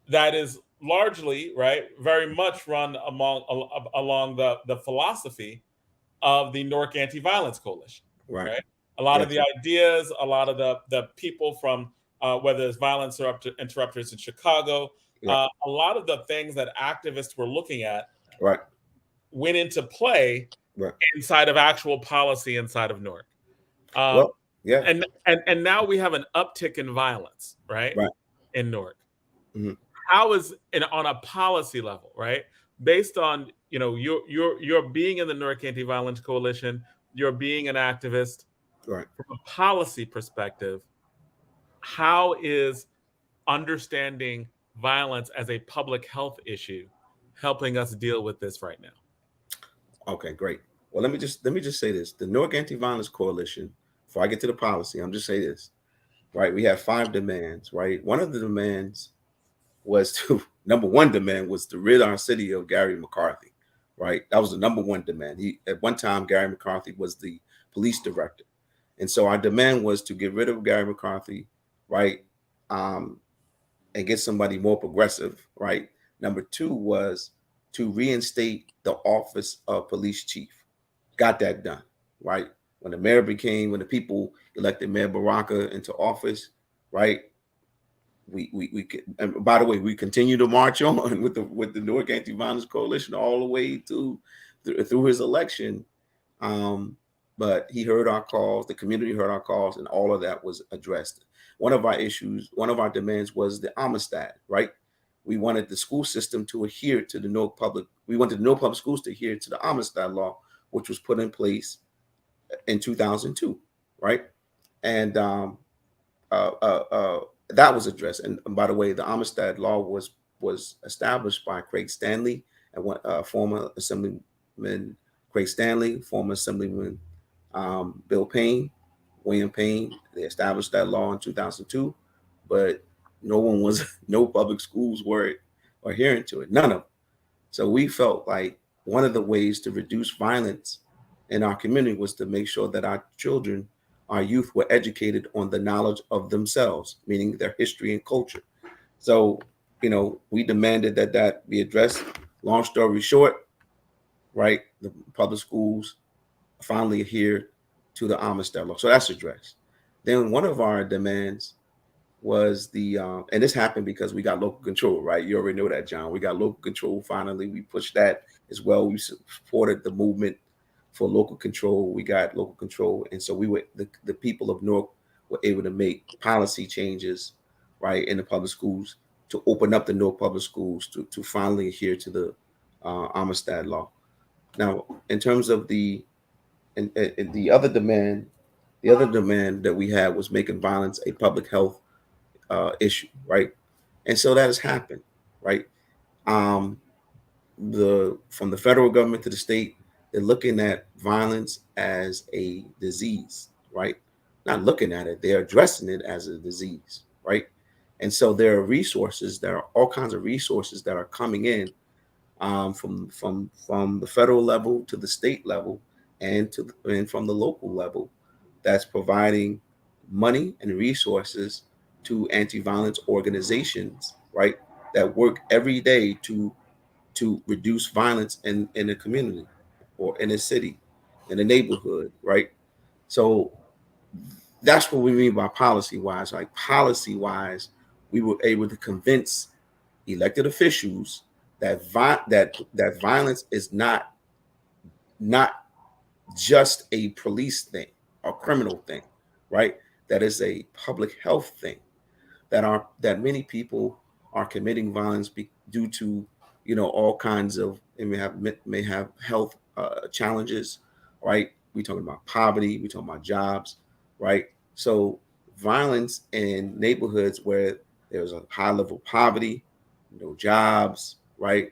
that is largely, right, very much run along the philosophy of the Newark Anti-Violence Coalition, right? A lot of the ideas, a lot of the people from whether it's violence interrupters in Chicago, a lot of the things that activists were looking at, went into play inside of actual policy inside of Newark. And now we have an uptick in violence, right? In Newark. Mm-hmm. How is on a policy level, right? Based on you're being in the Newark Anti-Violence Coalition, you're being an activist, right? From a policy perspective, how is understanding violence as a public health issue helping us deal with this right now? Okay, great. Well, let me just say this: the Newark Anti-Violence Coalition. Before I get to the policy, I'm just say this, right? We have 5 demands, right? One of the demands was number one demand was to rid our city of Gary McCarthy, right? That was the number one demand. At one time, Gary McCarthy was the police director. And so our demand was to get rid of Gary McCarthy, right? And get somebody more progressive, right? Number 2 was to reinstate the office of police chief. Got that done, right? When the people elected Mayor Baraka into office, right? And by the way, we continue to march on with the Newark Anti-Violence Coalition all the way through his election. But he heard our calls, the community heard our calls, and all of that was addressed. One of our demands was the Amistad, right? We wanted the school system to adhere to we wanted the Newark Public Schools to adhere to the Amistad law, which was put in place in 2002, right? And that was addressed. And by the way, the Amistad law was established by Craig Stanley and former Assemblyman Craig Stanley, former Assemblyman Bill Payne, William Payne. They established that law in 2002, but no public schools were adhering to it, none of them. So we felt like one of the ways to reduce violence in our community was to make sure that our children, our youth, were educated on the knowledge of themselves, meaning their history and culture. So, we demanded that be addressed. Long story short, right? The public schools finally adhere to the Amistad law. So that's addressed. Then one of our demands was and this happened because we got local control, right? You already know that, John. We got local control. Finally, we pushed that as well. We supported the movement for local control. We got local control, and so the people of Newark were able to make policy changes, right, in the public schools to open up the Newark public schools to finally adhere to the Amistad law. Now, in terms of the other demand, that we had was making violence a public health issue, right? And so that has happened, right? From the federal government to the state, they're looking at violence as a disease, right? Not looking at it, they're addressing it as a disease, right? And so there are all kinds of resources that are coming in from the federal level to the state level and from the local level that's providing money and resources to anti-violence organizations, right, that work every day to reduce violence in a community or in a city, in a neighborhood, right? So that's what we mean by policy wise. Like policy wise, we were able to convince elected officials that violence is not just a police thing or criminal thing, right? That is a public health thing. That many people are committing violence due to all kinds of, and may have health challenges, right? We talking about poverty, we talking about jobs, right? So violence in neighborhoods where there's a high level of poverty, no jobs, right?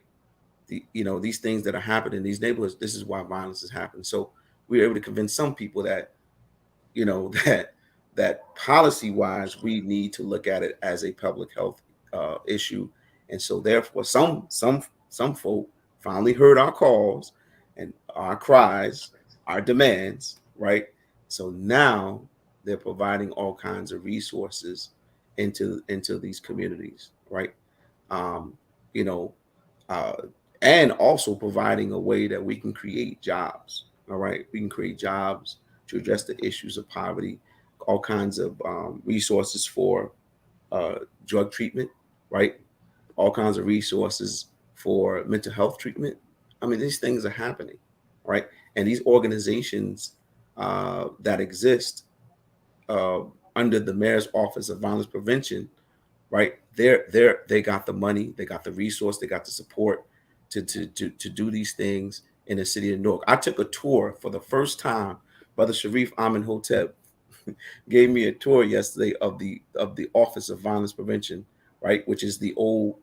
These things that are happening in these neighborhoods, this is why violence is happening. So we were able to convince some people that that policy wise we need to look at it as a public health issue. And so therefore some folk finally heard our calls and our cries, our demands, right? So now they're providing all kinds of resources into these communities, right? um, you know uh, and also providing a way that we can create jobs. All right, we can create jobs to address the issues of poverty, all kinds of resources for drug treatment, right? All kinds of resources for mental health treatment. I mean, these things are happening, right? And these organizations that exist uh, under the mayor's office of violence prevention, right? They got the money, they got the resource, they got the support to do these things in the city of Newark. I took a tour for the first time. Brother Sharif Amenhotep gave me a tour yesterday of the Office of Violence Prevention, right, which is the old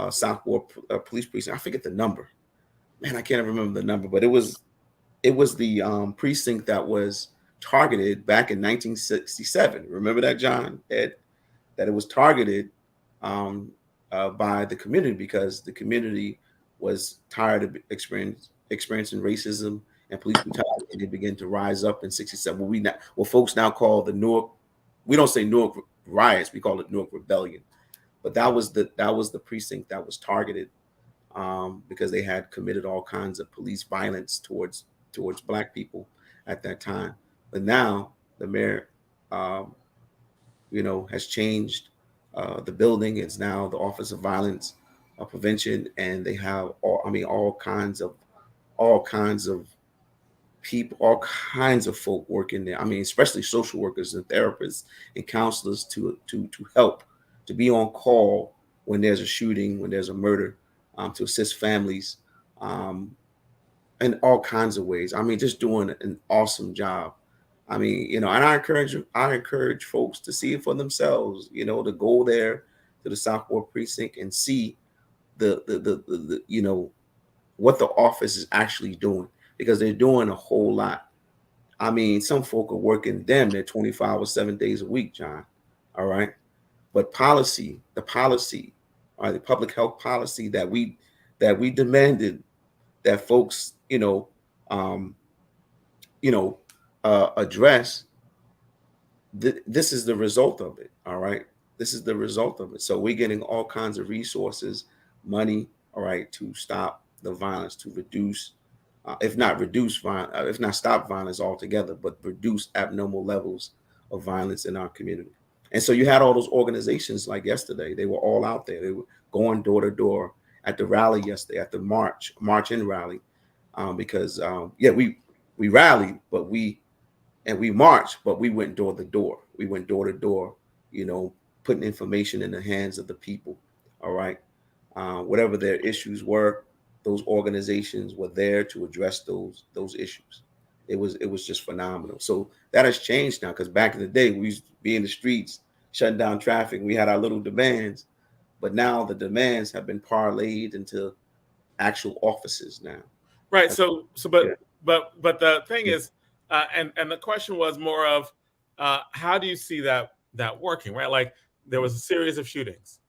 Southport Police Precinct. I forget the number, man. I can't remember the number, but it was the precinct that was targeted back in 1967. Remember that, John? Ed? That it was targeted by the community because the community was tired of experiencing racism and police brutality, and they began to rise up in '67. What folks now call the Newark. We don't say Newark riots; we call it Newark Rebellion. But that was the precinct that was targeted because they had committed all kinds of police violence towards Black people at that time. But now the mayor um, has changed the building. It's now the Office of Violence Prevention, and they have all kinds of people, all kinds of folk working there. I mean, especially social workers and therapists and counselors to help, to be on call when there's a shooting, when there's a murder, to assist families, in all kinds of ways. I mean, just doing an awesome job. I mean, and I encourage folks to see it for themselves. To go there to the Southport precinct and see the what the office is actually doing, because they're doing a whole lot. I mean, some folk are working damn near 25 or 7 days a week, John. All right. But the policy, or the public health policy that we demanded that folks, um, address, this is the result of it. All right. this is the result of it. So we're getting all kinds of resources, money, all right, to stop the violence, to reduce, if not reduce violence, if not stop violence altogether, but reduce abnormal levels of violence in our community. And so you had all those organizations like yesterday. They were all out there. They were going door to door at the rally yesterday, at the march in rally, because we rallied, but we marched, but we went door to door. We went door to door, putting information in the hands of the people. All right. Whatever their issues were, those organizations were there to address those issues. It was just phenomenal. So that has changed now, because back in the day, we used to be in the streets, shutting down traffic. We had our little demands, but now the demands have been parlayed into actual offices now. Right. So but the thing is, and the question was more of, how do you see that working, right? Like there was a series of shootings.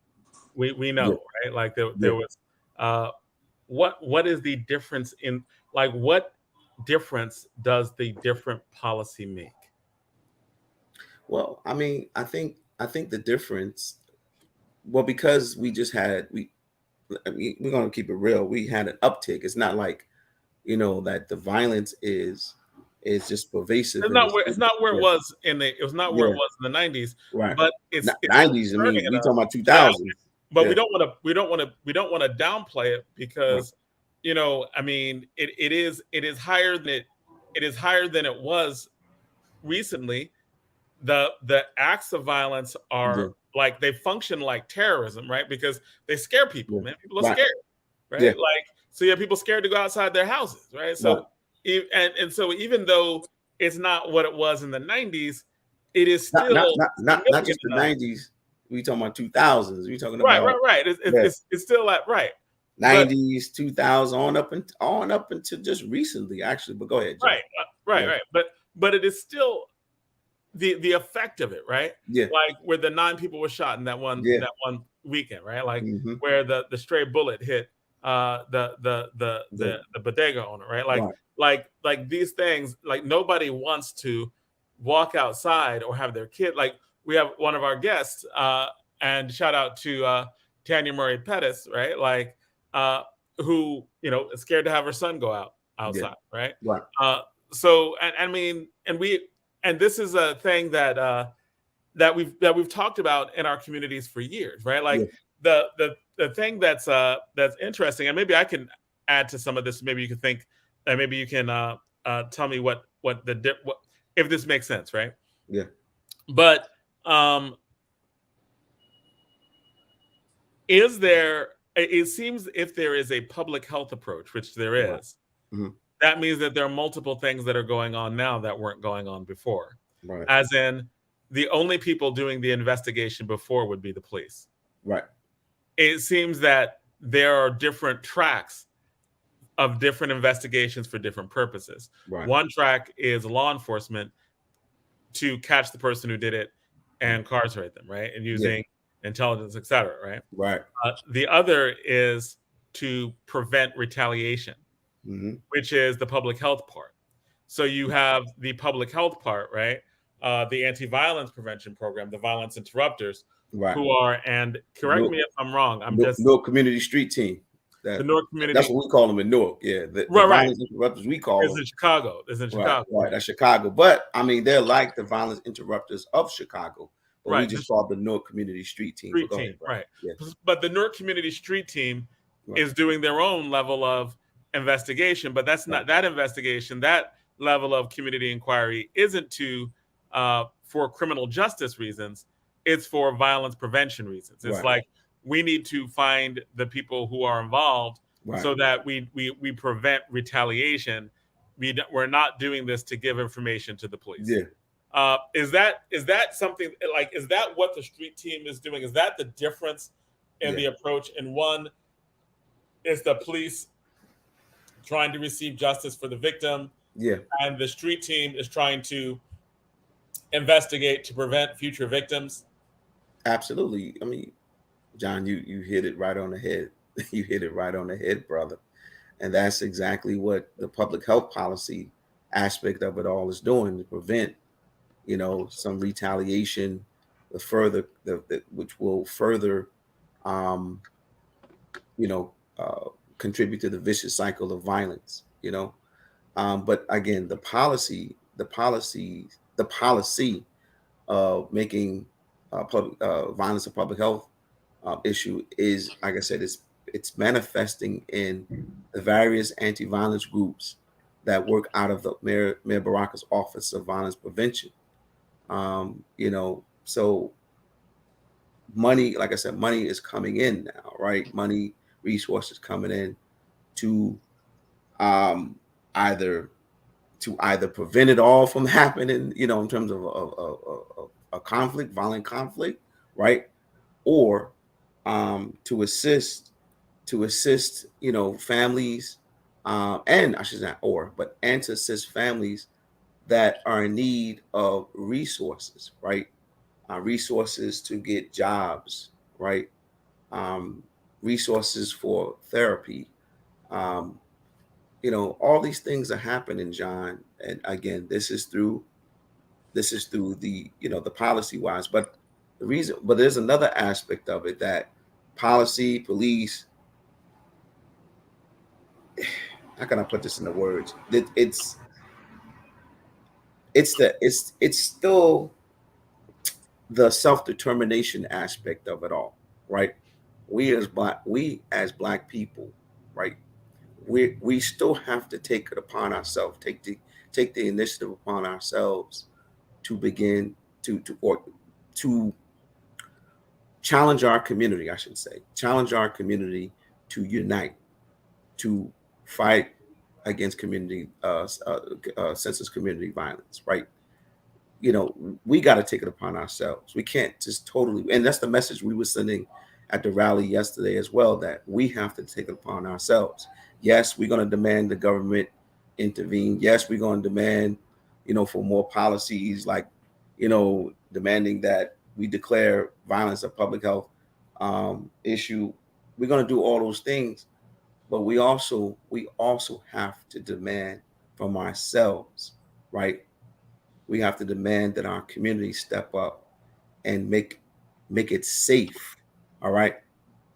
We know, right? Like there was, what is the difference in, like, what difference does the different policy make? Well, I mean, I think the difference, well, because we just had, we're going to keep it real. We had an uptick. It's not like, that the violence is just pervasive. It's not where it was in the 90s, right? But it's 90s. I mean, we talking about 2000s. But we don't want to downplay it, because, I mean, it is higher than it was recently. The acts of violence are like, they function like terrorism, right? Because they scare people, man. People are scared, right? Like, so you have people scared to go outside their houses, right? So and so even though it's not what it was in the 90s, it is still not just the 90s. We talking about 2000s. We talking about right. It's still like 90s, 2000 on up until just recently, actually. But go ahead, John. Right. But it is still the effect of it, right? Yeah. Like where the 9 people were shot in that one weekend, right? Like where the stray bullet hit the bodega owner, right? Like these things, like nobody wants to walk outside or have their kid. Like we have one of our guests, and shout out to Tanya Murray Pettis, right? Like who is scared to have her son go outside, right? So I mean, and this is a thing that we've talked about in our communities for years, right? Like the thing that's interesting, and maybe I can add to some of this. Maybe you can think, and maybe you can tell me what if this makes sense, right? Yeah. But is there? It seems if there is a public health approach, which there is, that means that there are multiple things that are going on now that weren't going on before. Right. As in, the only people doing the investigation before would be the police. Right. It seems that there are different tracks of different investigations for different purposes. Right. One track is law enforcement to catch the person who did it and incarcerate them, right? And using intelligence, et cetera, right? Right. The other is to prevent retaliation, which is the public health part. So you have the public health part, right? The anti-violence prevention program, the violence interrupters, who are, and correct me if I'm wrong, Newark Community Street Team. The Newark Community. That's what we call them in Newark. Yeah. The violence interrupters, we call them. In Chicago. Right. That's Chicago. But I mean, they're like the violence interrupters of Chicago. But we just call the Newark Community Street Team. Right. Yeah. But the Newark Community Street Team is doing their own level of investigation, but that's not that investigation. That level of community inquiry isn't for criminal justice reasons. It's for violence prevention reasons. It's like, we need to find the people who are involved so that we prevent retaliation. We're not doing this to give information to the police. Yeah. Is that something, like, is that what the street team is doing? Is that the difference in the approach? And one is the police trying to receive justice for the victim. Yeah. And the street team is trying to investigate to prevent future victims. Absolutely. I mean, John, you hit it right on the head. You hit it right on the head, brother. And that's exactly what the public health policy aspect of it all is doing, to prevent, some retaliation, which will further, contribute to the vicious cycle of violence. But again, the policy of making public violence a public health issue is, like I said, it's manifesting in the various anti-violence groups that work out of the Mayor Baraka's Office of Violence Prevention. So money, like I said, money is coming in now, right? Money, resources coming in to either prevent it all from happening, in terms of a conflict, violent conflict, right? Or to assist, families, and I should say, and to assist families that are in need of resources, right? Resources to get jobs, right? Resources for therapy. All these things are happening, John. And again, this is through the, the policy wise, but there's another aspect of it that policy, police, how can I put this into words? It's still the self-determination aspect of it all, right? We as black people, right? We still have to take it upon ourselves, take the initiative upon ourselves to begin to challenge our community, I should say, challenge our community to unite, to fight against community senseless community violence, right? We got to take it upon ourselves. We can't just totally, and that's the message we were sending at the rally yesterday as well, that we have to take it upon ourselves. Yes, we're going to demand the government intervene. Yes, we're going to demand, for more policies, like, demanding that we declare violence a public health issue. We're going to do all those things, but we also have to demand from ourselves, right? We have to demand that our community step up and make it safe. All right.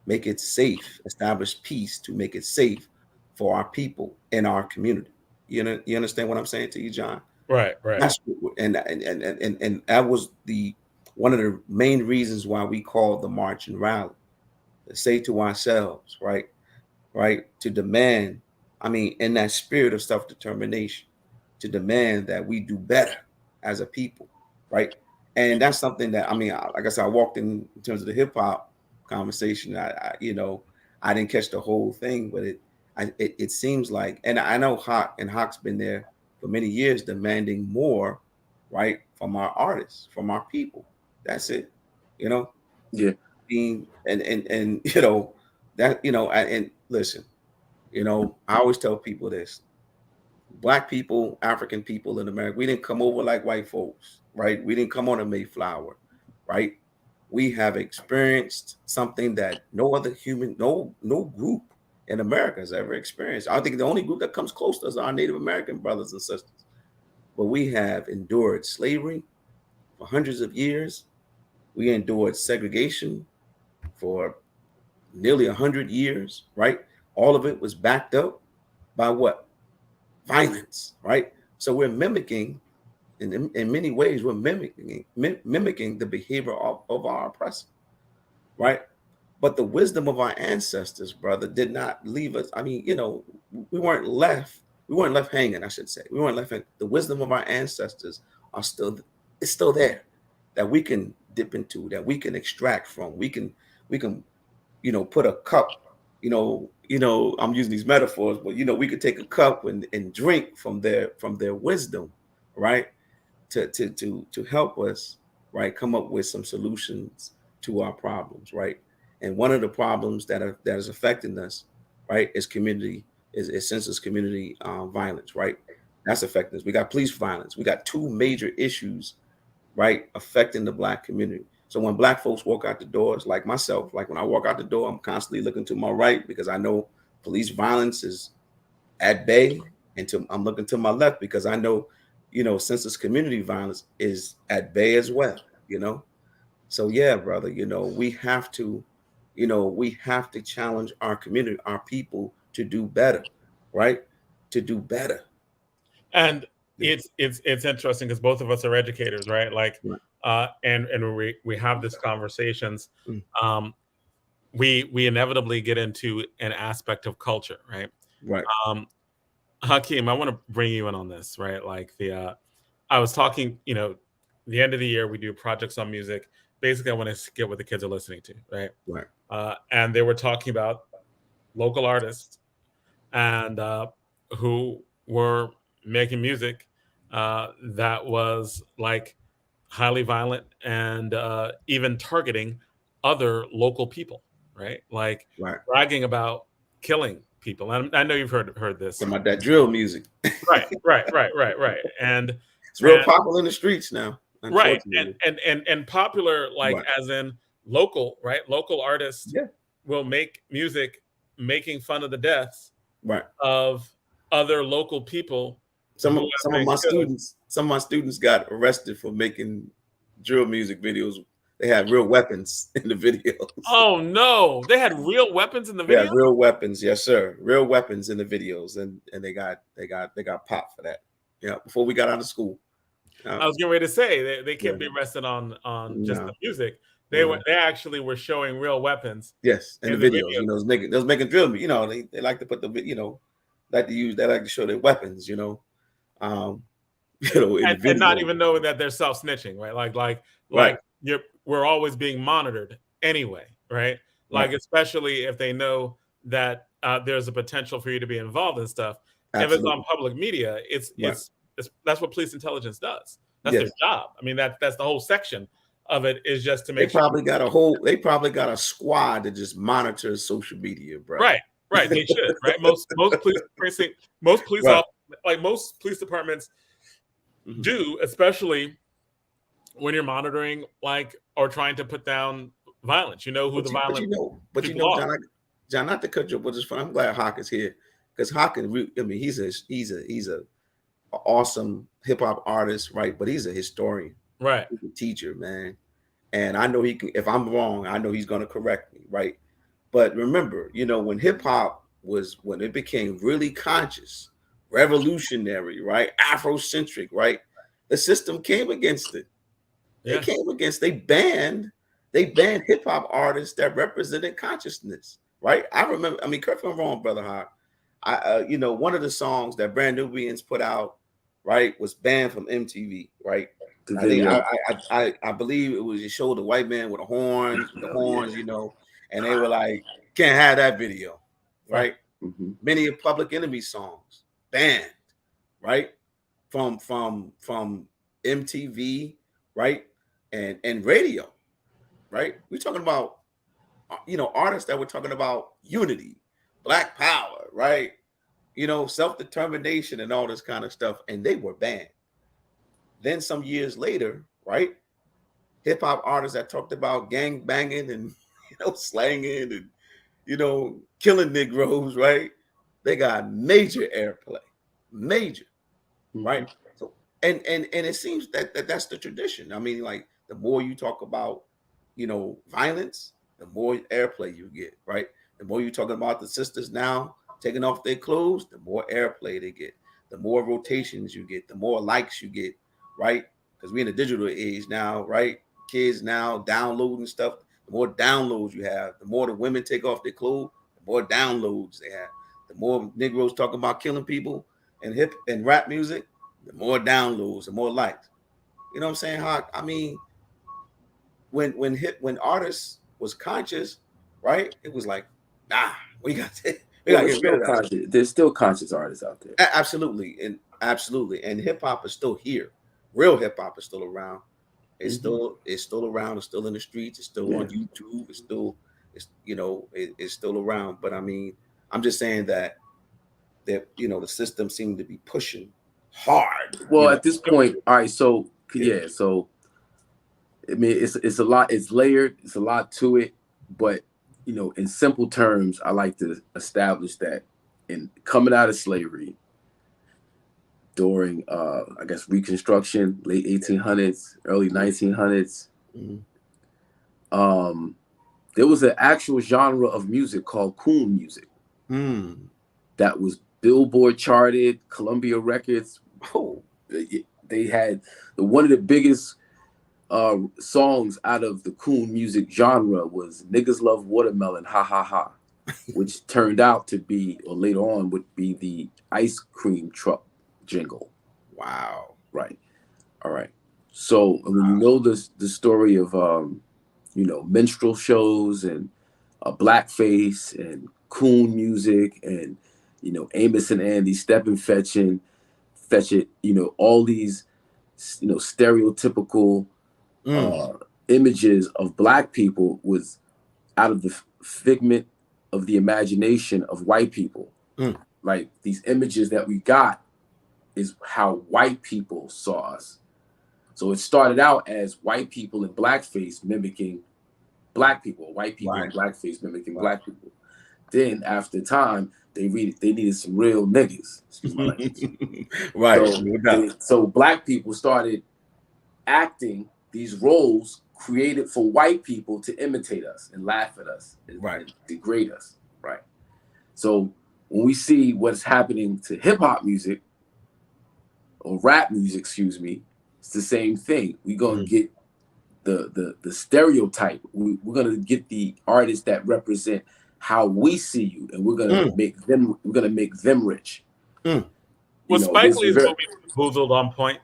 Make it safe, establish peace to make it safe for our people in our community. You understand what I'm saying to you, John? Right. That's and that was one of the main reasons why we called the march and rally, to say to ourselves, right, to demand, in that spirit of self-determination, to demand that we do better as a people, right? And that's something that, like I said, I walked in terms of the hip hop conversation. I didn't catch the whole thing, but it seems like, and I know Hawk's been there for many years, demanding more, right, from our artists, from our people. That's it, Yeah. And that, and listen, I always tell people this: Black people, African people in America, we didn't come over like white folks, right? We didn't come on a Mayflower, right? We have experienced something that no other human, no group in America has ever experienced. I think the only group that comes close to us are our Native American brothers and sisters. But we have endured slavery for hundreds of years. We endured segregation for nearly 100 years, right? All of it was backed up by what? Violence, right? So we're mimicking, in many ways, we're mimicking the behavior of our oppressor, right? But the wisdom of our ancestors, brother, did not leave us. We weren't left hanging, I should say. We weren't left hanging. The wisdom of our ancestors it's still there, that we can dip into, that we can extract from. We can put a cup, I'm using these metaphors, but we could take a cup and drink from their wisdom, right? To help us, right, come up with some solutions to our problems, right? And one of the problems that is affecting us, right, is senseless community violence, right? That's affecting us. We got police violence. We got two major issues, right, affecting the Black community. So when Black folks walk out the doors, like myself, like when I walk out the door, I'm constantly looking to my right because I know police violence is at bay, and I'm looking to my left because I know, senseless community violence is at bay as well, So yeah, brother, we have to, challenge our community, our people to do better, right? To do better. And it's interesting because both of us are educators, right? Like, right. And we have these conversations. We inevitably get into an aspect of culture, right? Right. Hakeem, I want to bring you in on this, right? Like I was talking, the end of the year we do projects on music. Basically, I want to get what the kids are listening to, right? Right. And they were talking about local artists and who were making music that was like highly violent and even targeting other local people, right? Like bragging about killing people. And I know you've heard this. Talking about that drill music. Right. And it's real popular in the streets now. Right. And popular, like as in local, right? Local artists will make music making fun of the deaths of other local people. Some of my students got arrested for making drill music videos. They had real weapons in the videos. Oh no, they had real weapons in the videos? Yeah, real weapons, yes, sir. Real weapons in the videos, and they got popped for that. Yeah, before we got out of school. I was getting ready to say they can't be arrested on just the music. They actually were showing real weapons. Yes, in the videos. They was making drill. They like to put the they like to show their weapons. And not even knowing that they're self snitching, right? Like we're always being monitored anyway, right? Like especially if they know that there's a potential for you to be involved in stuff. Absolutely. If it's on public media, it's that's what police intelligence does. That's their job. I mean, that's the whole section of it is just to make they probably got a squad that just monitors social media, bro. Right. They should, right? Most police precinct, most police departments do, especially when you're monitoring or trying to put down violence. You know who the violent people are. John, not to cut you, but it's fun. I'm glad Hawk is here because Hawk, he's a awesome hip hop artist, right? But he's a historian, right? He's a teacher, man. And I know he can. If I'm wrong, I know he's going to correct me, right? But remember, when hip hop when it became really conscious, revolutionary, right, Afrocentric, right, the system came against it. They came against. They banned hip hop artists that represented consciousness, right? I remember. I mean, correct me if I'm wrong, brother Hawk. One of the songs that Brand Nubians put out, right, was banned from MTV, right? I believe it was, you showed the white man with the horns, and they were like, can't have that video, right? Mm-hmm. Many of Public Enemy songs banned, right, from MTV, right, and radio, right? We're talking about, artists that were talking about unity, Black power, right? Self-determination and all this kind of stuff, and they were banned. Then some years later, right, hip hop artists that talked about gang banging and slanging and killing Negroes, right? They got major airplay, right? So and it seems that that's the tradition. I mean, like the more you talk about violence, the more airplay you get, right? The more you're talking about the sisters now taking off their clothes, the more airplay they get, the more rotations you get, the more likes you get, right? Because we're in a digital age now, right? Kids now downloading stuff. The more downloads you have, the more the women take off their clothes, the more downloads they have. The more Negroes talking about killing people and hip and rap music, the more downloads, the more likes. You know what I'm saying, Hawk? I mean, when artists was conscious, right? It was like, we got to get rid of that. There's still conscious artists out there. Absolutely, and hip hop is still here. Real hip hop is still around. It's still around. It's still in the streets. It's still on YouTube. It's still around. But I mean, I'm just saying that the system seemed to be pushing hard. Well, at this point, all right. So so I mean, it's a lot. It's layered. It's a lot to it. But in simple terms, I like to establish that in coming out of slavery during, I guess, Reconstruction, late 1800s, early 1900s, there was an actual genre of music called coon music that was Billboard charted, Columbia Records. Oh, they had one of the biggest songs out of the coon music genre was "Niggas Love Watermelon, Ha Ha Ha," which turned out to be, or later on would be, the ice cream truck jingle. Wow. Right. All right. So when you know the story of minstrel shows and blackface and coon music and Amos and Andy, Step and Fetch It, all these stereotypical images of Black people was out of the figment of the imagination of white people. Like, these images that we got is how white people saw us. So it started out as white people in blackface mimicking Black people, white people in blackface mimicking Black people. Then after time, they needed some real niggas. Excuse my language. So Black people started acting these roles created for white people to imitate us and laugh at us and degrade us. Right. So when we see what's happening to hip hop music or rap music, excuse me, it's the same thing. We're gonna get the stereotype. We're gonna get the artists that represent how we see you, and we're gonna make them rich. Was Spike Lee's movie Bamboozled on point?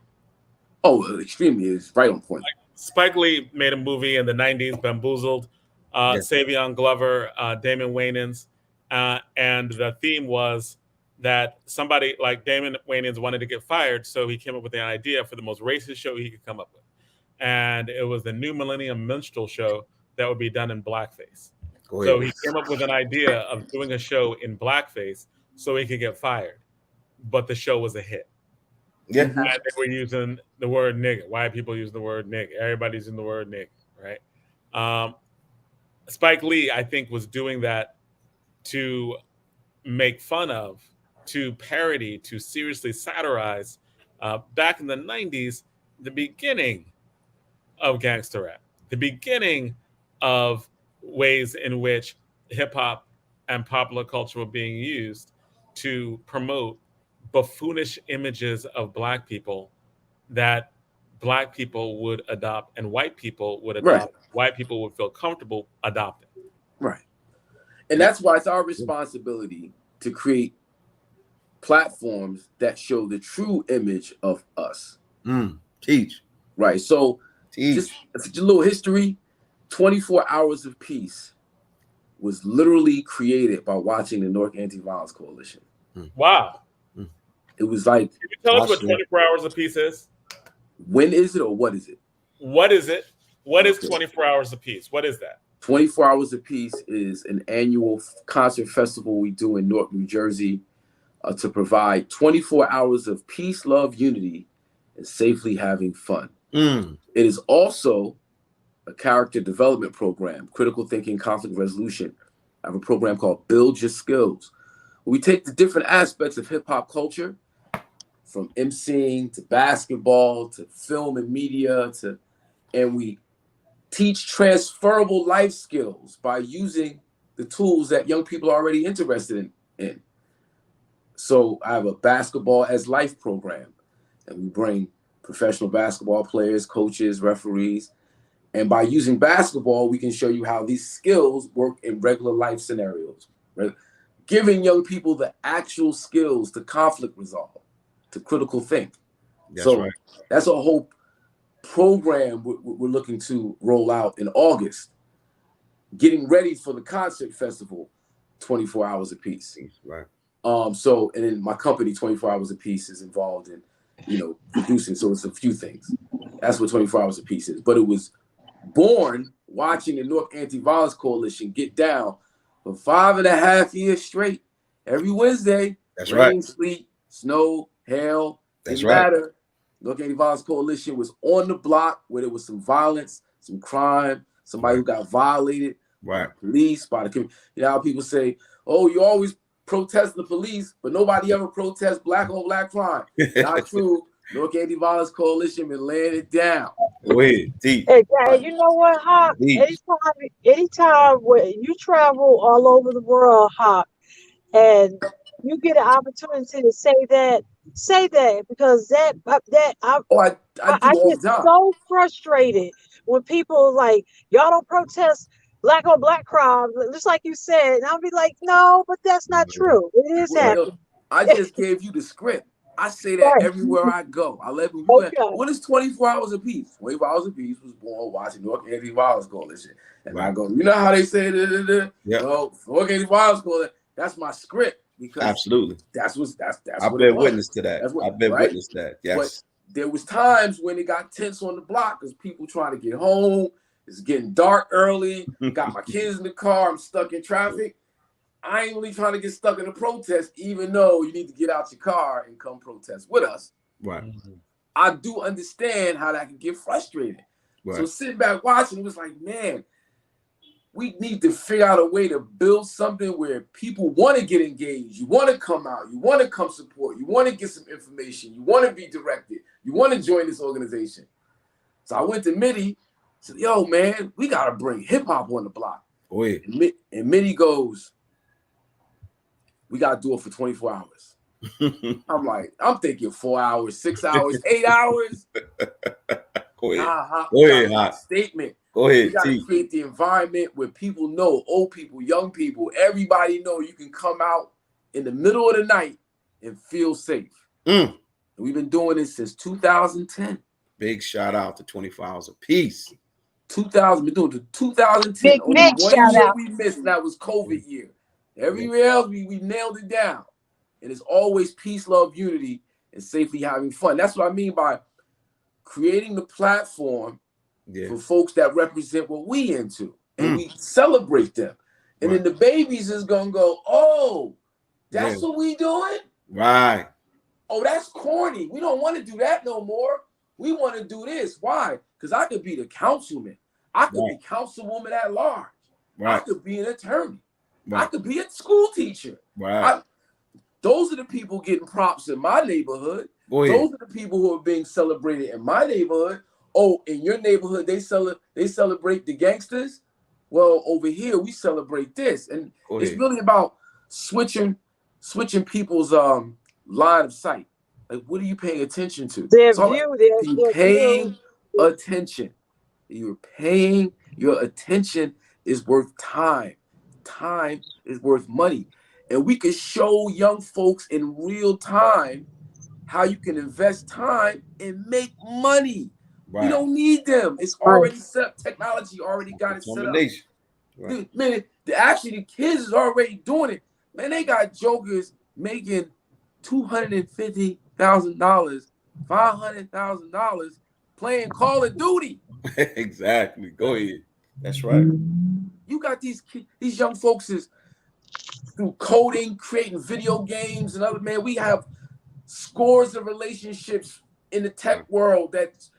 Oh, extremely. It's right on point. Like, Spike Lee made a movie in the 90s, Bamboozled, Savion Glover, Damon Wayans, and the theme was that somebody like Damon Wayans wanted to get fired, so he came up with an idea for the most racist show he could come up with. And it was the New Millennium Minstrel Show that would be done in blackface. So he came up with an idea of doing a show in blackface so he could get fired. But the show was a hit. Yeah. And they were using the word nigga. White people use the word nigga. Everybody's using the word nigga, right? Spike Lee, I think, was doing that to make fun of, to parody, to seriously satirize, back in the 90s, the beginning of gangster rap, the beginning of ways in which hip hop and popular culture were being used to promote buffoonish images of Black people that Black people would adopt and white people would adopt. Right. White people would feel comfortable adopting. Right. And that's why it's our responsibility to create platforms that show the true image of us. Teach. Right. So just a little history. 24 Hours of Peace was literally created by watching the Newark Anti-Violence Coalition. Wow. It was like... Can you tell us what 24 Hours of Peace is? When is it, or what is it? What is it? What is 24 Hours of Peace? What is that? 24 Hours of Peace is an annual concert festival we do in Newark, New Jersey, to provide 24 hours of peace, love, unity, and safely having fun. It is also a character development program, critical thinking, conflict resolution. I have a program called Build Your Skills. We take the different aspects of hip hop culture, from emceeing to basketball to film and media, and we teach transferable life skills by using the tools that young people are already interested in. So I have a basketball as life program, and we bring professional basketball players, coaches, referees. And by using basketball, we can show you how these skills work in regular life scenarios, right? Giving young people the actual skills to conflict resolve, to critical think. That's a whole program we're looking to roll out in August, getting ready for the concert festival, 24 Hours of Peace. Right. So, and then my company, 24 Hours of Peace, is involved in, producing. So it's a few things. That's what 24 Hours of Peace is. But it was born watching the Newark Anti-Violence Coalition get down for 5.5 years straight, every Wednesday. That's rain, right. Sleet, snow, hail. That's didn't right. matter. Newark Anti-Violence Coalition was on the block where there was some violence, some crime, somebody who got violated by the police, by the community. You know how people say, oh, you always protest the police, but nobody ever protests black on black crime. Not true. Newark Anti-Violence Coalition been laying it down. Go ahead, deep. And you know what, Hawk? Deep. Anytime when you travel all over the world, Hawk, and you get an opportunity to say that because I do all get the time. so frustrated when people like y'all don't protest black on black crime, just like you said, and I'll be like, no, but that's not true. It is happening. I just gave you the script. I say that everywhere I go. I let people. Okay. What is 24 Hours of Peace? 24 Hours of Peace was born watching Newark Anti-Violence Coalition, and I go, you know how they say it? Yeah. Well, Newark Anti-Violence Coalition. That's my script because absolutely. That's I've what been witness to that. I've been right? witness to that. Yes. But there was times when it got tense on the block because people trying to get home. It's getting dark early. Got my kids in the car. I'm stuck in traffic. I ain't really trying to get stuck in a protest, even though you need to get out your car and come protest with us. Right. I do understand how that can get frustrating. Right. So sitting back watching, it was like, man, we need to figure out a way to build something where people want to get engaged. You want to come out. You want to come support. You want to get some information. You want to be directed. You want to join this organization. So I went to Mitty, said, yo, man, we got to bring hip hop on the block. Oh, yeah. And Mitty goes, we got to do it for 24 hours. I'm thinking 4 hours, 6 hours, 8 hours. Go ahead. Go ahead, statement. Go ahead. We got to create the environment where people know, old people, young people, everybody know you can come out in the middle of the night and feel safe. And we've been doing this since 2010. Big shout out to 24 Hours of Peace. 2000, been doing it 2010. Only one year we missed, and that was COVID year. Everywhere else, we nailed it down. And it's always peace, love, unity, and safely having fun. That's what I mean by creating the platform for folks that represent what we into. And we celebrate them. And then the babies is going to go, oh, that's what we doing? Right. Oh, that's corny. We don't want to do that no more. We want to do this. Why? Because I could be the councilman. I could be councilwoman at large. I could be an attorney. I could be a school teacher. Those are the people getting props in my neighborhood. Those are the people who are being celebrated in my neighborhood. Oh, in your neighborhood, they celebrate the gangsters. Well, over here, we celebrate this. And it's really about switching people's line of sight. Like, what are you paying attention to? You're paying attention. You're paying your attention is worth time. Time is worth money. And we can show young folks in real time how you can invest time and make money. We don't need them. It's already set up. Technology already got it set up. Dude, man, the kids is already doing it. Man, they got jokers making $250,000, $500,000 playing Call of Duty. Exactly. Go ahead. That's right. You got these young folks is through coding, creating video games and other, man. We have scores of relationships in the tech world that's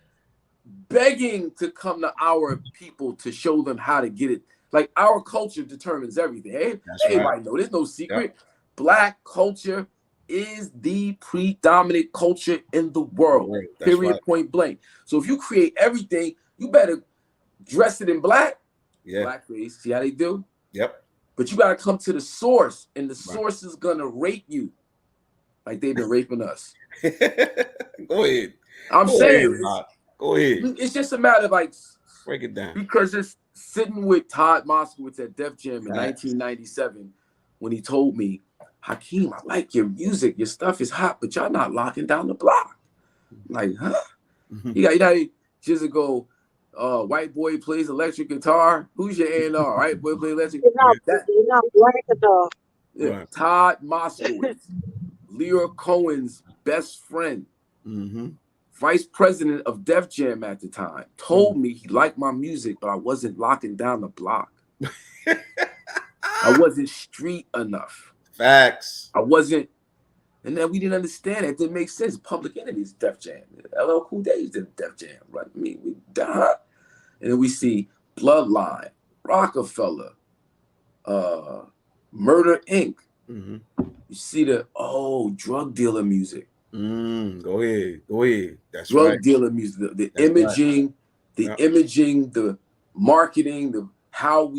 begging to come to our people to show them how to get it. Like, our culture determines everything. Hey, everybody know there's no secret. Yep. Black culture is the predominant culture in the world. Period. Point blank. So if you create everything, you better dress it in black. Blackface. See how they do? Yep. But you gotta come to the source, and the source is gonna rape you like they've been raping us. Go ahead. I'm saying go ahead. It's just a matter of like break it down. Because it's sitting with Todd Moskowitz at Def Jam in 1997 when he told me, Hakeem, I like your music, your stuff is hot, but y'all not locking down the block. Like, huh? You got just go, white boy plays electric guitar. Who's your A&R? White boy plays electric guitar. Todd Moskowitz, Leora Cohen's best friend, vice president of Def Jam at the time, told me he liked my music, but I wasn't locking down the block. I wasn't street enough. Facts. I wasn't, and then we didn't understand it. It didn't make sense. Public Enemy's Def Jam. LL Cool Days did Def Jam, right? I mean, we died. And then we see Bloodline, Rockefeller, Murder Inc. You see the drug dealer music. Go ahead. That's drug dealer music. The imaging, the imaging, the marketing, the how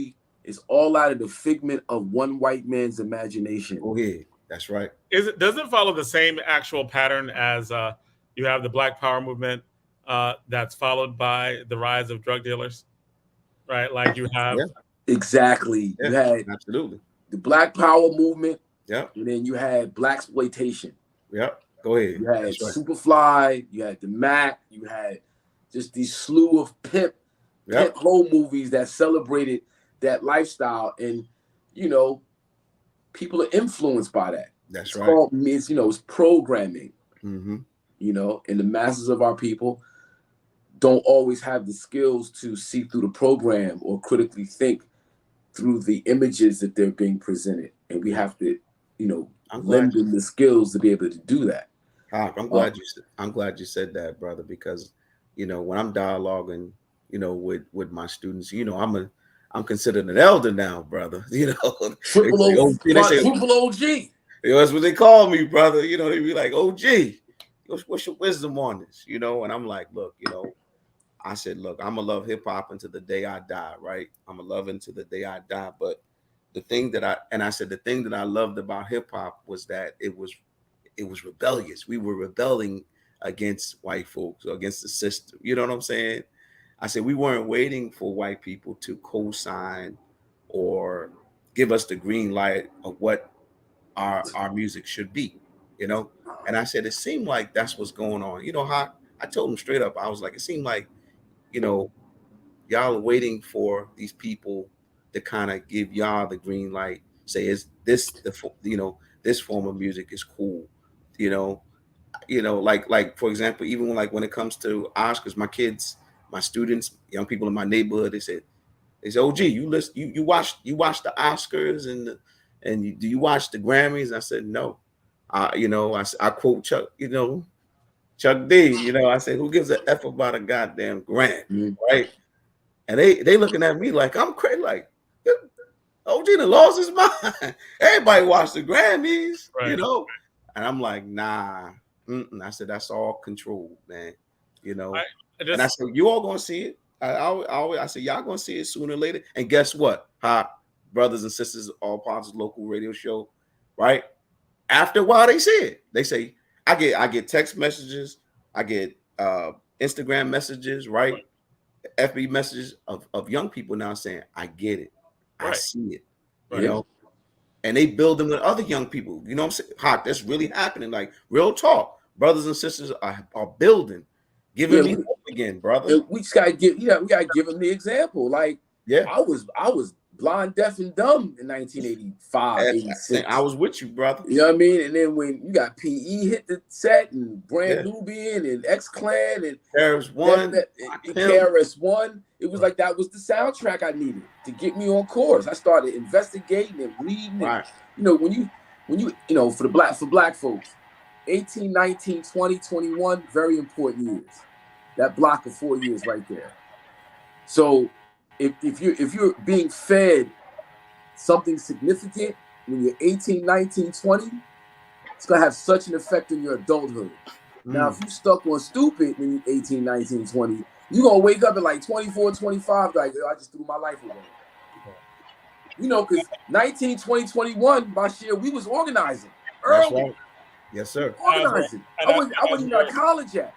it's all out of the figment of one white man's imagination. Oh yeah, that's right. Does it follow the same actual pattern as you have the Black Power movement that's followed by the rise of drug dealers, right? Like you have exactly. You had absolutely the Black Power movement. Yeah. And then you had Black exploitation. Yep. Go ahead. You had Superfly, you had the Mac, you had just these slew of pimp hole movies that celebrated that lifestyle. And, you know, people are influenced by that. That's it's right. Called, it's, you know, it's programming, mm-hmm. you know, and the masses of our people don't always have the skills to see through the program or critically think through the images that they're being presented. And we have to, you know, lend them the skills to be able to do that. I'm glad you said that, brother, because, you know, when I'm dialoguing, you know, with my students, you know, I'm considered an elder now, brother. You know, triple OG. You know, that's what they call me, brother. You know, they be like, OG, what's your wisdom on this? You know, and I'm like, look, you know, I said, look, I'm gonna love hip hop until the day I die, right? I'm gonna love it until the day I die. But the thing that I loved about hip hop was that it was rebellious. We were rebelling against white folks or against the system. You know what I'm saying? I said we weren't waiting for white people to co-sign or give us the green light of what our music should be, you know? And I said, it seemed like that's what's going on. You know how I told them straight up, I was like, it seemed like, you know, y'all are waiting for these people to kind of give y'all the green light, say, is this this form of music is cool, you know, like for example, even when it comes to Oscars, my kids, my students, young people in my neighborhood, they said, OG, you watch the Oscars and do you watch the Grammys? I said, no. You know, I quote Chuck, you know, Chuck D, you know, I said, who gives a F about a goddamn Grammy, right? And they looking at me like I'm crazy, like OG done lost his mind. Everybody watched the Grammys, you know, and I'm like, nah. I said, that's all controlled, man. You know, and I said, you all gonna see it. I said, y'all gonna see it sooner or later. And guess what? Brothers and sisters, all parts of the local radio show, right? After a while, they see it. They say, I get text messages, I get Instagram messages, right? FB messages of young people now saying, I get it. I see it. You know, and they build them with other young people. You know what I'm saying? That's really happening. Like real talk. Brothers and sisters are building, giving me hope again, brother. We just gotta give, we gotta give them the example. Like, I was blind, deaf, and dumb in 1985, 86. I was with you, brother. You know what I mean? And then when you got PE hit the set and Brand Nubian and X-Clan and KRS-One, KRS-One, it was like that was the soundtrack I needed to get me on course. I started investigating and reading. And, you know, when you know, for black folks, 18, 19, 20, 21, very important years. That block of 4 years right there. So if you're being fed something significant when you're 18, 19, 20, it's gonna have such an effect on your adulthood. Now, if you stuck on stupid when you're 18, 19, 20, you're gonna wake up at like 24, 25, like, I just threw my life away. You know, because 19, 20, 21, Bashir, we was organizing early. That's right. Yes, sir. Organizing. I wasn't even out of college yet.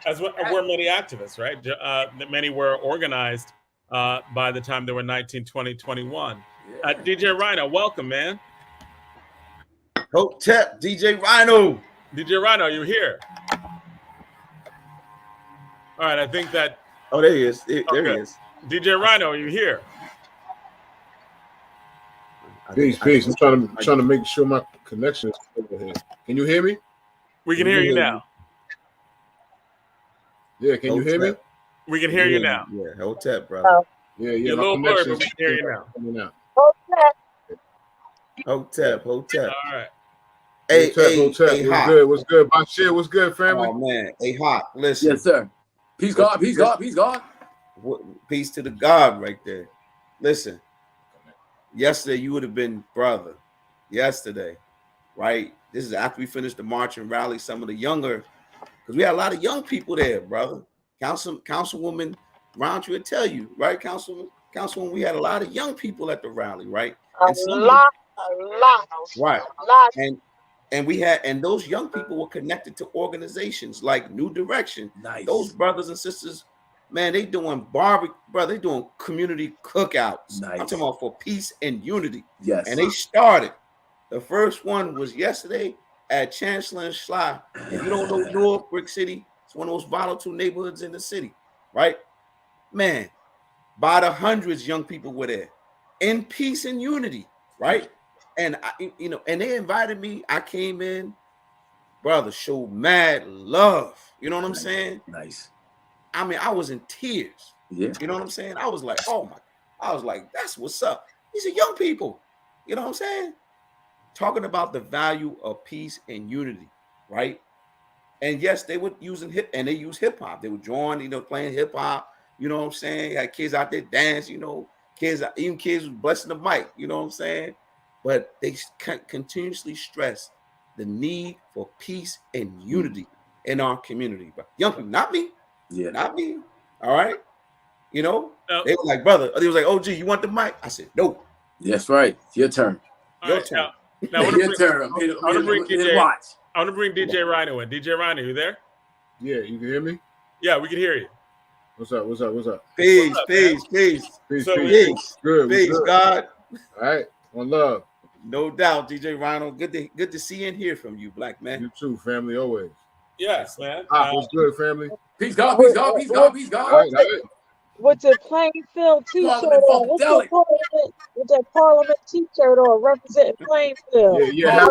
As were many activists, right? Many were organized by the time they were 19, 20, 21. DJ Rhino, welcome, man. Hotep, DJ Rhino. DJ Rhino, you're here. All right, I think that. Oh, there he is. There he is. DJ Rhino, are you here? Peace. I'm trying to make sure my connection is over here. Can you hear me? We can hear you now. Yeah, can you hear me? We can hear you now. Yeah, Hotep, brother. Yeah. You're a little blurred, but we can hear you now. Hotep. All right. Hey, Hot. What's good? Bashir, what's good, family? Oh man, hey, Hot. Listen. Yes, sir. Peace God. Peace to the God right there. Listen. Yesterday you would have been brother. Yesterday, right? This is after we finished the march and rally. Some of the younger, because we had a lot of young people there, brother. Councilwoman Roundtree will tell you, right, Councilman? Councilman, we had a lot of young people at the rally, right? A And some lot. right. A lot. And those young people were connected to organizations like New Direction. Nice. Those brothers and sisters, man, they doing barbecue, brother. They doing community cookouts. Nice. I'm talking about for peace and unity. Yes. And they started. The first one was yesterday at Chancellor and Schley. If you don't know Newark, Brick City, it's one of the most volatile neighborhoods in the city, right? Man, by the hundreds, young people were there in peace and unity, right? And and they invited me. I came in, brother, showed mad love. You know what I'm saying? Nice. I mean, I was in tears. Yeah. You know what I'm saying? I was like, oh my, I was like, that's what's up. These are young people. You know what I'm saying? Talking about the value of peace and unity, right? And yes, they were using they use hip hop. They were drawing, playing hip hop. You know what I'm saying? Had kids out there dance, even kids was blessing the mic, you know what I'm saying? But they continuously stress the need for peace and unity in our community. But young people, not me. Yeah. Not me. All right. They were like, brother, they was like, oh, gee, you want the mic? I said, no. That's right. It's your turn. Your turn. Now, I your turn. I want to bring DJ Rhino in. DJ Rhino, you there? Yeah, you can hear me? Yeah, we can hear you. What's up? Peace. Good. Peace, God. All right. One love. No doubt, DJ Rhino. Good to see and hear from you, black man. You too, family, always. Yes, man. What's good, family? Peace, God. All right. With the Plainfield t-shirt on, with that Parliament t-shirt on, representing Plainfield. Yeah.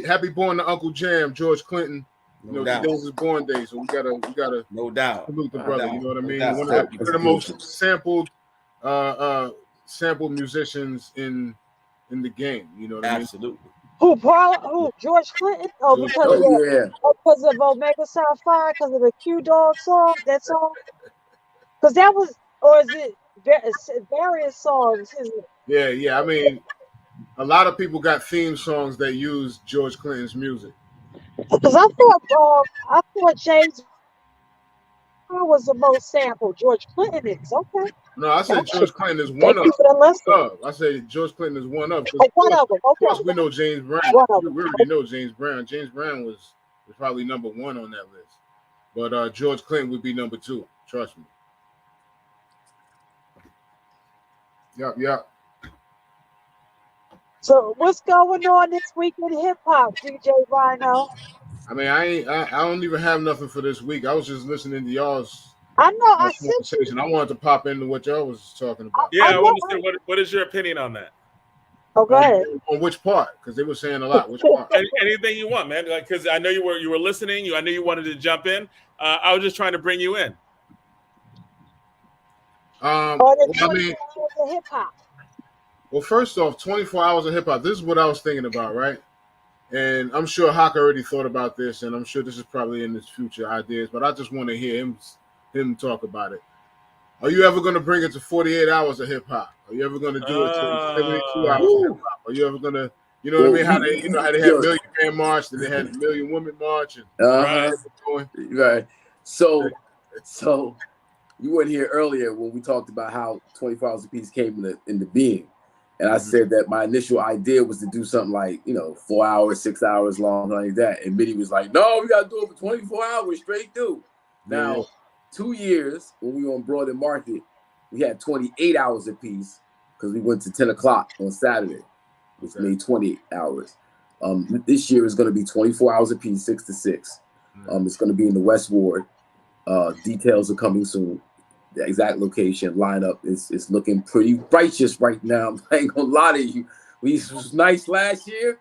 Happy born to Uncle Jam, George Clinton. Today's his born day, so we gotta no doubt salute the brother. You know what I mean? One of the most sampled musicians in the game. You know what I mean? Absolutely. Who George Clinton? Because of Omega South 5, because of the Q Dog song, that song? Because that was, or is it various songs? Yeah. I mean, a lot of people got theme songs that use George Clinton's music. Because I thought James was the most sampled. George Clinton is okay. No, I said George Clinton is one of them. I said George Clinton is one of them. One of them. Okay. Of course, we know James Brown. We already know James Brown. James Brown was probably number one on that list. But George Clinton would be number two. Trust me. Yep. So what's going on this week in hip hop, DJ Rhino? I mean, I don't even have nothing for this week. I was just listening to y'all's conversation. I wanted to pop into what y'all was talking about. Yeah, I want to say, what is your opinion on that? Oh, go ahead. On which part? Because they were saying a lot. Which part? Anything you want, man. Because I know you were listening. I knew you wanted to jump in. I was just trying to bring you in. Hip hop. Well, first off, 24 hours of hip hop. This is what I was thinking about, right? And I'm sure Hawk already thought about this, and I'm sure this is probably in his future ideas, but I just want to hear him talk about it. Are you ever going to bring it to 48 hours of hip hop? Are you ever going to do it to 72 hours of hip hop? Are you ever going to, what I mean? How they had Million Man March, and they had Million Women March, and right. So you weren't here earlier when we talked about how 24 Hours Apiece came into being. And I said that my initial idea was to do something like, 4 hours, 6 hours long, like that. And Mitty was like, no, we got to do it for 24 hours straight through. Now, 2 years when we were on Broad and Market, we had 28 hours apiece because we went to 10 o'clock on Saturday, which made 28 hours. This year is going to be 24 hours apiece, 6 to 6. It's going to be in the West Ward. Details are coming soon. The exact location lineup is looking pretty righteous right now. I ain't gonna lie to you. We was nice last year.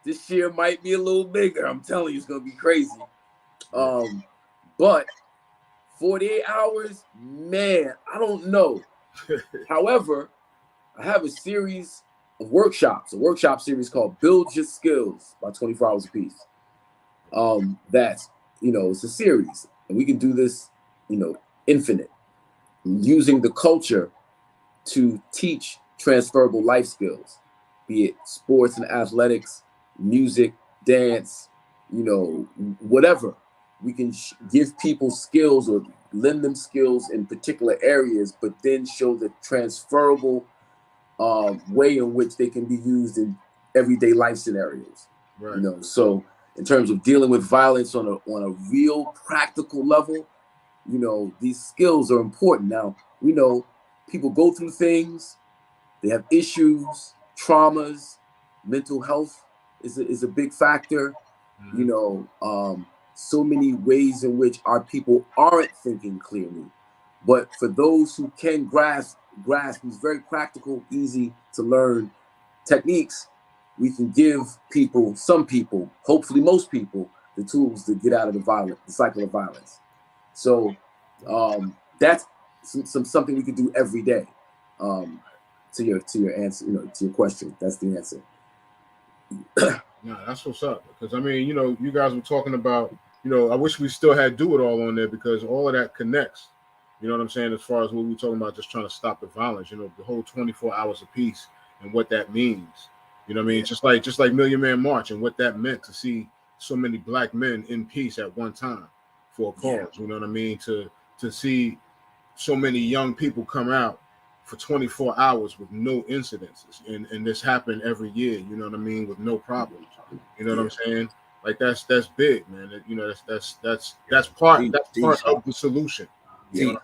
This year might be a little bigger. I'm telling you, it's gonna be crazy. But 48 hours, man, I don't know. However, I have a series of workshops, a workshop series called Build Your Skills by 24 Hours Apiece. That's, it's a series, and we can do this, infinite. Using the culture to teach transferable life skills, be it sports and athletics, music, dance, whatever. We can give people skills or lend them skills in particular areas, but then show the transferable way in which they can be used in everyday life scenarios. Right. You know, so in terms of dealing with violence on a real practical level, you know, these skills are important. Now, we know people go through things, they have issues, traumas, mental health is a big factor. You know, so many ways in which our people aren't thinking clearly. But for those who can grasp these very practical, easy to learn techniques, we can give people, some people, hopefully most people, the tools to get out of the cycle of violence. So that's something we can do every day. To your answer, you know, to your question, that's the answer. Yeah, that's what's up. Because I mean, you know, you guys were talking about, you know, I wish we still had Do It All on there because all of that connects. You know what I'm saying? As far as what we were talking about, just trying to stop the violence. You know, the whole 24 hours of peace and what that means. You know what I mean? Yeah. Just like Million Man March and what that meant to see so many black men in peace at one time for a cause. Yeah. You know what I mean? To see so many young people come out for 24 hours with no incidences, and this happened every year, you know what I mean, with no problems. You know what I'm saying? Like that's big, man. You know, that's part of the solution. You know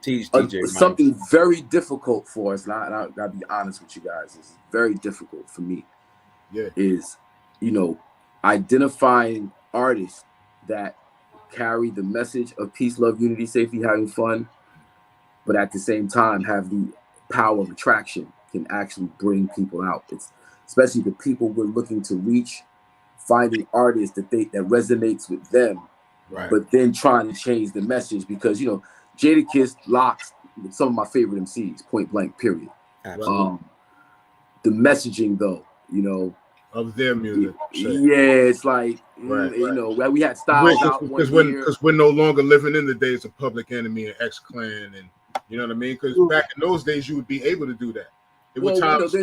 teach DJ, something very difficult for us, and I gotta be honest with you guys, it's very difficult for me. Yeah, is, you know, identifying artists that carry the message of peace, love, unity, safety, having fun, but at the same time have the power of attraction, can actually bring people out. It's especially the people we're looking to reach, finding artists that resonates with them, right. But then trying to change the message, because, you know, Jadakiss locks some of my favorite MCs, point blank, period. Absolutely. The messaging, though, you know, of their music. Yeah, it's like, right. You know, we had Styles out because we're no longer living in the days of Public Enemy and X-Clan, and you know what I mean? Because back in those days, you would be able to do that. There were times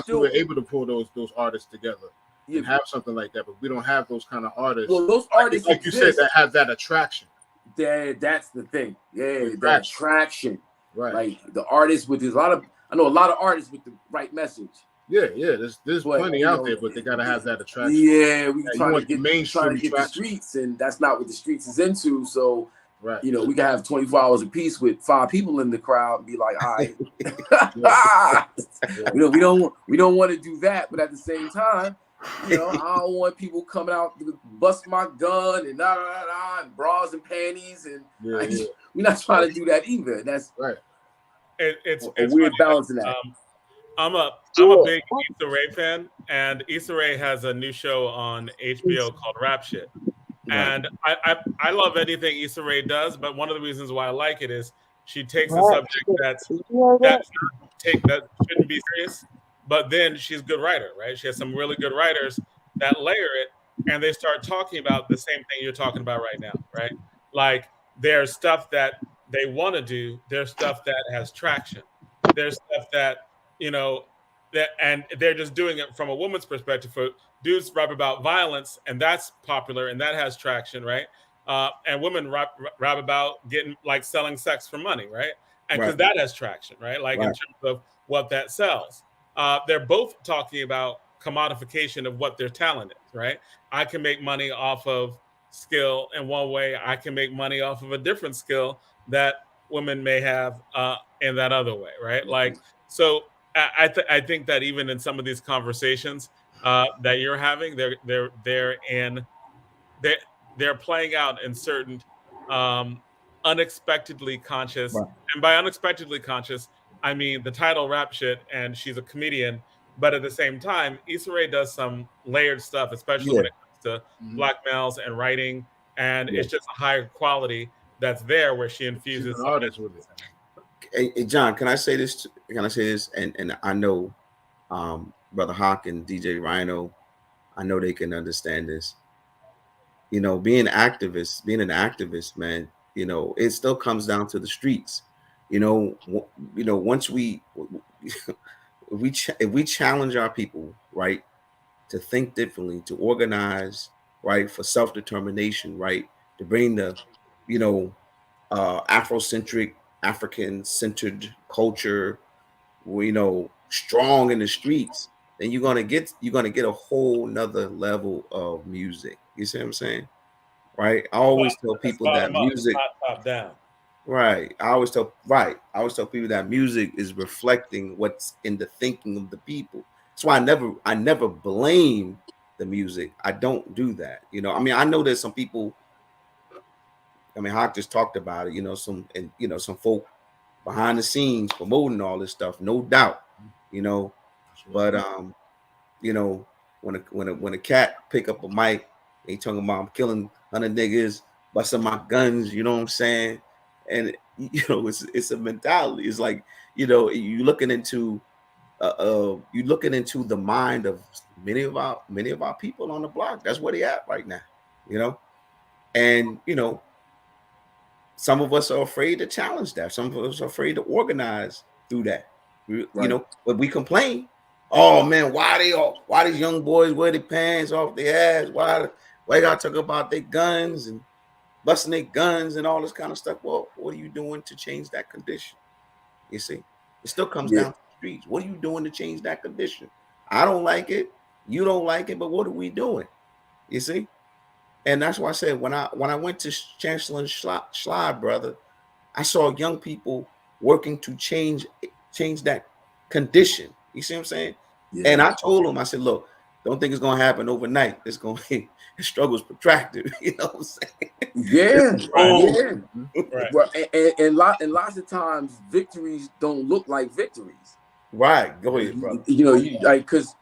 we were able to pull those artists together and have something like that, but we don't have those kind of artists. Well, those artists, like you said, that have that attraction. That's the thing. Yeah, that attraction. Right. Like the artists with I know a lot of artists with the right message. Yeah. There's plenty out there, but they gotta have that attraction. Yeah, we try to get the streets, and that's not what the streets is into. So, right. You know, we can have 24 hours of peace with 5 people in the crowd and be like, all right. You know, we don't want to do that, but at the same time, you know, I don't want people coming out to bust my gun and and bras and panties, and we're not trying to do that either. That's right. It's weird funny, balance in that. I'm a big Issa Rae fan, and Issa Rae has a new show on HBO called Rap Shit. And I love anything Issa Rae does, but one of the reasons why I like it is she takes a subject that shouldn't be serious, but then she's a good writer, right? She has some really good writers that layer it, and they start talking about the same thing you're talking about right now, right? Like there's stuff that they want to do, there's stuff that has traction, there's stuff that, you know, and they're just doing it from a woman's perspective. For dudes rap about violence, and that's popular and that has traction, right? And women rap about getting, like, selling sex for money, right? And because that has traction, right? Like in terms of what that sells. They're both talking about commodification of what their talent is, right? I can make money off of skill in one way. I can make money off of a different skill that women may have in that other way, right? Like, so I think that even in some of these conversations that you're having, they're playing out in certain unexpectedly conscious, and by unexpectedly conscious, I mean the title Rap Shit, and she's a comedian, but at the same time, Issa Rae does some layered stuff, especially when it comes to black males and writing, and it's just a higher quality that's there where she infuses an artist with it. Hey, John, can I say this? And I know Brother Hawk and DJ Rhino, I know they can understand this. You know, being an activist, man, you know, it still comes down to the streets. You know, once if we challenge our people, right, to think differently, to organize, right, for self-determination, right, to bring the, you know, Afrocentric, African-centered culture, strong in the streets, then you're gonna get a whole nother level of music. You see what I'm saying? Right. I always tell people that music, top down. right. I always tell people that music is reflecting what's in the thinking of the people. That's why I never blame the music. I don't do that. I mean, I know there's some people. I mean, Hawk just talked about it. Some folk behind the scenes promoting all this stuff, no doubt. But when a cat pick up a mic, they talking about I'm killing 100 niggas, busting my guns. You know what I'm saying? And it's a mentality. It's like you looking into the mind of many of our people on the block. That's where they at right now. And some of us are afraid to challenge that. Some of us are afraid to organize through that. But we complain. Oh man, why these young boys wear their pants off their ass? Why you gotta talk about their guns and busting their guns and all this kind of stuff? Well, what are you doing to change that condition? You see, it still comes down to the streets. What are you doing to change that condition? I don't like it. You don't like it, but what are we doing? You see? And that's why I said when I went to Chancellor Schley, brother, I saw young people working to change that condition. You see what I'm saying? Yeah. And I told them, I said, look, don't think it's gonna happen overnight. It's gonna be the struggle's protracted. You know what I'm saying? Yeah, right. And lots of times victories don't look like victories. Right. Go ahead, brother. Because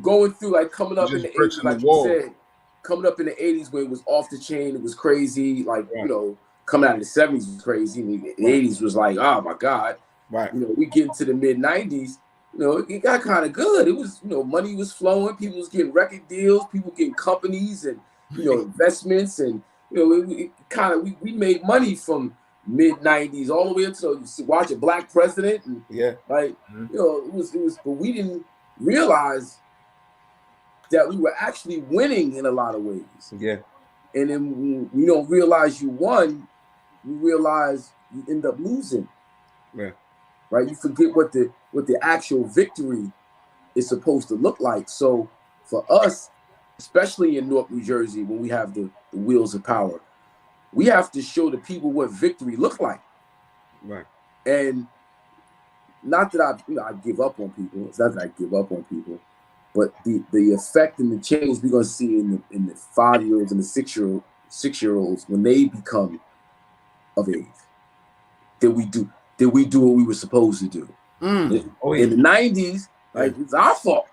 going through coming up in the 80s, like you said, coming up in the 80s where it was off the chain, it was crazy. Coming out of the 70s was crazy. And the 80s was like, oh my God. Right. We get into the mid 90s, it got kind of good. It was, money was flowing, people was getting record deals, people getting companies and investments, and we made money from mid 90s all the way until you watch a black president, and it was, but we didn't realize that we were actually winning in a lot of ways. Yeah. And then when you don't realize you won, you realize you end up losing. Yeah. Right? You forget what the actual victory is supposed to look like. So for us, especially in Newark, New Jersey, when we have the wheels of power, we have to show the people what victory look like. Right. And not that I give up on people. It's not that I give up on people. But the effect and the change we're gonna see in the 5-year-olds and the 6-year-olds when they become of age, did we do what we were supposed to do? In the 90s, it's our fault.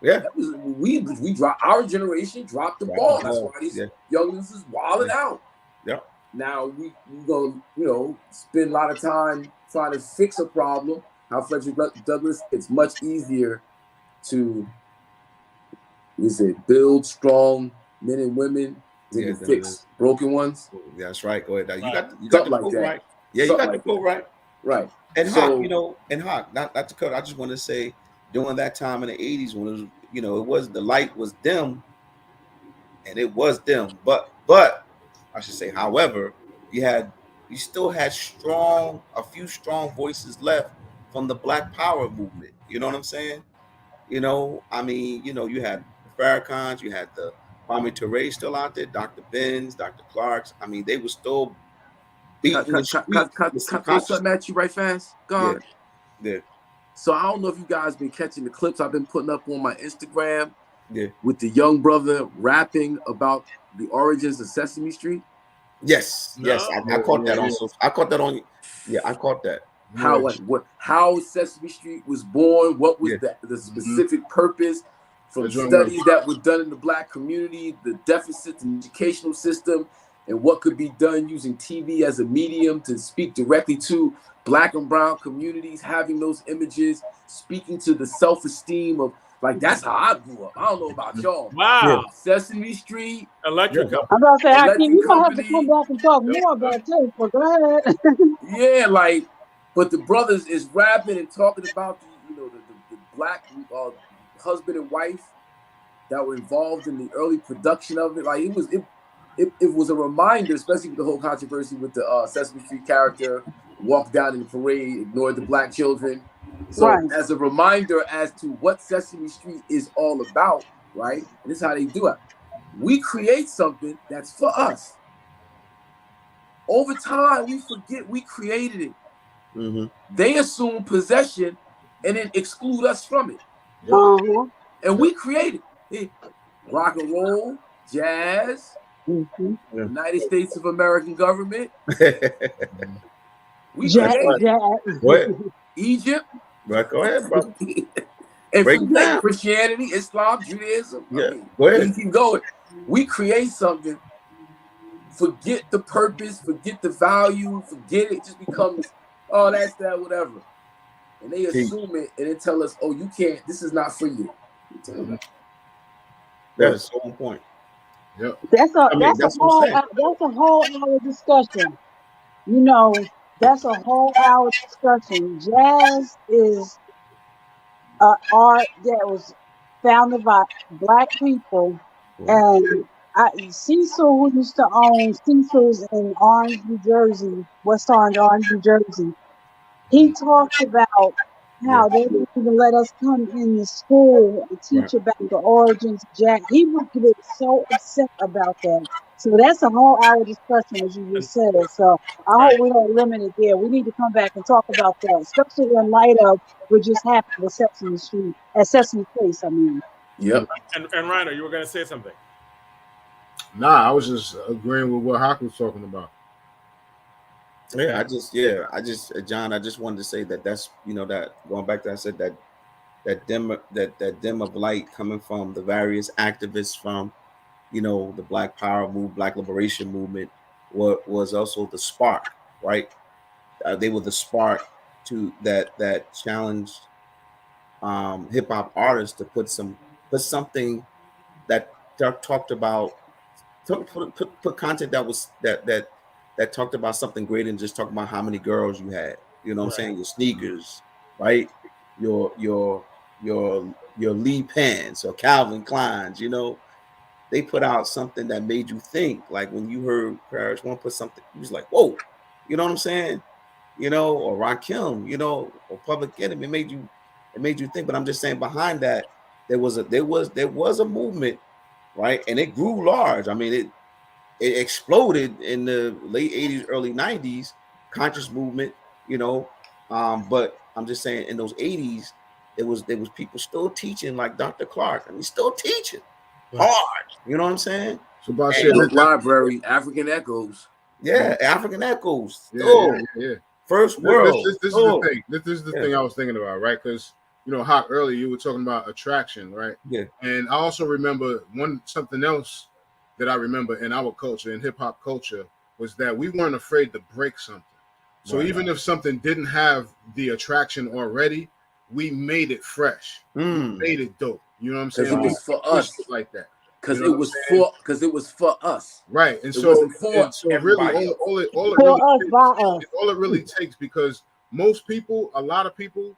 Yeah, we dropped, our generation dropped the ball. That's why these youngins is wilding out. Yeah. Now we gonna spend a lot of time trying to fix a problem. How Frederick Douglass, it's much easier to build strong men and women than to fix broken ones. That's right. Go ahead. You got the quote right. Yeah, you got the quote right. Right. And Hawk, not to cut. I just want to say, during that time in the 80s when it was, it was the light was dim, and it was dim. But I should say, however, you still had a few strong voices left from the Black Power movement. You know what I'm saying? I mean, you had Farrakhan's, you had the Kwame Ture still out there, Dr. Benz, Dr. Clark's. I mean, they were still beating the streets. Cut something at you right fast, God. Yeah. So I don't know if you guys been catching the clips I've been putting up on my Instagram. Yeah. With the young brother rapping about the origins of Sesame Street. Yes. I caught that on. I caught that on. Yeah, I caught that. How Sesame Street was born, what was the specific purpose from studies that were done in the Black community, the deficits in the educational system, and what could be done using TV as a medium to speak directly to Black and brown communities, having those images, speaking to the self-esteem of, that's how I grew up. I don't know about y'all. Wow. Sesame Street. Electric Company. I'm about to say, Hakeem, you might have to come back and talk more about this, but go ahead. Yeah, but the brothers is rapping and talking about the Black husband and wife that were involved in the early production of it. it was a reminder, especially with the whole controversy with the Sesame Street character, walked down in the parade, ignored the black children. So Right. as a reminder as to what Sesame Street is all about, right? And this is how they do it. We create something that's for us. Over time, we forget we created it. Mm-hmm. They assume possession and then exclude us from it. Uh-huh. And we created it. Rock and roll, jazz, Mm-hmm. United States of American government. We Jazz, created Egypt. Right, go ahead, bro. And Break it down. Christianity, Islam, Judaism. Yeah, I mean, go ahead. we keep going. We create something, forget the purpose, forget the value, forget it, just becomes, oh, that's that, whatever. And they assume it and they tell us, oh, you can't, this is not for you. That is so on point. Yep. That's a whole hour discussion. You know, that's a whole hour discussion. Jazz is art that was founded by Black people, and Cecil, who used to own Cecil's in Orange, New Jersey, West Orange, New Jersey, he talked about how they didn't even let us come in the school and teach about the origins of Jack. He would get so upset about that. So that's a whole hour discussion, as you just said. So I hope we don't limit it there. We need to come back and talk about that, especially in light of what just happened at Sesame Street, at Sesame Place, I mean. Yep. And Rhino, you were going to say something. Nah, I was just agreeing with what Hawk was talking about. Yeah, I just, John, I just wanted to say that's, that going back to, I said that dim of light coming from the various activists from, the Black Power movement, Black Liberation movement, was also the spark, right? They were the spark to that challenged hip hop artists to put something that talked about, put content that talked about something greater than just talking about how many girls you had. You know what I'm saying? Your sneakers, right? Your Lee pants or Calvin Klein's, they put out something that made you think. Like when you heard Parrish One put something, you was like, whoa, you know what I'm saying? Or Rakim, or Public Enemy, it made you think. But I'm just saying behind that, there was a movement, right? And it grew large. I mean, it exploded in the late 80s, early 90s, conscious movement, but I'm just saying in those 80s, there was people still teaching like Dr. Clark. I mean, still teaching hard. You know what I'm saying? So about library, African Echoes. Yeah, African Echoes. Yeah. First world. This is the thing. This is the thing I was thinking about, right? Because Hawk, earlier you were talking about attraction, right? Yeah. And I also remember something else that I remember in our culture, in hip hop culture, was that we weren't afraid to break something. So even if something didn't have the attraction already, we made it fresh. We made it dope. You know what I'm saying? Because it was for us, like that. Because it was for us. Right. And so really all it really takes, because a lot of people,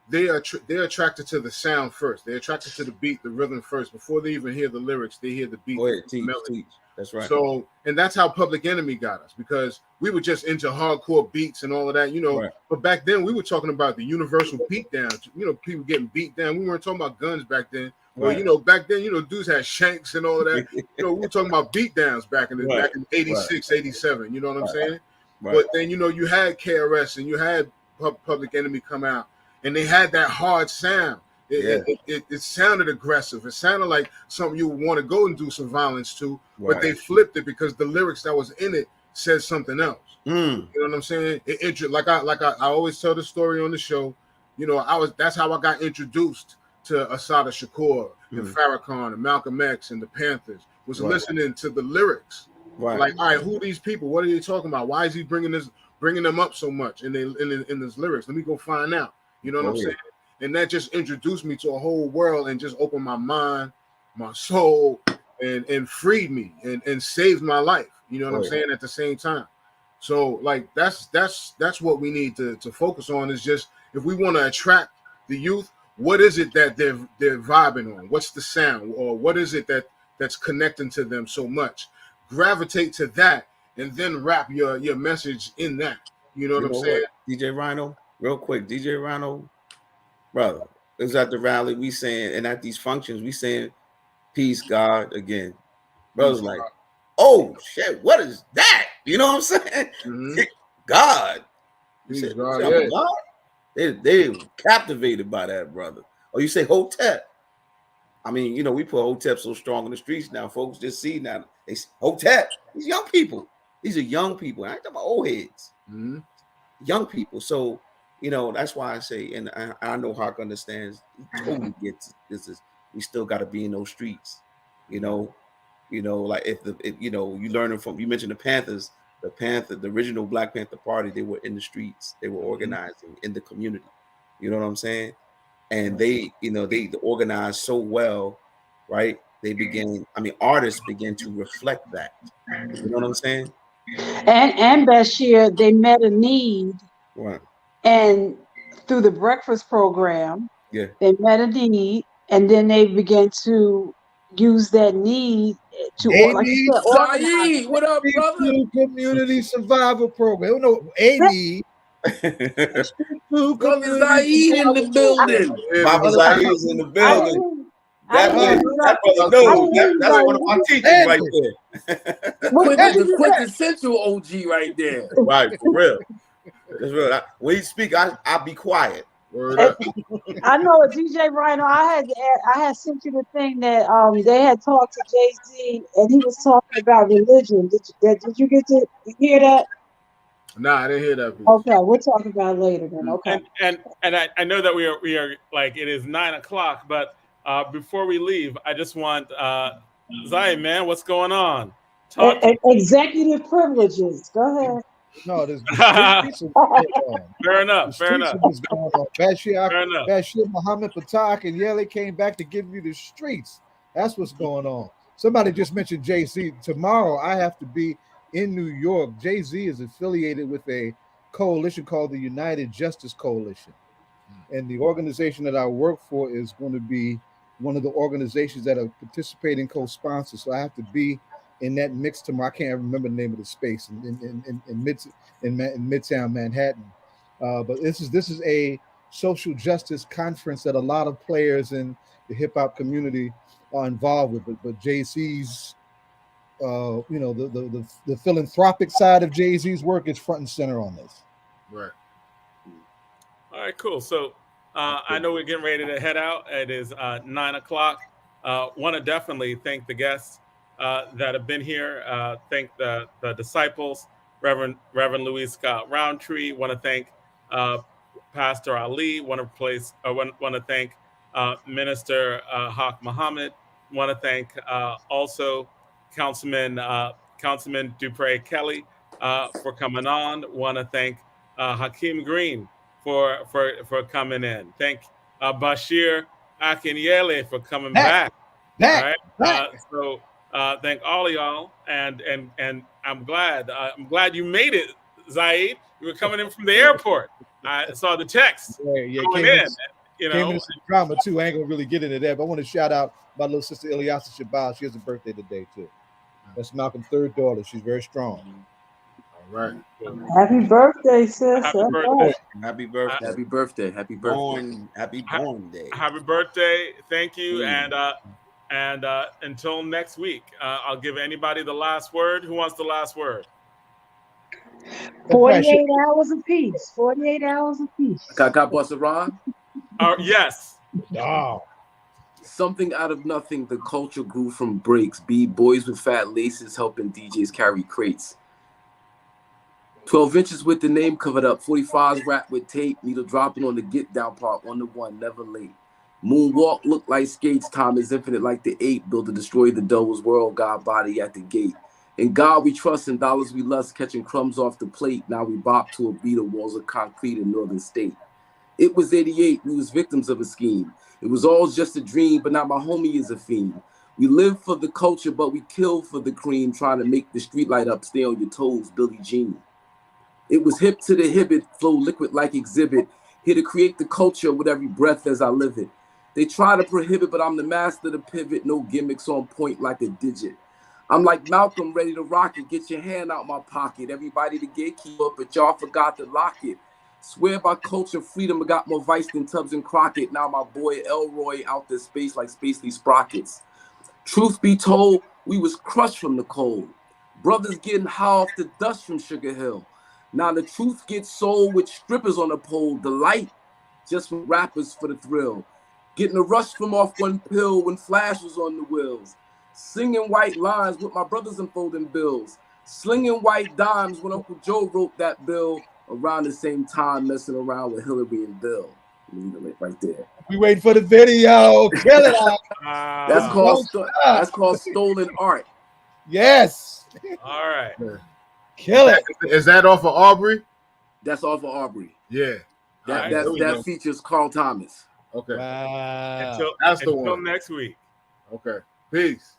they're attracted to the sound first. They're attracted to the beat, the rhythm first. Before they even hear the lyrics, they hear the beat. Go ahead, teach. That's right. So, and that's how Public Enemy got us, because we were just into hardcore beats and all of that, Right. But back then we were talking about the universal beat downs, people getting beat down. We weren't talking about guns back then. Right. Well, back then, dudes had shanks and all of that. We were talking about beat downs back in 86, 87. You know what I'm saying? Right. But then, you had KRS and you had Public Enemy come out, and they had that hard sound. It sounded aggressive. It sounded like something you would want to go and do some violence to, but they flipped it because the lyrics that was in it said something else. You know what I'm saying? I always tell the story on the show. That's how I got introduced to Assata Shakur and Farrakhan and Malcolm X and the Panthers, was listening to the lyrics. Right. Like, all right, who are these people? What are they talking about? Why is he bringing them up so much in his lyrics? Let me go find out. You know what I'm saying? And that just introduced me to a whole world and just opened my mind, my soul, and freed me and saved my life. You know what I'm saying? At the same time. So like that's what we need to focus on, is just, if we want to attract the youth, what is it that they're vibing on? What's the sound, or what is it that's connecting to them so much? gravitate to that and then wrap your message in that. You know what I'm saying? DJ Rhino, real quick, DJ Rhino, brother, it was at the rally. We saying, and at these functions, we saying, peace, God, again. Brothers like, oh shit, what is that? You know what I'm saying? Mm-hmm. God. Peace, said, God, yeah. God. They captivated by that, brother. Or you say Hotep. I mean, you know, we put Hotep so strong in the streets now. Folks just see now. They say, Hotep. These young people. These are young people. I ain't talking about old heads. Mm-hmm. Young people. So, you know, that's why I say, and I know Hawk understands. He totally gets this is we still got to be in those streets. You know, like if you know, you learning from, you mentioned the Panthers. The original Black Panther Party, they were in the streets. They were organizing in the community. You know what I'm saying? And they, you know, they organized so well, right? They began, I mean, artists began to reflect that. You know what I'm saying? And Bashir, they met a need. Right. And through the breakfast program, yeah, they met a need, and then they began to use that need to, like you said, organize. What up, brother? Community Survival Program. No, AD. Brother Zaid in the building. Papa Zaid is in the building. That brother knows. That's one of my teachers right there. The quintessential OG right there. Right, for real. That's real. When he speak, I'll be quiet. I know a DJ Rhino. I had sent you the thing that they had talked to Jay-Z, and he was talking about religion. Did you get to hear that? Nah, I didn't hear that piece. Okay, we'll talk about it later then. Okay. And I know that we are like, it is 9 o'clock, but before we leave, I just want Zaid, man, what's going on? Executive privileges. Go ahead. No, there's fair enough. Bashir Muhammad Patak and Yale came back to give you the streets. That's what's going on. Somebody just mentioned Jay-Z. Tomorrow I have to be in New York. Jay-Z is affiliated with a coalition called the United Justice Coalition. And the organization that I work for is going to be one of the organizations that are participating co-sponsors. So I have to be in that mix tomorrow. I can't remember the name of the space in Midtown Manhattan. But this is a social justice conference that a lot of players in the hip hop community are involved with. But Jay-Z's, you know, the philanthropic side of Jay-Z's work is front and center on this. Right. All right, cool. So I know we're getting ready to head out. It is 9 o'clock. Want to definitely thank the guests that have been here. Thank the disciples, Reverend Louis Scott Roundtree. Want to thank Pastor Ali. Want to thank Minister Haq Muhammad. Want to thank also Councilman Dupré Kelly for coming on. Want to thank Hakeem Green for coming in. Thank Bashir Akinyele for coming back. All right. So thank all of y'all, and I'm glad you made it, Zaid. You were coming in from the airport. I saw the text. Yeah, came in. You know, came in some drama too. I ain't gonna really get into that, but I want to shout out my little sister Ilyasa Shabazz. She has a birthday today too. That's Malcolm's third daughter. She's very strong. All right. Happy birthday, sis. Happy birthday. Happy birthday. Happy birthday. Happy birthday. Happy born day. Happy birthday. Thank you. And until next week, I'll give anybody the last word. Who wants the last word? 48 hours apiece. 48 hours apiece. Got Boss Ron? Yes. Oh. Something out of nothing, the culture grew from breaks. Boys with fat laces helping DJs carry crates. 12 inches with the name covered up. 45s wrapped with tape. Needle dropping on the get down part. 1 to 1, never late. Moonwalk look like skates. Time is infinite like the 8. Build to destroy the devil's world. God body at the gate. In God we trust, in dollars we lust. Catching crumbs off the plate. Now we bop to a beat of walls of concrete in northern state. It was 88. We was victims of a scheme. It was all just a dream, but now my homie is a fiend. We live for the culture, but we kill for the cream. Trying to make the street light up. Stay on your toes, Billie Jean. It was hip to the hibbit. Flow liquid like exhibit. Here to create the culture with every breath as I live it. They try to prohibit, but I'm the master of the pivot. No gimmicks on point like a digit. I'm like Malcolm, ready to rock it. Get your hand out my pocket. Everybody the gatekeeper, but y'all forgot to lock it. Swear by culture, freedom, I got more vice than Tubbs and Crockett. Now my boy Elroy out there space like Spacely Sprockets. Truth be told, we was crushed from the cold. Brothers getting high off the dust from Sugar Hill. Now the truth gets sold with strippers on the pole. Delight just for rappers for the thrill. Getting a rush from off one pill when Flash was on the wheels. Singing white lines with my brothers unfolding bills. Slinging white dimes when Uncle Joe wrote that bill around the same time messing around with Hillary and Bill. Right there. We waiting for the video. Kill it out. That's called stolen art. Yes. All right. Kill it. Is that off of Aubrey? That's off of Aubrey. Yeah. That features Carl Thomas. Okay. Wow. That's the until one. next week. Okay. Peace.